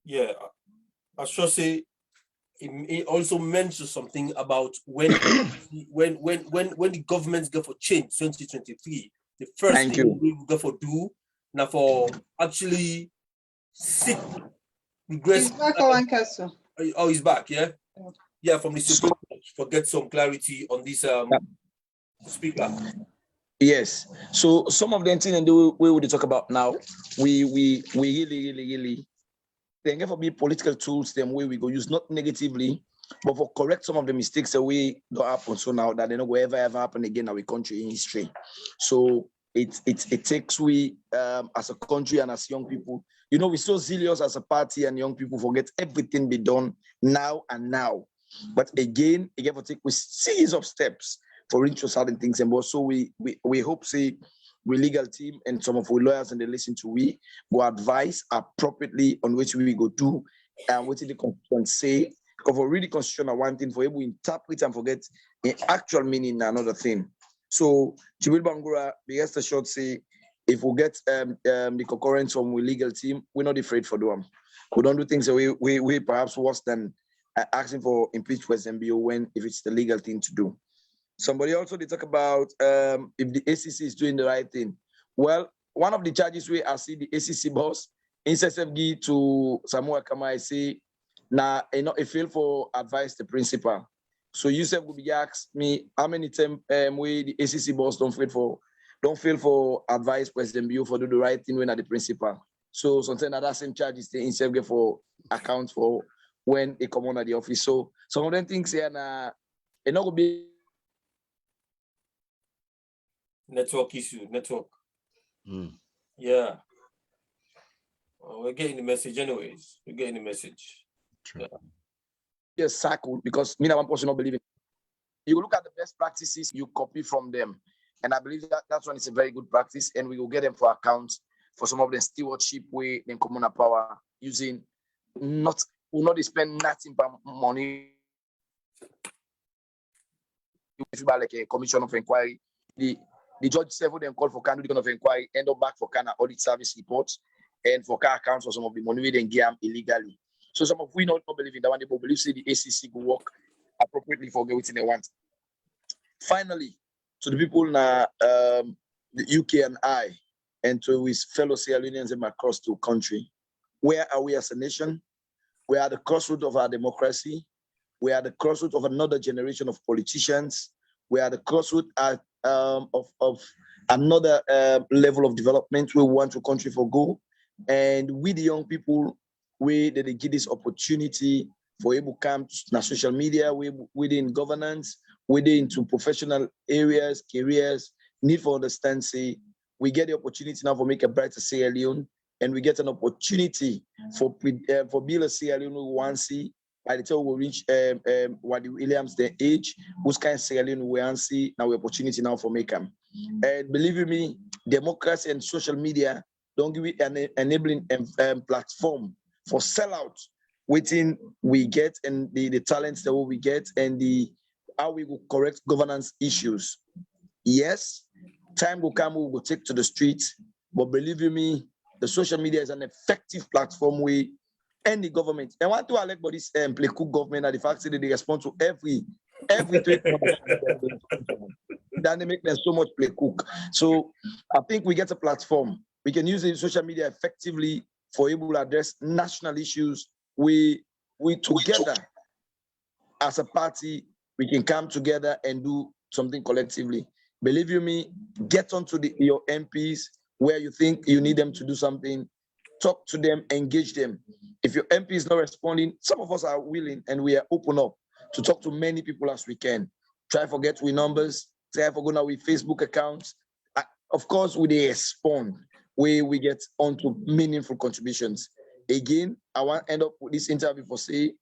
Speaker 2: Yeah, I should say it also mentions something about when the governments go for change 2023. The first
Speaker 4: Thank
Speaker 2: thing
Speaker 4: you.
Speaker 2: we go for do now for actually seek regress.
Speaker 3: He's back on Castle.
Speaker 2: Oh, he's back, yeah?
Speaker 3: Yeah.
Speaker 2: Yeah, from the Supreme Court for get some clarity on this speaker.
Speaker 4: Yes. So some of the things and the way we talk about now, we really they can for be political tools, them way we go use not negatively, but for correct some of the mistakes that we don't happen. So now that they don't ever happen again in our country in history. So it takes we as a country and as young people, you know, we're so zealous as a party and young people forget everything be done now and now. But again, for take with series of steps for reach certain things. And also we hope say we legal team and some of our lawyers and they listen to we will advise appropriately on which we go do and what the constitution say. Because for really constitution are one thing, for able to interpret and forget the actual meaning another thing. So Jibril Bangura, the rest assured say if we get the concurrence from we legal team, we're not afraid for them. We don't do things that we perhaps worse than asking for impeached President BO when if it's the legal thing to do. Somebody also they talk about if the ACC is doing the right thing. Well, one of the charges we I see the ACC boss NCSFG to Samuel Kamai say now it fail for advice the principal. So Yusuf will be asked me how many times we the ACC boss don't fail for advice President BO for do the right thing when at the principal. So sometimes that same charges the NCSF get for account for when they come on at the office. So some of them things here now it not gonna be
Speaker 2: Network issue, network. Yeah. We're getting the message anyways. We're getting the message.
Speaker 5: True.
Speaker 2: Yeah.
Speaker 4: just circle because me and one person not believe it. You look at the best practices, you copy from them. And I believe that's one is a very good practice, and we will get them for accounts for some of the stewardship way in common power using will not spend nothing but money. If you buy like a commission of inquiry, the judge several them call for candidate of inquiry, end up back for kind of audit service reports and for car accounts for some of the money we then give illegally. So some of we not believe in that one, they believe say the ACC will work appropriately for everything they want. Finally, to the people now, the UK and I, and to his fellow Sierra Leoneans across the country, where are we as a nation? We are the crossroads of our democracy. We are the crossroads of another generation of politicians. We are the crossroads of another level of development we want to country for go. And we, the young people, we they give this opportunity for able to come to social media, within governance, within into professional areas, careers, need for understand, say, we get the opportunity now for make a brighter Sierra Leone, and we get an opportunity for build a Sierra Leone we want to see by the time we reach Wadi Williams, the age, whose kind of Sierra Leone we want to see now, opportunity now for make them. And believe me, democracy and social media don't give it an enabling platform for sellout waiting we get and the talents that we get and the how we will correct governance issues. Yes, time will come, we will take to the streets, but believe you me, the social media is an effective platform where any government, and one thing I like about this play cook government and the fact that they respond to every tweet. Then they make them so much play cook. So I think we get a platform. We can use the social media effectively for able to address national issues, we together as a party, we can come together and do something collectively. Believe you me, get onto your MPs where you think you need them to do something, talk to them, engage them. If your MP is not responding, some of us are willing and we are open up to talk to many people as we can. Try to get with numbers, try to go now with Facebook accounts. Of course, we respond where we get onto meaningful contributions. Again, I want to end up with this interview for say,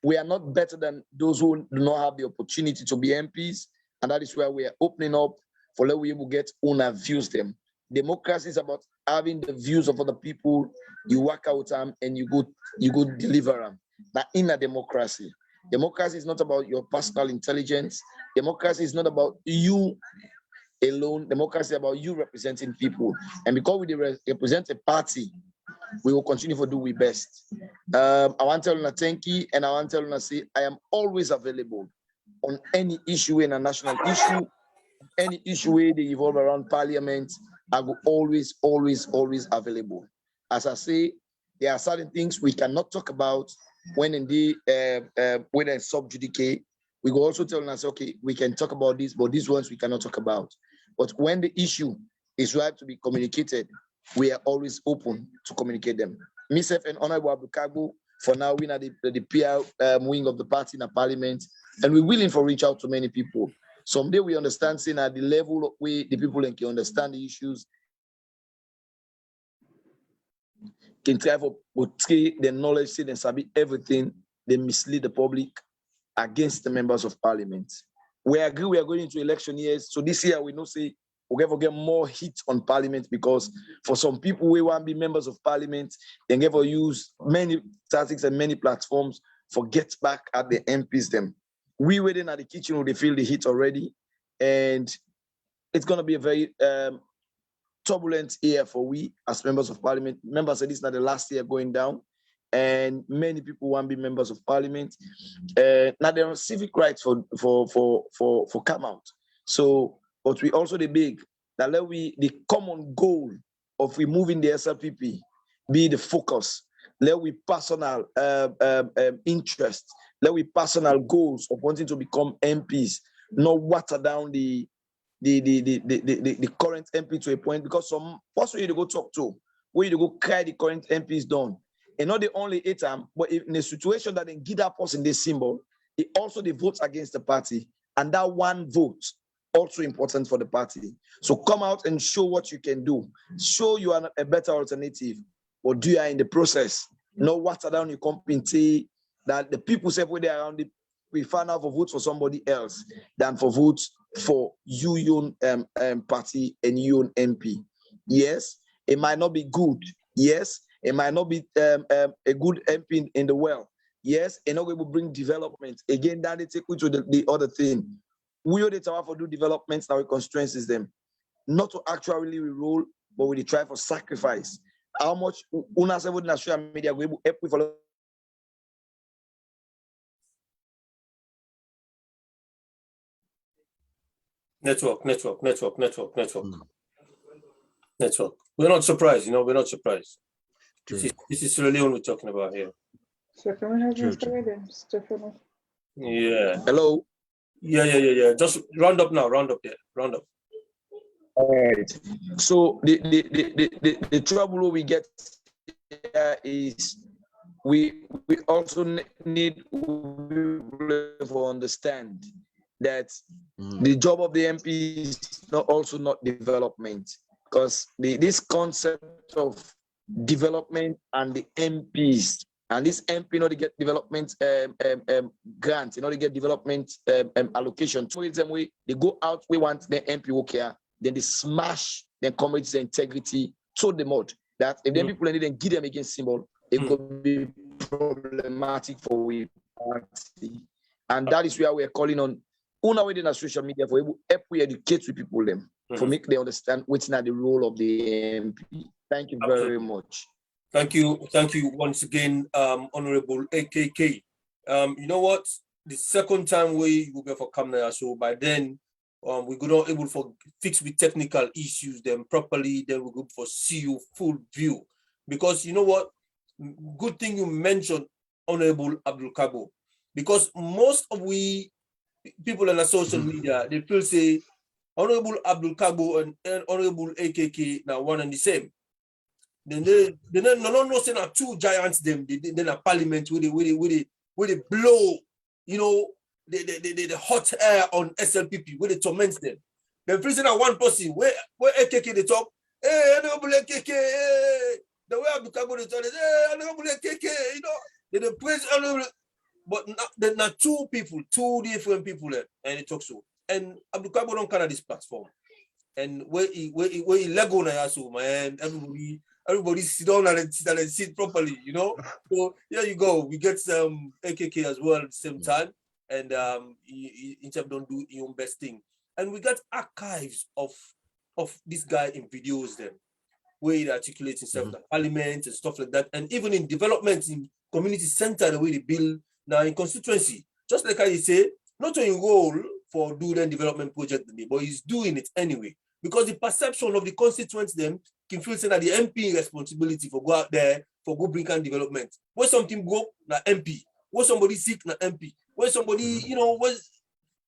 Speaker 4: we are not better than those who do not have the opportunity to be MPs, and that is why we are opening up for let we able get owner views them. Democracy is about having the views of other people. You work out them and you go deliver them. Now, in a democracy is not about your personal intelligence. Democracy is not about you alone. Democracy is about you representing people. And because we represent a party, we will continue to do we best. I want to tell you thank you, and I want to tell you say I am always available on any issue in a national issue, any issue where they evolve around parliament. I will always available. As I say, there are certain things we cannot talk about when in the when it's sub judice. We will also tell us, okay, we can talk about this, but these ones we cannot talk about. But when the issue is right to be communicated, we are always open to communicate them. Myself and Honorable Abdul, for now, we are the PR wing of the party in the parliament, and we're willing to reach out to many people. Someday we understand, saying at the level where the people can understand the issues, can try to portray the knowledge, say and sabi everything, they mislead the public against the members of parliament. We agree we are going into election years, so this year we know say we're going to get more heat on parliament because for some people we want to be members of parliament, they never use many tactics and many platforms for get back at the MPs them. We waiting at the kitchen where they feel the heat already, and it's going to be a very turbulent year for we as members of parliament. Members said this is not the last year going down, and many people want to be members of parliament. Now there are civic rights for come out. So, but we also the big that let we the common goal of removing the SLPP be the focus. Let we personal interest. Let we personal goals of wanting to become MPs, not water down the current MP to a point, because some what's where you go talk to, where you go cry the current MPs down. And not the only item, but in a situation that they give that person this symbol, it also the votes against the party. And that one vote also important for the party. So come out and show what you can do. Show you are a better alternative, or do you are in the process. No water down your company that the people say where they are around it, we find out for votes for somebody else than for votes for your party and your MP. Yes, it might not be good. Yes, it might not be a good MP in the world. Yes, and not able to bring development. Again, that they take you to the other thing. We are the tower for do developments now, we constraints them. Not to actually roll, but we try for sacrifice. How much UNAS in social media we able help with
Speaker 2: Network. We're not surprised, we're not surprised. This is Sierra Leone we're talking about here.
Speaker 3: So can we have Mr. Williams, Stephanie?
Speaker 2: Yeah.
Speaker 4: Hello.
Speaker 2: Yeah. Just round up now. Round up.
Speaker 4: All right. So the trouble we get is we also need to understand that the job of the MP is not development, because this concept of development and the MPs and this MP not to get development grant, to get development allocation. So it's the way they go out, we want the MP work here, then they smash their community's integrity to the mud. That if the people need and give them against symbol, it could be problematic for we party. And that is where we are calling on una within our social media for able help we educate with people them for make they understand what's not the role of the MP. Thank you very much.
Speaker 2: Thank you once again, Honorable AKK. You know what? The second time we will go for camera, so by then we could not able to fix with technical issues them properly. Then we go for see you full view. because you know what? Good thing you mentioned Honorable Abdul Kabo, because most of we people on the social media, they feel say Honorable Abdul Kabo and Honorable AKK now one and the same. Then they no say now two giants them then a parliament with they blow, you know, the hot air on SLPP where they torment them. Then freezing at one person where AKK they talk, hey, Honorable AKK, hey. The way Abdul Kabo they talk is, hey, Honorable AKK, you know, they praise Honorable, but they're not two different people there, and they talk so. And Abdul Kabo don't carry this platform. And where he Lego na yaso, man, everybody sit down and sit properly, you know. So here you go. We get some AKK as well at the same time, and Inchep don't do his own best thing. And we got archives of this guy in videos then, where he articulates himself in parliament and stuff like that, and even in development in community center, the way they build now in constituency, just like I say, not to enroll for doing development project, but he's doing it anyway. Because the perception of the constituents them can feel saying that the MP responsibility for go out there for go bring on development. When something broke, na MP. When somebody sick, na MP. When somebody, you know, was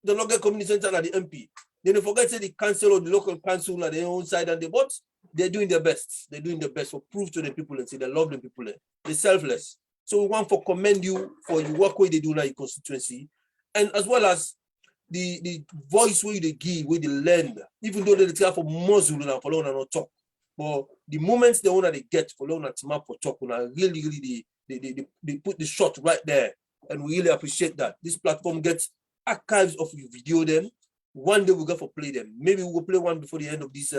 Speaker 2: the local community center, na the MP. Then they forget say the council or the local council at their own side, and but they're doing their best. They're doing their best for prove to the people and say they love the people. They're selfless. So we want to commend you for the work where they do now in constituency, and as well as the voice where they give, where they learn, even though they try for muzzle and for long and not talk. But the moments they want they get for long and for talk, really they put the shot right there. And we really appreciate that. This platform gets archives of your video them. One day we'll go for play them. Maybe we'll play one before the end of this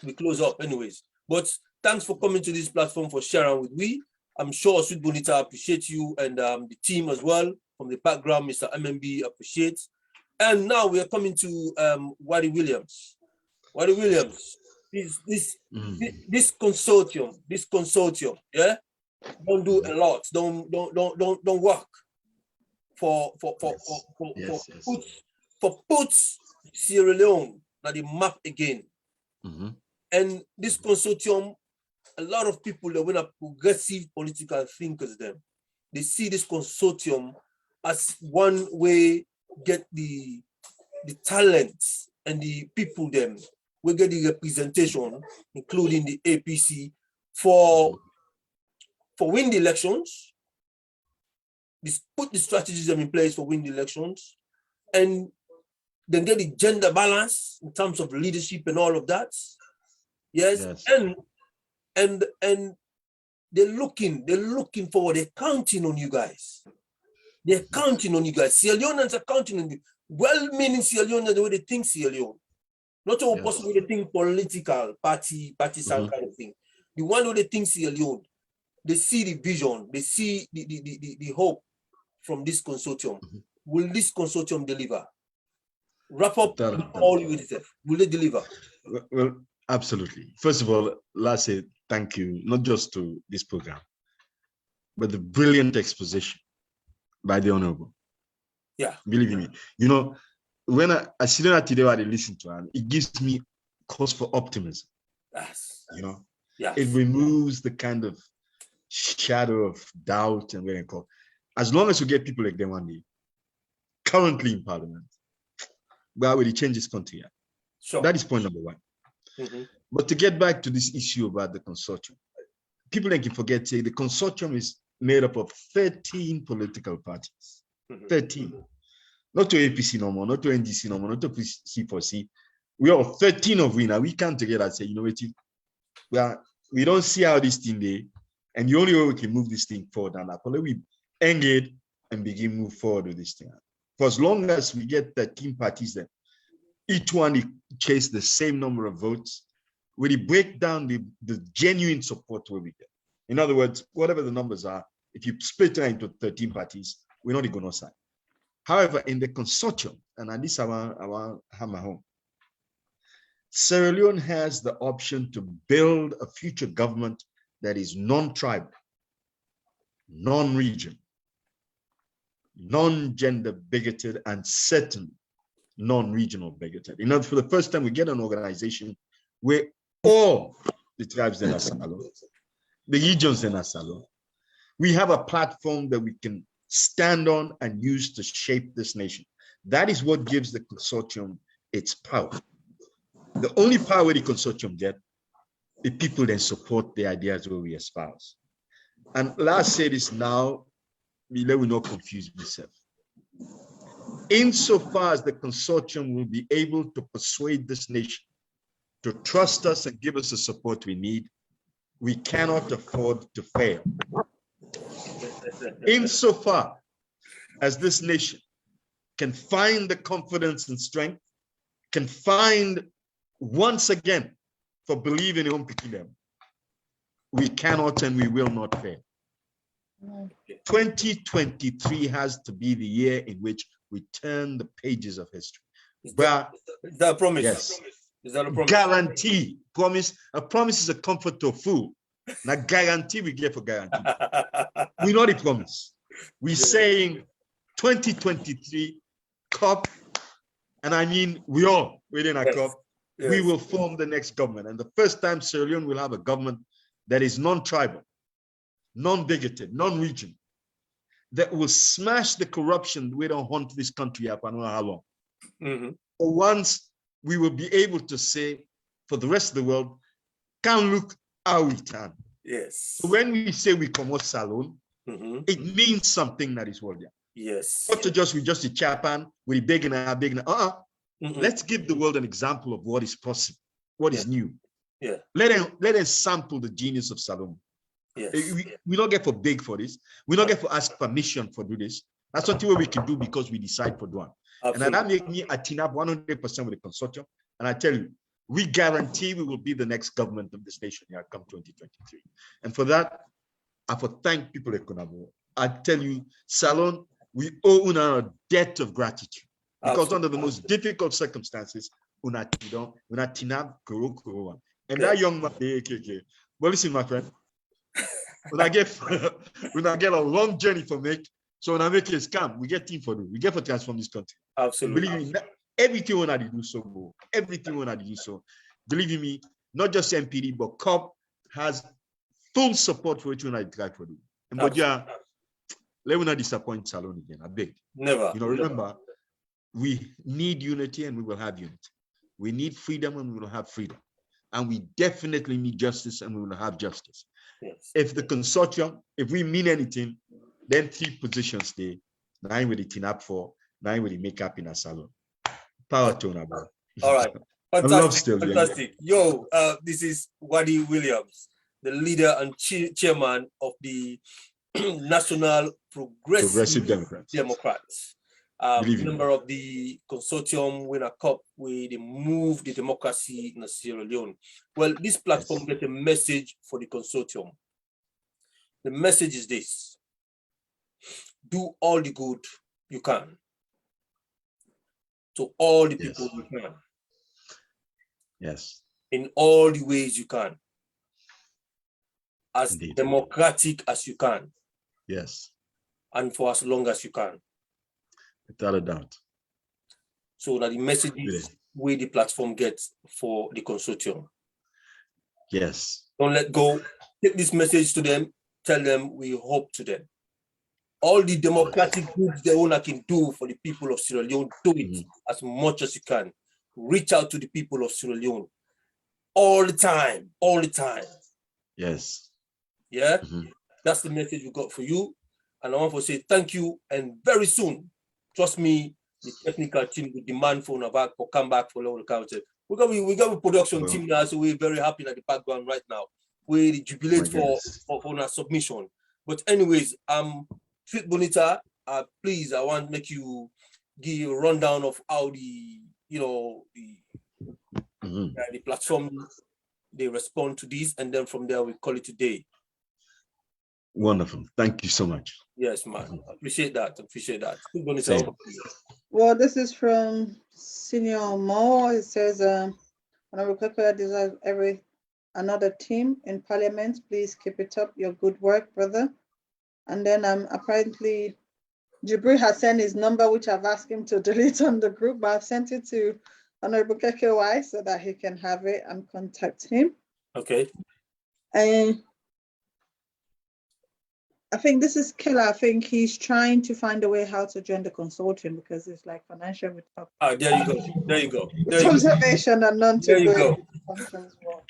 Speaker 2: we close up anyways. But thanks for coming to this platform for sharing with me. I'm sure Sweet Bonita appreciate you and the team as well. From the background, Mr. MMB appreciates. And now we are coming to Wadi Williams. Wadi Williams, this consortium, yeah, don't do a lot. Don't work for put Sierra Leone on the map again. And this consortium, a lot of people that were progressive political thinkers, them they see this consortium as one way get the talents and the people them will get the representation, including the APC, for win the elections. Put the strategies in place for win the elections, and then get the gender balance in terms of leadership and all of that. Yes. And they're looking forward. They're counting on you guys. They're counting on you guys. Sierra Leoneans are counting on you. Well-meaning Sierra Leoneans the way they think Sierra Leone. Not all possible they think political, partisan kind of thing. The one who they think Sierra Leone, they see the vision, they see the hope from this consortium. Will this consortium deliver? Wrap up all with yourself. Will they deliver?
Speaker 5: Well, absolutely. First of all, let's say thank you, not just to this program, but the brilliant exposition by the Honorable.
Speaker 2: Yeah.
Speaker 5: Believe me. You know, when I sit down today and I listen to her, it gives me cause for optimism.
Speaker 2: Yes.
Speaker 5: You know?
Speaker 2: Yes.
Speaker 5: It removes the kind of shadow of doubt and what they call. As long as we get people like them one day, currently in Parliament, where will it change this country?
Speaker 2: Sure.
Speaker 5: That is point number one. But to get back to this issue about the consortium, people can forget, say the consortium is made up of 13 political parties. 13. Not to APC no more, not to NDC no more, not to C4C. We are 13 of we now. We come together and say, you know what, we don't see how this thing there, and the only way we can move this thing forward and up, we engage and begin move forward with this thing. For as long as we get 13 parties there, each one chase the same number of votes, we break down the genuine support where we get. In other words, whatever the numbers are, if you split it into 13 parties, we're not going to side. However, in the consortium, and at this I want hammer home, Sierra Leone has the option to build a future government that is non-tribal, non-region, non-gender bigoted, and certainly non-regional bigoted. In other, for the first time, we get an organization where all the tribes that are siloed, the regions in our salon. We have a platform that we can stand on and use to shape this nation. That is what gives the consortium its power. The only power the consortium get, the people then support the ideas where we espouse. And last say this now, let me not confuse myself. Insofar as the consortium will be able to persuade this nation to trust us and give us the support we need, we cannot afford to fail. Insofar as this nation can find the confidence and strength, can find once again for believing in them, we cannot and we will not fail. 2023 has to be the year in which we turn the pages of history.
Speaker 2: Is that a promise?
Speaker 5: Yes.
Speaker 2: Is that a promise?
Speaker 5: Guarantee. Promise. A promise is a comfort to a fool. Now guarantee we get for guarantee. We know the promise. We're saying 2023 COP, and I mean we all within a COP, we will form the next government. And the first time Sierra Leone will have a government that is non-tribal, non-bigoted, non-regional, that will smash the corruption we don't haunt this country up, I don't know how long. For once, we will be able to say for the rest of the world, can look how we can.
Speaker 2: Yes.
Speaker 5: So when we say we come out salon, it means something that is worthy.
Speaker 2: Yes.
Speaker 5: Not to just a Japan, we big and Let's give the world an example of what is possible, what is new.
Speaker 2: Yeah.
Speaker 5: Let them sample the genius of Salon.
Speaker 2: Yes.
Speaker 5: We don't get for big for this. We don't get for ask permission for do this. That's something what we can do because we decide for doing. And that make me at up 100% with the consortium. And I tell you, we guarantee we will be the next government of this nation here come 2023. And for that, I for thank people at Konabo. I tell you, Salon, we owe a debt of gratitude. Because under the most difficult circumstances, and that young man, well, listen, my friend, when I get a long journey for make, so when I make a scam, we get team for do, we get for transform this country.
Speaker 2: Absolutely.
Speaker 5: Believe me, everything we want to do so, everything we want to do so. Believe me, not just MPD, but COP has full support for what you want to try for do. And but yeah, let me not disappoint Salon again. I beg.
Speaker 2: Never.
Speaker 5: Remember. We need unity and we will have unity. We need freedom and we will have freedom. And we definitely need justice and we will have justice.
Speaker 2: Yes.
Speaker 5: If the consortium, if we mean anything, then 3 positions stay. 9 with the TINAP 4, 9 with the makeup in a salon. Power to Naba.
Speaker 2: All right. Fantastic. Fantastic.
Speaker 5: Yeah.
Speaker 2: Yo, this is Wadi Williams, the leader and chairman of the National Progressive Democrats. Member of the consortium when a COP where they move the democracy in Sierra Leone. Well, this platform gets a message for the consortium. The message is this: do all the good you can to all the people you can.
Speaker 5: Yes.
Speaker 2: In all the ways you can. As democratic as you can.
Speaker 5: Yes.
Speaker 2: And for as long as you can.
Speaker 5: Without a doubt.
Speaker 2: So that the message is where the platform gets for the consortium.
Speaker 5: Yes.
Speaker 2: Don't let go. Take this message to them. Tell them we hope to them. All the democratic groups the owner can do for the people of Sierra Leone, do it as much as you can. Reach out to the people of Sierra Leone all the time, all the time.
Speaker 5: Yes.
Speaker 2: Yeah, that's the message we got for you. And I want to say thank you. And very soon, trust me, the technical team will demand for Navak for come back for local council. We got a production team now, so we're very happy at the background right now. We jubilate for our submission. But anyways, Fit Bonita, please, I want to make you give a rundown of how the the platform they respond to this, and then from there we call it a day.
Speaker 5: Wonderful. Thank you so much.
Speaker 2: Yes, man. Appreciate that. Appreciate that.
Speaker 3: Well, this is from Senior Mo. It says, Honorable Kaka deserves another team in Parliament. Please keep it up. Your good work, brother. And then apparently Jibril has sent his number, which I've asked him to delete on the group, but I've sent it to Honorable KKY so that he can have it and contact him.
Speaker 2: Okay.
Speaker 3: And I think this is killer. I think he's trying to find a way how to join the consortium because it's like financial without
Speaker 2: There you go. There you go. There you go.
Speaker 3: conservation and none
Speaker 2: There
Speaker 3: to
Speaker 2: you
Speaker 3: go
Speaker 2: go.
Speaker 3: functions well.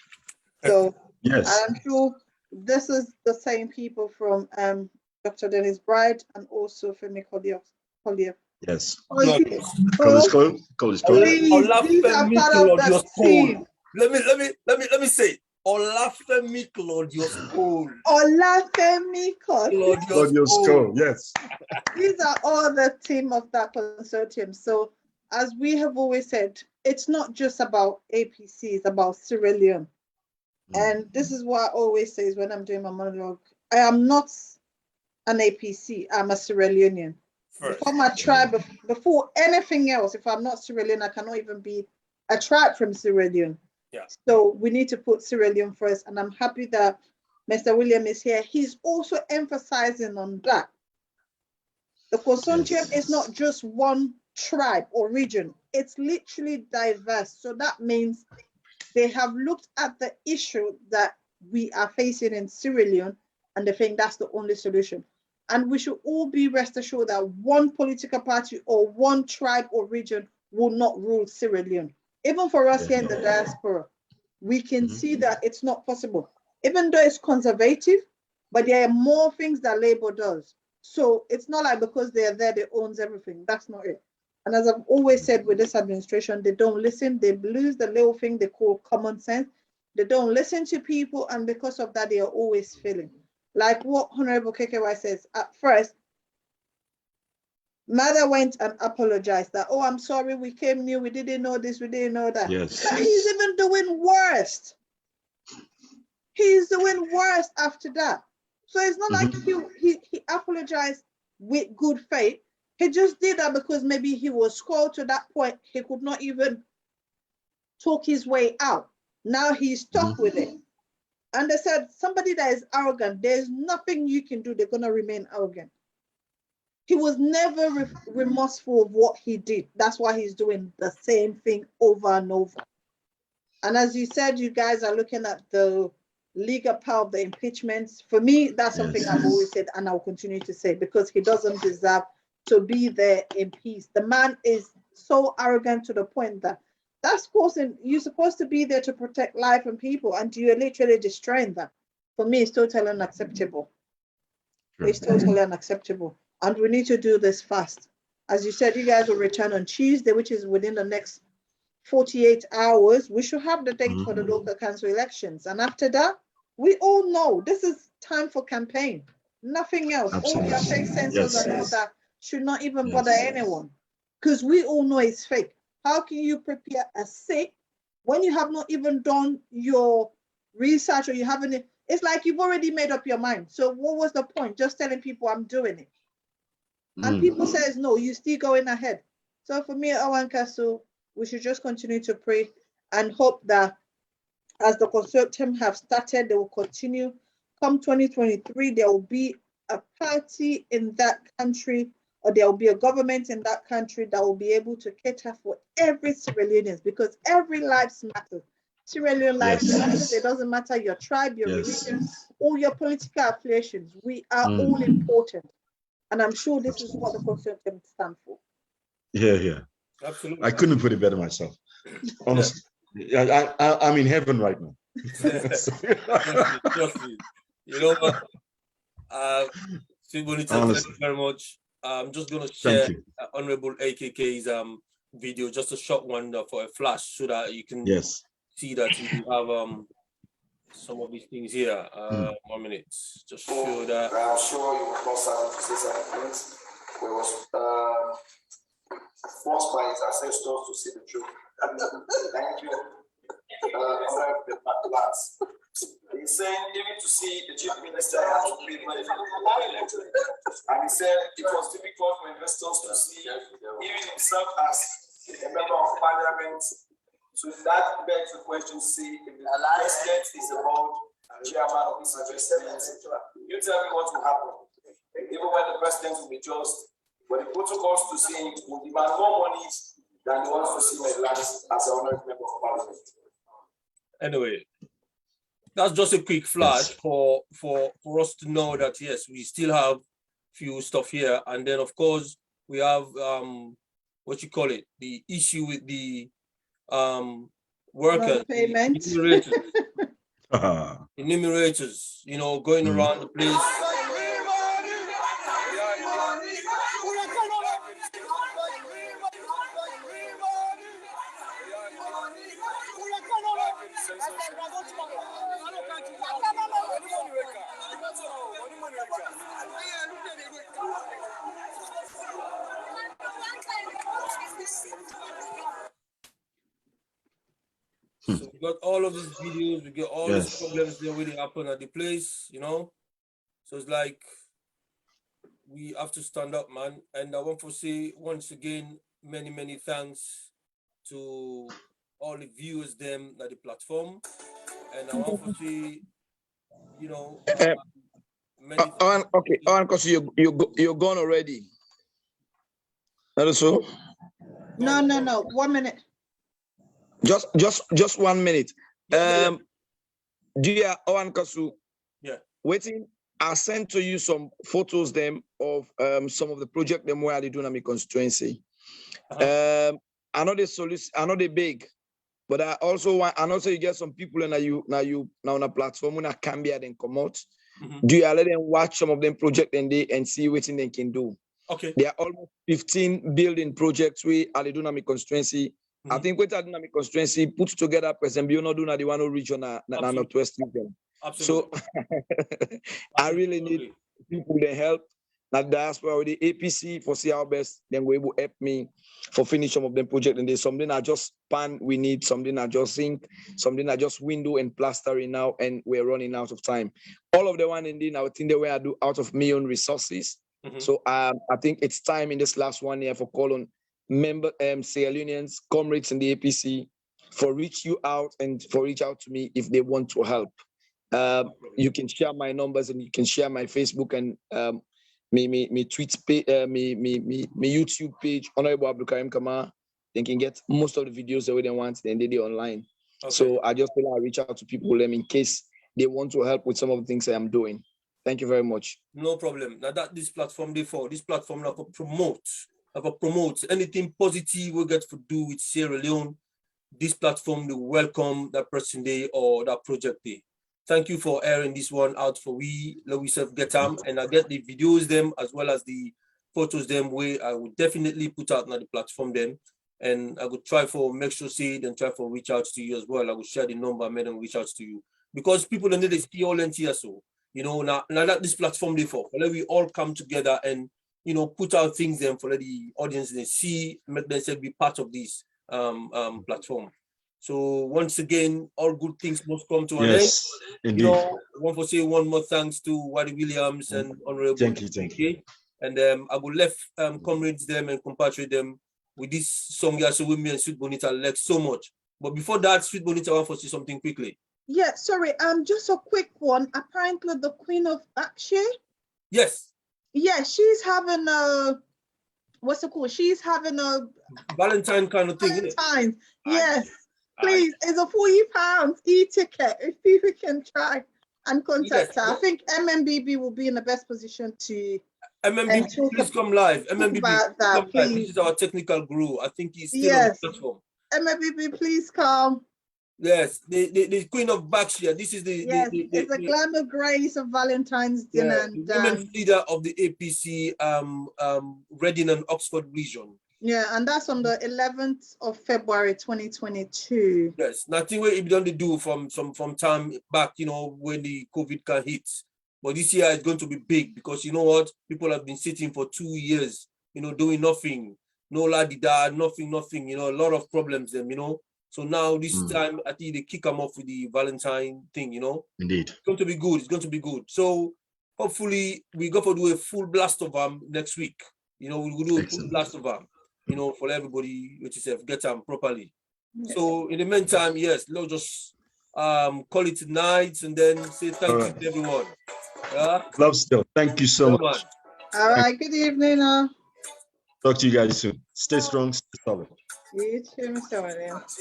Speaker 3: So
Speaker 5: Yes.
Speaker 3: I'm sure this is the same people from Dr. Dennis Bride and also Femi Collier.
Speaker 5: Yes.
Speaker 2: No,
Speaker 5: Call is call. Call is call.
Speaker 3: Please, these are part of the team.
Speaker 2: Let me say Olafemi Claudius Cole.
Speaker 3: Olafemi
Speaker 5: Claudius Cole. Yes.
Speaker 3: These are all the team of that consortium. So as we have always said, it's not just about APC, it's about Sierra Leone. And this is what I always say when I'm doing my monologue. I am not an APC, I'm a Sierra Leonean. Before my tribe, before anything else, if I'm not Sierra Leone, I cannot even be a tribe from Sierra Leone.
Speaker 2: Yeah.
Speaker 3: So we need to put Sierra Leone first. And I'm happy that Mr. William is here. He's also emphasizing on that. The consortium is not just one tribe or region. It's literally diverse. So that means they have looked at the issue that we are facing in Sierra Leone and they think that's the only solution. And we should all be rest assured that one political party or one tribe or region will not rule Sierra Leone. Even for us here in the diaspora, we can see that it's not possible. Even though it's conservative, but there are more things that Labour does. So it's not like because they're there, they owns everything. That's not it. And as I've always said with this administration, they don't listen. They lose the little thing they call common sense. They don't listen to people. And because of that, they are always failing. Like what Honorable KKY says, at first, Mother went and apologized that, oh, I'm sorry, we came new, we didn't know this, we didn't know that.
Speaker 5: Yes.
Speaker 3: But he's even doing worse. He's doing worse after that. So it's not like he apologized with good faith. He just did that because maybe he was scolded to that point. He could not even talk his way out. Now he's stuck with it. And they said, somebody that is arrogant, there's nothing you can do. They're going to remain arrogant. He was never remorseful of what he did. That's why he's doing the same thing over and over. And as you said, you guys are looking at the legal power of the impeachments. For me, that's something I've always said and I'll continue to say because he doesn't deserve to be there in peace. The man is so arrogant to the point that that's causing, you're supposed to be there to protect life and people and you're literally destroying them. For me, it's totally unacceptable. It's totally unacceptable. And we need to do this fast. As you said, you guys will return on Tuesday, which is within the next 48 hours. We should have the date for the local council elections. And after that, we all know this is time for campaign. Nothing else. All your fake census and all that should not even bother anyone. Because we all know it's fake. How can you prepare a SIC when you have not even done your research or you haven't? It's like you've already made up your mind. So what was the point? Just telling people I'm doing it. And people says, no, you're still going ahead. So for me, Awankasu, we should just continue to pray and hope that as the consortium have started, they will continue. Come 2023, there will be a party in that country or there will be a government in that country that will be able to cater for every Sierra Leonean because every life matters. Sierra Leone life matters. It doesn't matter your tribe, your religion, or your political affiliations. We are all important. And I'm sure this is what the consortium stands for.
Speaker 5: Yeah.
Speaker 2: Absolutely.
Speaker 5: I couldn't put it better myself. Honestly. I'm in heaven right now.
Speaker 2: Trust me. You know what? Sibonita, thank you very much. I'm just going to share Honorable AKK's video, just a short one for a flash so that you can see that we have some of these things here. 1 minute. Just show that.
Speaker 1: I'm sure you will not start to say some things. We was forced by his ancestors to see the truth. Thank you. He said, even to see the chief minister had to pay money for the and he said it was difficult for investors to see even himself as a member of parliament. So that begs the question, see, if the president is about chairman of this investment, you tell me what will happen. Even when the president will be just, when the protocols to see it will demand more money than he wants to see Medlands as an honorary member of parliament.
Speaker 2: Anyway, that's just a quick flash
Speaker 5: Yes.
Speaker 2: for us to know that yes, we still have few stuff here, and then of course we have what you call it, the issue with the workers, the
Speaker 3: Non-payment.
Speaker 2: enumerators, you know, going around the place. So we got all of these videos, we get all these problems that really happen at the place, you know. So it's like we have to stand up, man. And I want to say once again, many thanks to all the viewers them at the platform. And I want to say, you know, many
Speaker 4: Okay, because you're gone already. Also,
Speaker 3: No. 1 minute.
Speaker 4: just 1 minute. Dear Owen Kasu,
Speaker 2: yeah,
Speaker 4: waiting. I sent to you some photos them of some of the project them where they do in my constituency. I know they big, but I also want, and also you get some people now on a platform when I can be then come out. Do you let them watch some of them project and see what they can do?
Speaker 2: Okay.
Speaker 4: There are almost 15 building projects we are doing in my constituency. I think with that dynamic constituency put together President Biono do na the one region na Northwest region. So I really need people to help. Now diaspora with the APC for see our best, then we will help me for finish some of them project. And there's something I just pan we need, something I just zinc, something I just window and plastering now, and we're running out of time. All of the one indeed I think the way I do out of my own resources. So I think it's time in this last 1 year for call on member Sierra Unions, comrades in the APC for reach you out and for reach out to me if they want to help. You can share my numbers and you can share my Facebook and me tweet page, me YouTube page, Honorable Abdul Karim Kama. They can get most of the videos the way they want, then they do online. Okay. So I just feel I reach out to people in case they want to help with some of the things I am doing. Thank you very much.
Speaker 2: No problem. Now that this platform this platform like promote anything positive we get to do with Sierra Leone. This platform will welcome that person day or that project day. Thank you for airing this one out for we get them, and I get the videos them as well as the photos them where I would definitely put out on the platform them, and I would try for make sure see it and try for reach out to you as well. I will share the number, made them reach out to you because people don't need to see all here. So you know now that this platform they for let we all come together and you know put out things them for the audience and see make themselves be part of this platform. So once again, all good things must come to an end.
Speaker 5: Indeed.
Speaker 2: You know, I want to say one more thanks to Wadi Williams and Honorable.
Speaker 5: Thank you.
Speaker 2: And I will left comrades them and compatriot them with this song here. So with me and Sweet Bonita like so much. But before that, Sweet Bonita, I want to say something quickly.
Speaker 3: Yeah, sorry. Just a quick one. Apparently, the Queen of Akshay.
Speaker 2: Yes.
Speaker 3: Yeah, she's having a what's it called? She's having a
Speaker 2: Valentine kind of thing.
Speaker 3: Valentine's. Yes. Please, it's a £40 e-ticket. If people can try and contact her. I think MMBB will be in the best position to
Speaker 2: MMBB, please come live. MMBB,
Speaker 3: about that, please.
Speaker 2: This is our technical guru. I think he's still on the platform.
Speaker 3: MMBB, please come.
Speaker 2: Yes, the Queen of Berkshire. This is
Speaker 3: it's a glamour grace of Valentine's dinner.
Speaker 2: Yeah, the women's leader of the APC Reading and Oxford region.
Speaker 3: Yeah, and that's on the 11th of February 2022.
Speaker 2: Yes, nothing we done to do from time back, you know, when the COVID can hit. But this year is going to be big because you know what? People have been sitting for 2 years, you know, doing nothing. No la-di-da, nothing, you know, a lot of problems them, you know. So now this time, I think they kick them off with the Valentine thing, you know.
Speaker 5: Indeed.
Speaker 2: It's going to be good. It's going to be good. So hopefully we go for do a full blast of them next week. You know, we'll do a full blast of them, you know, for everybody, which is get them properly. Yes. So in the meantime, yes, let's just call it night and then say thank you to everyone. Yeah.
Speaker 5: Love still. Thank you so much.
Speaker 3: All right. Good evening.
Speaker 5: Talk to you guys soon. Stay strong, stay solid.
Speaker 3: You too, Mr. Williams.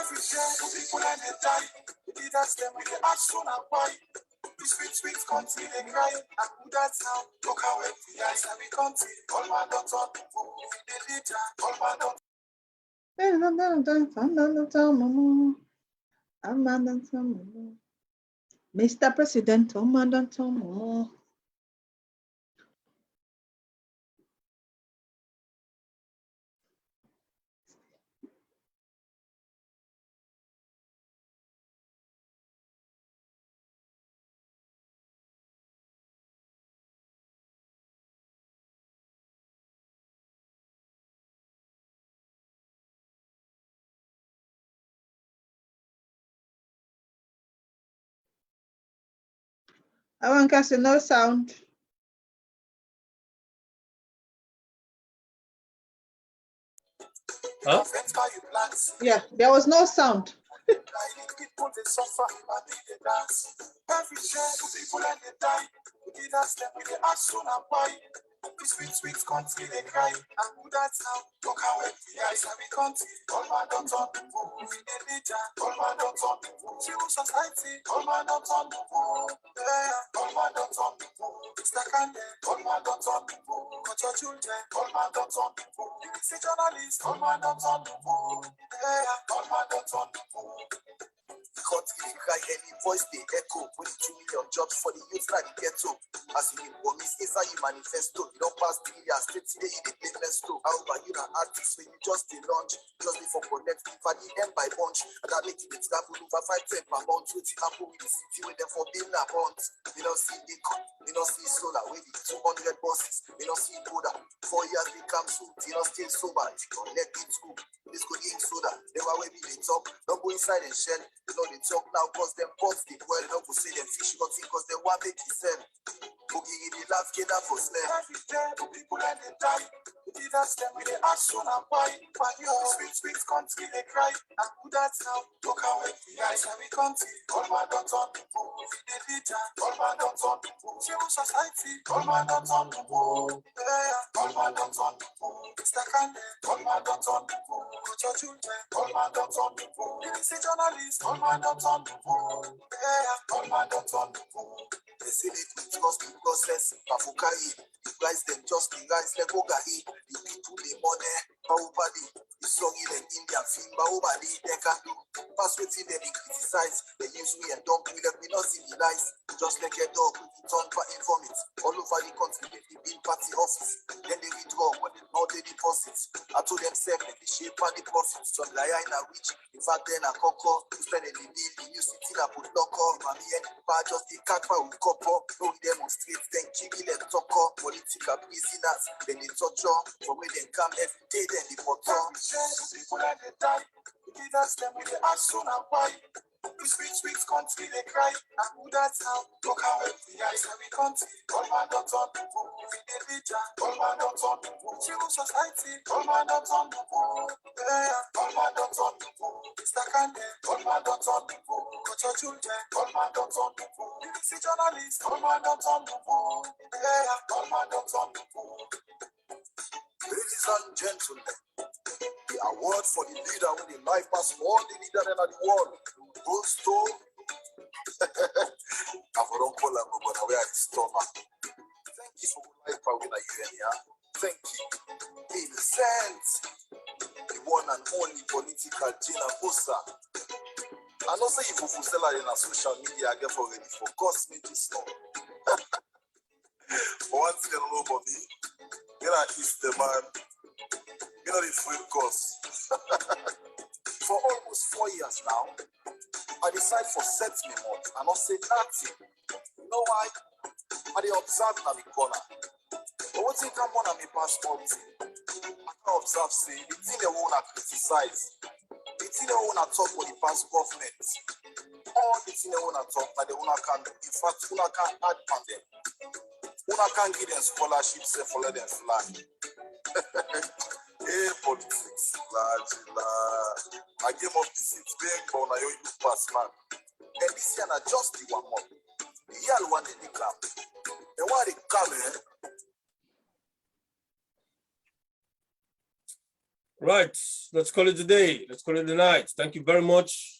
Speaker 1: Every day, people and they die. The leaders, them with the action and why. The sweet country, they cry. And who that's now? Look how we guys have we country. All man don't talk. The leader, all man don't.
Speaker 3: Mr. President, I want to see no sound.
Speaker 2: Huh?
Speaker 3: Yeah, there was no sound.
Speaker 1: People they suffer, and they dance. Every day, people and they die. We did us them with the action and why. The sweet country they cry. And who that's now? Look how we guys have we country. All man don't talk people. We the leader. All man don't talk people. Civil society. All man don't talk people. Yeah. All man don't talk people. It's the kind. All man don't talk people. Got your children. All man don't talk people. You see journalists. All man don't talk people. Yeah. All man don't talk people. Country cry, any voice they echo. With 2 million jobs for the youth that they get to. As you need promise, inside you manifesto. You don't pass 3 years, straight today you dey play mesto. However, you an artist when you just dey launch. Just before connect, if I need them by bunch. And that make it travel over 5 10 per month. With the apple with the city with them for being a month. You don't see the you don't see solar with the 200 buses. You don't see Buddha. 4 years they come soon. You don't stay sober. If you don't let it go. This could ink soda. Never will be the top. Don't go inside and shell. You know they talk now cause them pots they well. Don't go say them fish got in cause they want make it sell. Boogie in the last get up for snare. Every day, people and they die. The leaders them with the action and why. But you sweet country they cry. And who that's now? Look how we guys have we country. All man don't talk people. We the leader. All man don't talk people. Civil society. All man don't talk people. Yeah. All man don't talk people. It's the kind. All man don't talk people. Got your children. All man don't talk people. You see journalists. All man don't talk people. Yeah. All man don't talk people. They say they because people sense Pafukai. The guys them just the guys them Ogahi. The people they money. Baubali. The song in the Indian film. Baubali. They can do. Pass waiting them they criticize. They use me and don't do them. We not see the lies. Just like a dog with the tongue for informant. All over the country they build party office. Then they withdraw but they now they deposit. I told them self that they shape and the profits. So the in a rich. In fact then I conquer. Spend the bill. The new city that put lock up. Mami and just the cat for couple. No demonstrate. Then kill them talk up. Political prisoners. Then they torture. From where they come every day. Then they portal. People and they die. The leaders them with the action and why. The sweet country they cry. And who that's now? Look how we guys have we country. All man don't talk people. We the leader. All man don't talk people. Civil society. All man don't talk people. Yeah. All man don't talk people. It's the kind. All man don't talk people. Got your children. All man don't talk people. You see journalists. All man don't talk people. Yeah. All man don't talk people. Ladies and gentlemen, the award for the leader with the life pass all the leader in the world goes to Avorompo Lamobona, where I stomach. Thank you for life for winner you. Thank you. Innocent, the one and only political Gina Bosa. And also if you sell her in a social media, I get already for cosmetic stuff. For one thing, I know for me, you know, is the man, you know, the free course. For almost 4 years now, I decide for set me month and not say nothing. You know why? I dey observe na the corner. But what thing come on my passport? I can observe say the thing they wanna criticize, the thing they wanna talk for the past government, all the thing they wanna talk that they wanna can do. In fact, una can add on them. Una can give them scholarships for let them fly. Hey, politics, I gave up the seat, being born a you pass man. And this year, not just the 1 month. The year one they come. And why they come,
Speaker 2: Right, let's call it a day. Let's call it a night. Thank you very much.